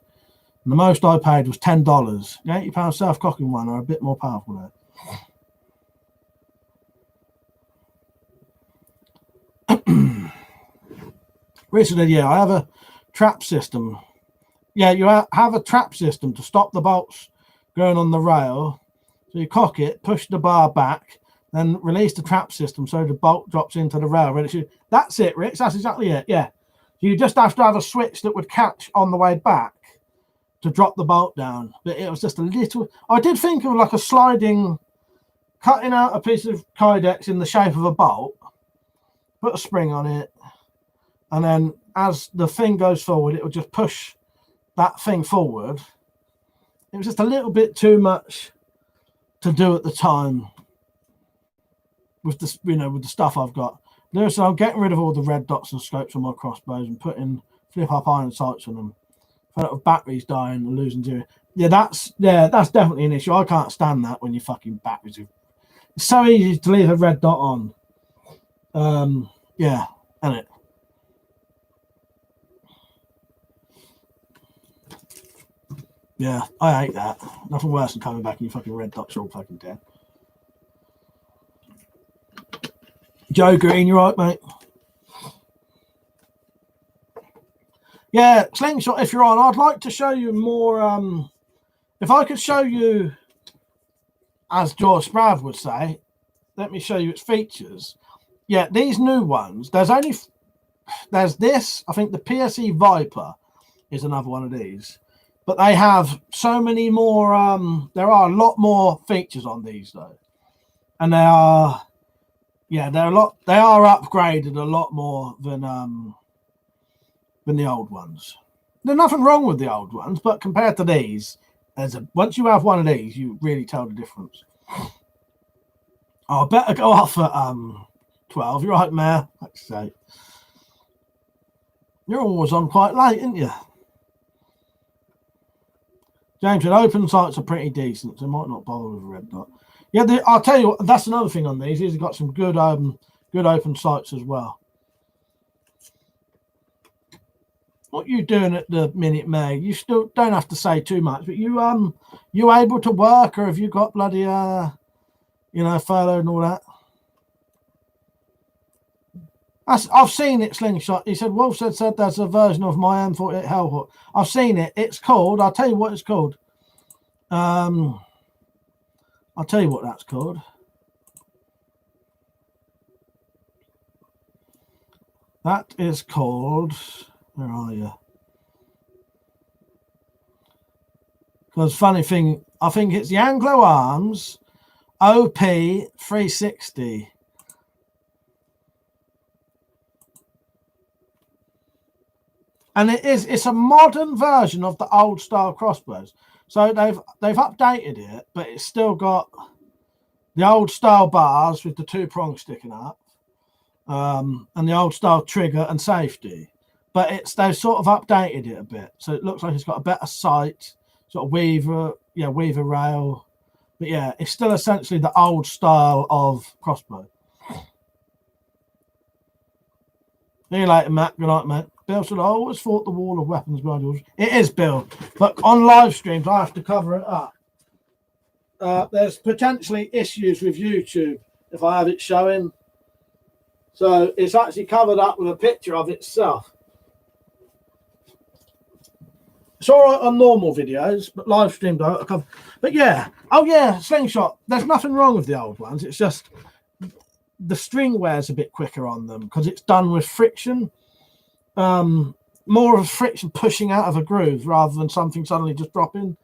A: And the most I paid was $10. The 80-pound self-cocking one are a bit more powerful now. Recently, yeah, I have a trap system. Yeah, you have a trap system to stop the bolts going on the rail. So you cock it, push the bar back, then release the trap system so the bolt drops into the rail. That's it, Rich. That's exactly it. Yeah. You just have to have a switch that would catch on the way back to drop the bolt down. But it was just a little... I did think of like a sliding... Cutting out a piece of Kydex in the shape of a bolt, put a spring on it, and then as the thing goes forward, it will just push that thing forward. It was just a little bit too much to do at the time with this, you know, with the stuff I've got. So I'm getting rid of all the red dots and scopes on my crossbows and putting flip-up iron sights on them. Fed up with batteries dying and losing zero. Yeah, that's definitely an issue. I can't stand that when your fucking batteries are... It's so easy to leave a red dot on. Yeah, isn't it? Yeah, I hate that. Nothing worse than coming back and your fucking red dots are all fucking dead. Joe Green, you right, mate? Yeah, slingshot, if you're on, I'd like to show you more. If I could show you, as George Sprav would say, let me show you its features. Yeah, these new ones, there's this, I think the PSE Viper is another one of these. But they have so many more, there are a lot more features on these though. And they are, yeah, they are upgraded a lot more than the old ones. There's nothing wrong with the old ones, but compared to these, once you have one of these, you really tell the difference. Oh, I better go off at 12. You're right, Mayor. Like I say, you're always on quite late, aren't you? James said open sights are pretty decent, so might not bother with a red dot. Yeah, I'll tell you what, that's another thing on these. These have got some good open sights as well. What you doing at the minute, May? You still don't have to say too much, but you able to work, or have you got bloody you know, furlough and all that? I've seen it, Slingshot. He said, Wolf said there's a version of my M48 Hellhawk. I've seen it. It's called, I'll tell you what it's called. I'll tell you what that's called. That is called, where are you? Because funny thing, I think it's the Anglo Arms OP 360. And it's a modern version of the old style crossbows. So they've updated it, but it's still got the old style bars with the two prongs sticking up, and the old style trigger and safety. But they've sort of updated it a bit, so it looks like it's got a better sight, sort of weaver rail. But yeah, it's still essentially the old style of crossbow. See you later, Matt. Good night, mate. Bill said, I always thought the wall of weapons modules. It is, Bill. But on live streams, I have to cover it up. there's potentially issues with YouTube if I have it showing. So it's actually covered up with a picture of itself. It's all right on normal videos, but live streamed. But yeah, oh yeah, slingshot. There's nothing wrong with the old ones. It's just the string wears a bit quicker on them because it's done with friction. More of friction pushing out of a groove rather than something suddenly just dropping.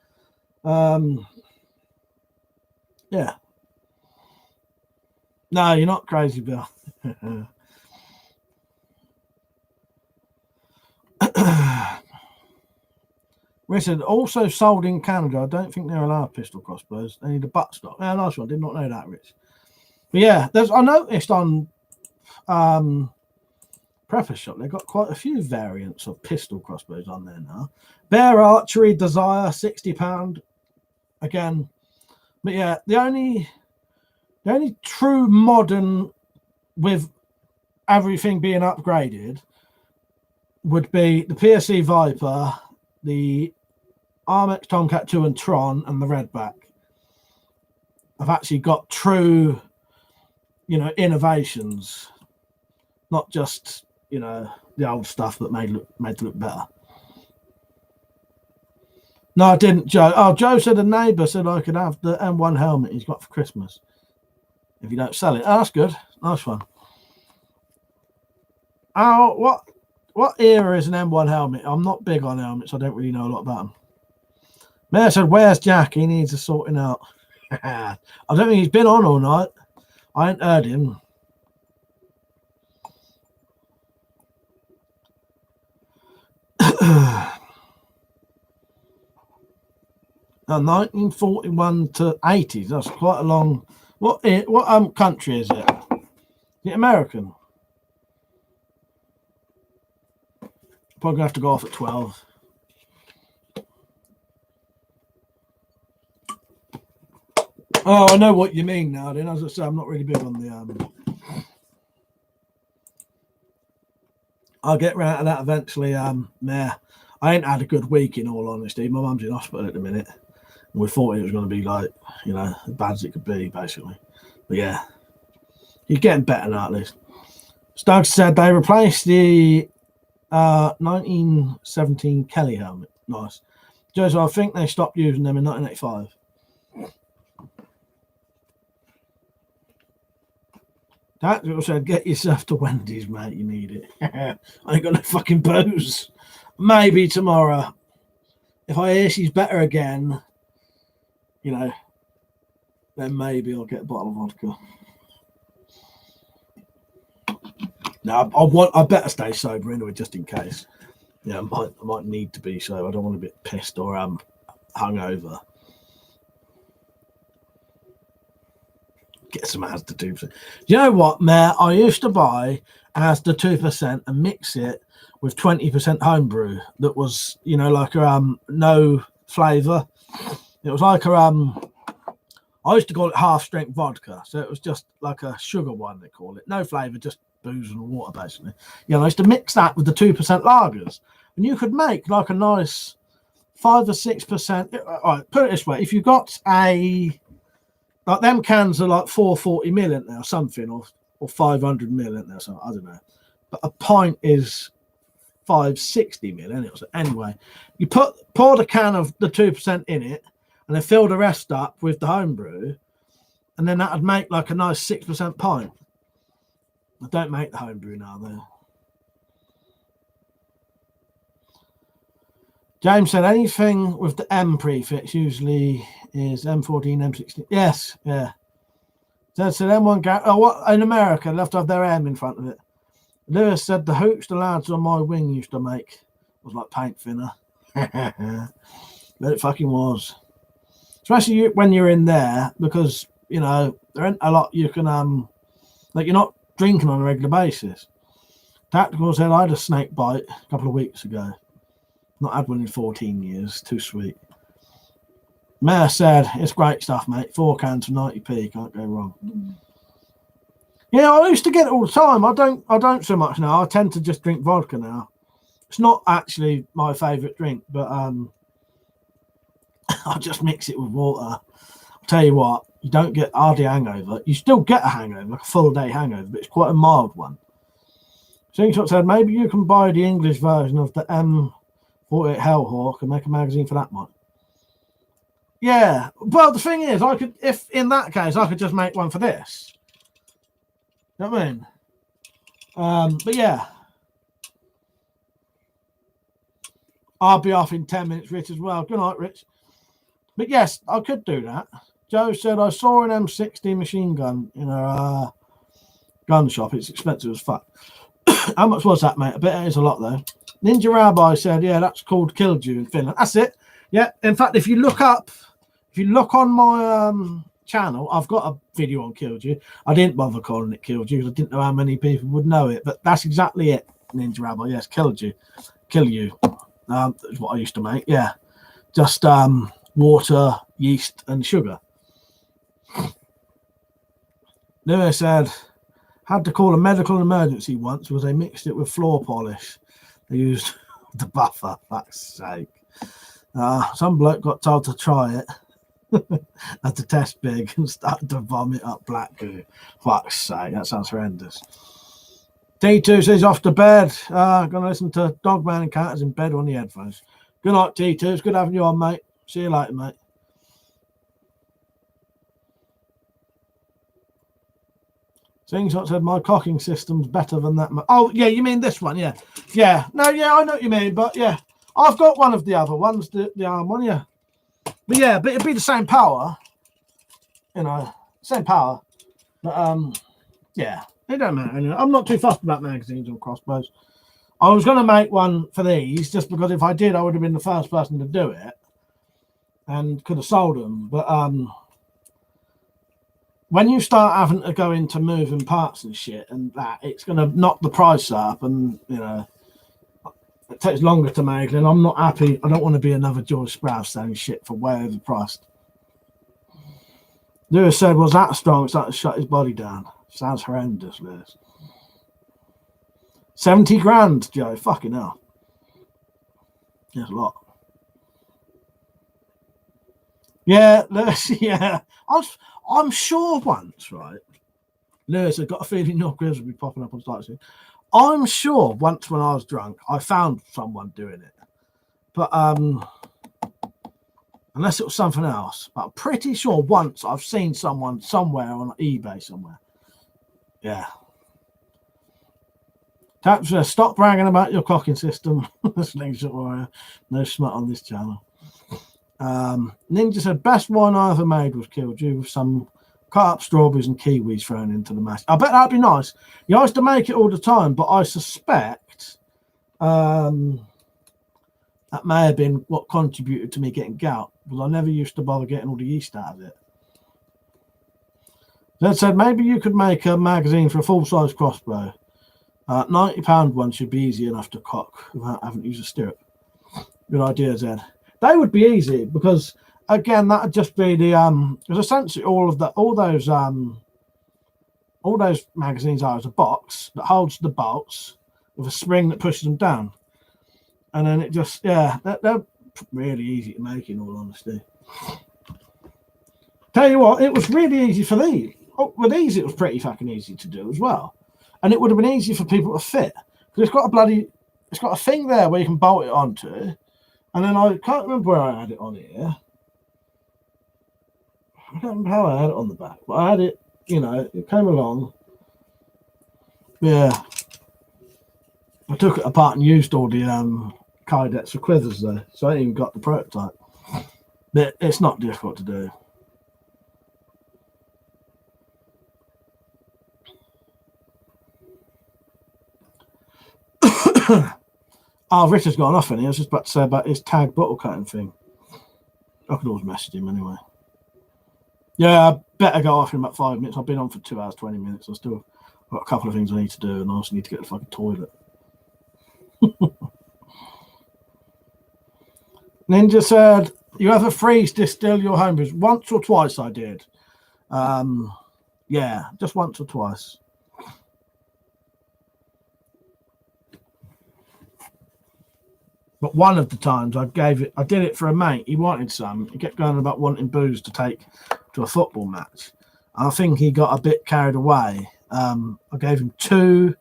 A: Yeah. No, you're not crazy, Bill. Richard, also sold in Canada. I don't think they're allowed pistol crossbows. They need a buttstock. Yeah, nice one. Did not know that, Rich. But yeah, I noticed on Prepper Shop, they've got quite a few variants of pistol crossbows on there now. Bear Archery Desire, £60. Again. But yeah, the only true modern with everything being upgraded would be the PSC Viper, the Armex Tomcat 2 and Tron, and the Redback. I've actually got true, innovations, not just, the old stuff that made it look better. No, I didn't, Joe. Oh, Joe said a neighbour said I could have the M1 helmet he's got for Christmas if you don't sell it. Oh, that's good. Nice one. Oh, what era is an M1 helmet? I'm not big on helmets. I don't really know a lot about them. Mayor said, where's Jack? He needs a sorting out. I don't think he's been on all night. I ain't heard him. 1941 to 80s. That's quite a long. What country is it? Is it American? Probably gonna have to go off at 12. Oh, I know what you mean now. Then, as I say, I'm not really big on the. I'll get round to that eventually. Yeah, I ain't had a good week in all honesty. My mum's in hospital at the minute. And we thought it was going to be like, as bad as it could be, basically. But yeah, he's getting better now at least. Stug said they replaced the 1917 Kelly helmet. Nice. Joseph, I think they stopped using them in 1985. That said, get yourself to Wendy's, mate. You need it. I ain't got no fucking booze. Maybe tomorrow. If I hear she's better again, then maybe I'll get a bottle of vodka. No, I better stay sober anyway, just in case. I might need to be so. I don't want to be pissed or hungover. Get some Asda 2%. You know what, Mayor? I used to buy Asda 2% and mix it with 20% homebrew that was, like no flavour. It was like I used to call it half-strength vodka. So it was just like a sugar one, they call it. No flavour, just booze and water, basically. I used to mix that with the 2% lagers. And you could make like a nice 5 or 6%. All right, put it this way. If you got like them cans are like 440 ml in there or something, or 500 ml in there, so I don't know. But a pint is 560 ml. So anyway, you pour the can of the 2% in it, and then fill the rest up with the homebrew, and then that would make like a nice 6% pint. I don't make the homebrew now, though. James said anything with the M prefix usually is M14, M16. Yes, yeah. So said M1. Oh, what in America? They have to have their M in front of it. Lewis said the hoops the lads on my wing used to make was like paint thinner. But it fucking was. Especially when you're in there, because there ain't a lot you can like you're not drinking on a regular basis. Tactical said I had a snake bite a couple of weeks ago. Not had one in 14 years. Too sweet. Mayor said it's great stuff, mate. 4 cans for 90p. Can't go wrong. Yeah, I used to get it all the time. I don't so much now. I tend to just drink vodka now. It's not actually my favourite drink, but I just mix it with water. I'll tell you what, you don't get hardly hangover. You still get a hangover, like a full day hangover, but it's quite a mild one. Slingshot said, maybe you can buy the English version of the M48 Hellhawk and make a magazine for that one. Yeah, well, the thing is, I could, if in that case, I could just make one for this. You know what I mean? But yeah, I'll be off in 10 minutes, Rich, as well. Good night, Rich. But yes, I could do that. Joe said, I saw an M60 machine gun in a gun shop. It's expensive as fuck. How much was that, mate? I bet it is a lot, though. Ninja Rabbi said, yeah, that's called Killdew in Finland. That's it. Yeah, in fact, if you look on my channel, I've got a video on Killdew. I didn't bother calling it Killdew because I didn't know how many people would know it, but that's exactly it, Ninja Rabbi. Yes, Killdew. Kill you. That's what I used to make. Yeah, just water, yeast, and sugar. Lewis said, had to call a medical emergency once because they mixed it with floor polish. They used the buffer. Fuck's sake. Some bloke got told to try it. Had to test big and started to vomit up black goo. Fuck's sake, that sounds horrendous. T2 says off to bed. Gonna listen to Dogman and Catters in bed on the headphones. Good night, T2. It's good having you on, mate. See you later, mate. Slingshot said my cocking system's better than that. Oh, yeah, you mean this one? Yeah. Yeah. No, yeah, I know what you mean, but yeah. I've got one of the other ones, the arm one, yeah. But yeah, but it'd be the same power. You know, same power. But yeah, it don't matter. Anyway, I'm not too fussed about magazines or crossbows. I was gonna make one for these just because if I did, I would have been the first person to do it and could have sold them. But when you start having to go into moving parts and shit and that, it's gonna knock the price up, and you know, it takes longer to make, and I'm not happy. I don't want to be another George Sprouse selling shit for way overpriced. Lewis said, was that strong? It's like to shut his body down. Sounds horrendous, Lewis. 70 grand, Joe. Fucking hell. That's a lot. Yeah, Lewis, yeah. I'm sure once, right? Lewis, I've got a feeling your quiz will be popping up on site soon. I'm sure once when I was drunk, I found someone doing it. But unless it was something else. But I'm pretty sure once I've seen someone somewhere on eBay somewhere. Yeah. Taps says, stop bragging about your cocking system. Slingshot Warrior. No smut on this channel. Ninja said, best wine I ever made was Killdew with some cut up strawberries and kiwis thrown into the mash. I bet that'd be nice. You used to make it all the time, but I suspect that may have been what contributed to me getting gout, because I never used to bother getting all the yeast out of it. Then said, maybe you could make a magazine for a full-size crossbow. £90 one should be easy enough to cock without having to use a stirrup. Good idea, Zed. They would be easy because, again, that would just be the because essentially all those magazines are as a box that holds the bolts with a spring that pushes them down, and then it just they're really easy to make. In all honesty, tell you what, it was really easy for these. Oh, with these, it was pretty fucking easy to do as well, and it would have been easy for people to fit because it's got a thing there where you can bolt it onto. And then I can't remember where I had it on here. I don't remember how I had it on the back, but I had it, you know, it came along. Yeah. I took it apart and used all the Kydets for quivers there, so I ain't even got the prototype. But it's not difficult to do. Oh, Richard's gone off, and I was just about to say about his tag bottle cutting thing. I could always message him anyway. Yeah, I better go off in about 5 minutes. I've been on for 2 hours, 20 minutes. I've still got a couple of things I need to do, and I also need to get to the fucking toilet. Ninja said, you ever freeze distill your homebrews? Once or twice I did. Yeah, just once or twice. But one of the times I did it for a mate. He wanted some. He kept going about wanting booze to take to to a football match. I think he got a bit carried away. I gave him two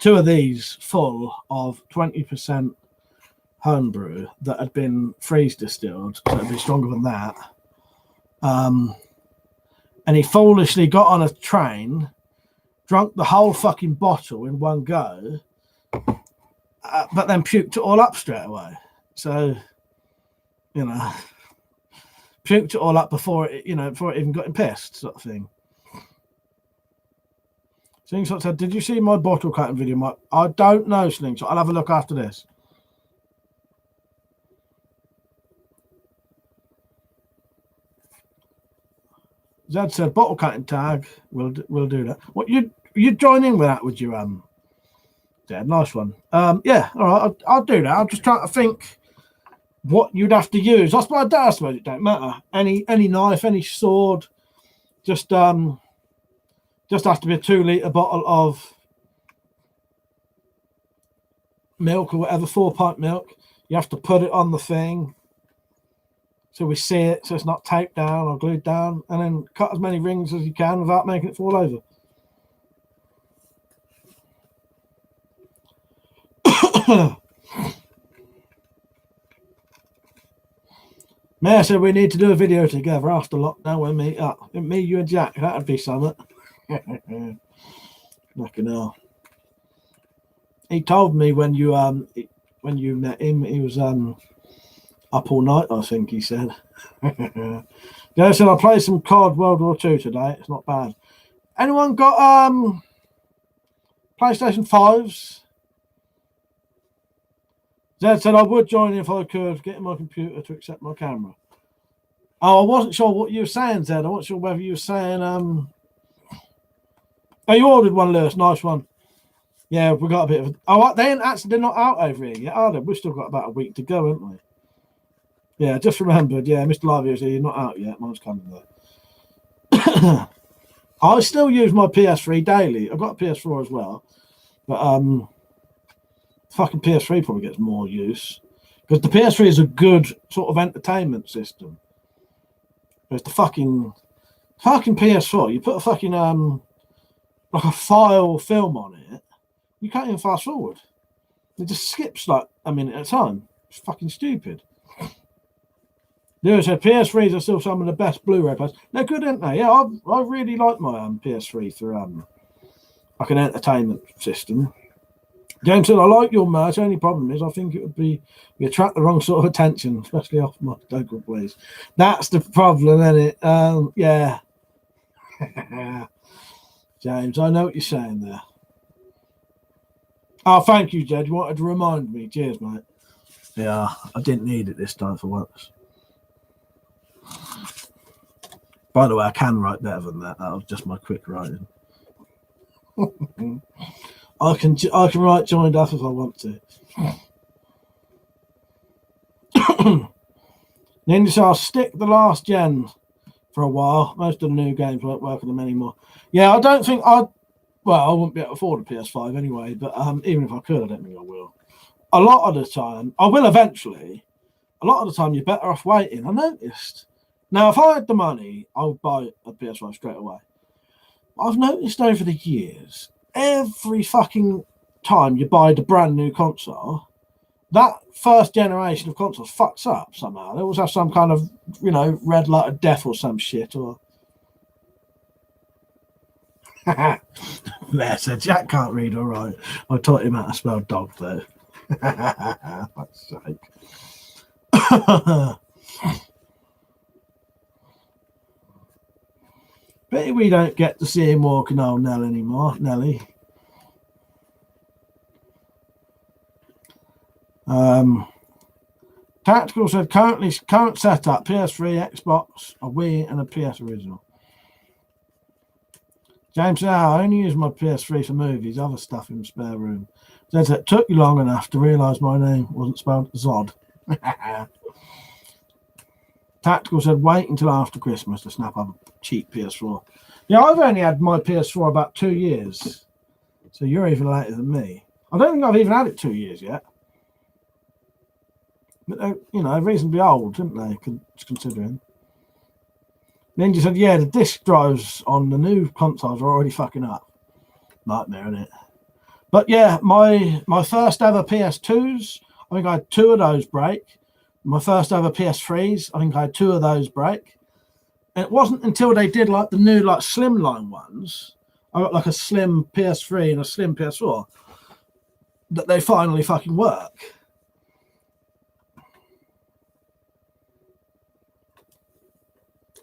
A: of these full of 20% homebrew that had been freeze distilled, so it'd be stronger than that. And he foolishly got on a train, drunk the whole fucking bottle in one go, but then puked it all up straight away. So, you know, puked it all up before it even got him pissed, sort of thing. Slingshot said, "Did you see my bottle cutting video, Mike?" I don't know, Slingshot. I'll have a look after this. Zed said, "Bottle cutting tag. We'll do that." What you join in with that? Would you Zed, nice one. Yeah, all right. I'll do that. I'm just trying to think what you'd have to use. I suppose it don't matter. Any knife, any sword, just has to be a 2-litre bottle of milk or whatever, 4-pint milk. You have to put it on the thing so we see it, so it's not taped down or glued down, and then cut as many rings as you can without making it fall over. Mayor said we need to do a video together after lockdown. We'll meet up. Me, you, and Jack. That'd be something. Fucking hell. He told me when you met him, he was up all night, I think he said. Yeah, said I played some COD World War II today. It's not bad. Anyone got PlayStation 5s? Zed said I would join if I could get my computer to accept my camera. Oh, I wasn't sure what you were saying, Zed. I wasn't sure whether you were saying oh, you ordered one, Lewis. Nice one. Yeah, we got a bit of. They're not out over here yet, are they? We've still got about a week to go, haven't we? Yeah, just remembered. Yeah, Mr. Live here, you're not out yet. Mine's coming though. I still use my PS3 daily. I've got a PS4 as well, but fucking PS3 probably gets more use because the PS3 is a good sort of entertainment system. There's the fucking PS4. You put a fucking like a file film on it, you can't even fast forward. It just skips like a minute at a time. It's fucking stupid. Lewis said PS3s are still some of the best Blu-ray players. They're good, aren't they? Yeah, I really like my PS3 for like an entertainment system. James said, I like your merch. Only problem is I think it would be we attract the wrong sort of attention, especially off my local place. That's the problem, isn't it? Yeah. James, I know what you're saying there. Oh, thank you, Jed. You wanted to remind me. Cheers, mate. Yeah, I didn't need it this time for once. By the way, I can write better than that. That was just my quick writing. I can write joined up if I want to. Ninja said, I'll stick the last gen for a while. Most of the new games won't work on them anymore. Yeah, I don't think I wouldn't be able to afford a PS5 anyway, but even if I could, I don't think I will. A lot of the time, I will eventually. A lot of the time, you're better off waiting. I noticed. Now, if I had the money, I would buy a PS5 straight away. I've noticed over the years, every fucking time you buy the brand new console, that first generation of consoles fucks up somehow. They always have some kind of, red light of death or some shit. Or there, so Jack can't read all right. I taught him how to spell dog, though. Fuck's sake. Pity we don't get to see him walking old Nelly anymore. Nelly. Tactical said current setup: PS3, Xbox, a Wii, and a PS original. James said, I only use my PS3 for movies, other stuff in the spare room. Says it took you long enough to realise my name wasn't spelled Zod. Tactical said, wait until after Christmas to snap up a cheap PS4. Yeah, I've only had my PS4 about 2 years. So you're even later than me. I don't think I've even had it 2 years yet. But they're, reasonably old, didn't they, considering. Ninja said, yeah, the disk drives on the new consoles are already fucking up. Nightmare, isn't it? But yeah, my first ever PS2s, I think I had 2 of those break. My first ever PS3s, I think I had 2 of those break. And it wasn't until they did like the new like slimline ones, I got like a slim PS3 and a slim PS4, that they finally fucking work.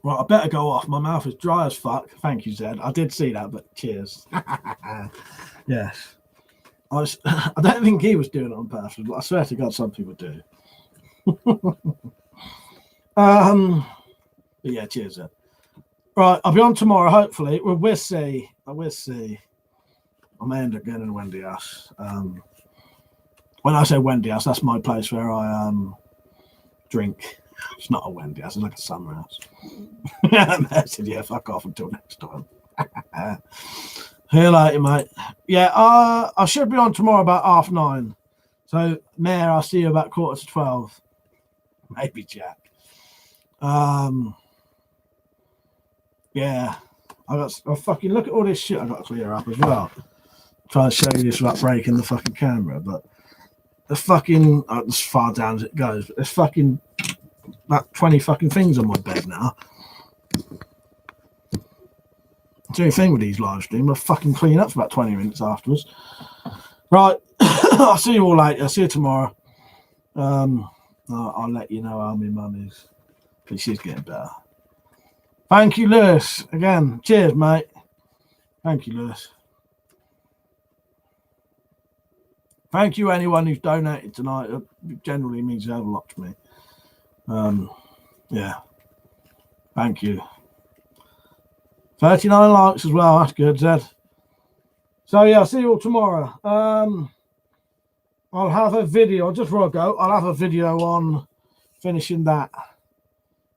A: Right, I better go off. My mouth is dry as fuck. Thank you, Zed. I did see that, but cheers. Yes. I don't think he was doing it on purpose, but I swear to God, some people do. But yeah, cheers, Zed. Right, I'll be on tomorrow, hopefully. We'll see. We'll see. I may end up going to Wendy House. When I say Wendy House, that's my place where I drink. It's not a Wendy House, it's like a summer house. I said, yeah, fuck off until next time. See you later, mate. Yeah, I should be on tomorrow about 9:30. So, Mayor, I'll see you about 11:45. Maybe Jack. Yeah, I fucking look at all this shit I got to clear up as well. Try to show you this without breaking the fucking camera, but the fucking as far down as it goes. But there's fucking about 20 fucking things on my bed now. It's the only thing with these live streams, I fucking clean up for about 20 minutes afterwards. Right, I'll see you all later. See you tomorrow. I'll let you know how my mum is, because she's getting better. Thank you, Lewis. Again, cheers, mate. Thank you, Lewis. Thank you, anyone who's donated tonight. It generally means a hell of a lot to me. Yeah. Thank you. 39 likes as well. That's good, Zed. So, yeah, I'll see you all tomorrow. I'll have a video, just before I go, I'll have a video on finishing that.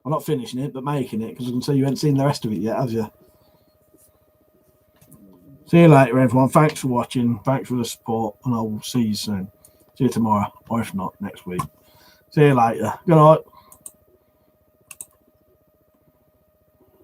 A: I'm not finishing it, but making it, because I can see you haven't seen the rest of it yet, have you? See you later, everyone. Thanks for watching. Thanks for the support, and I will see you soon. See you tomorrow, or if not, next week. See you later. Good night.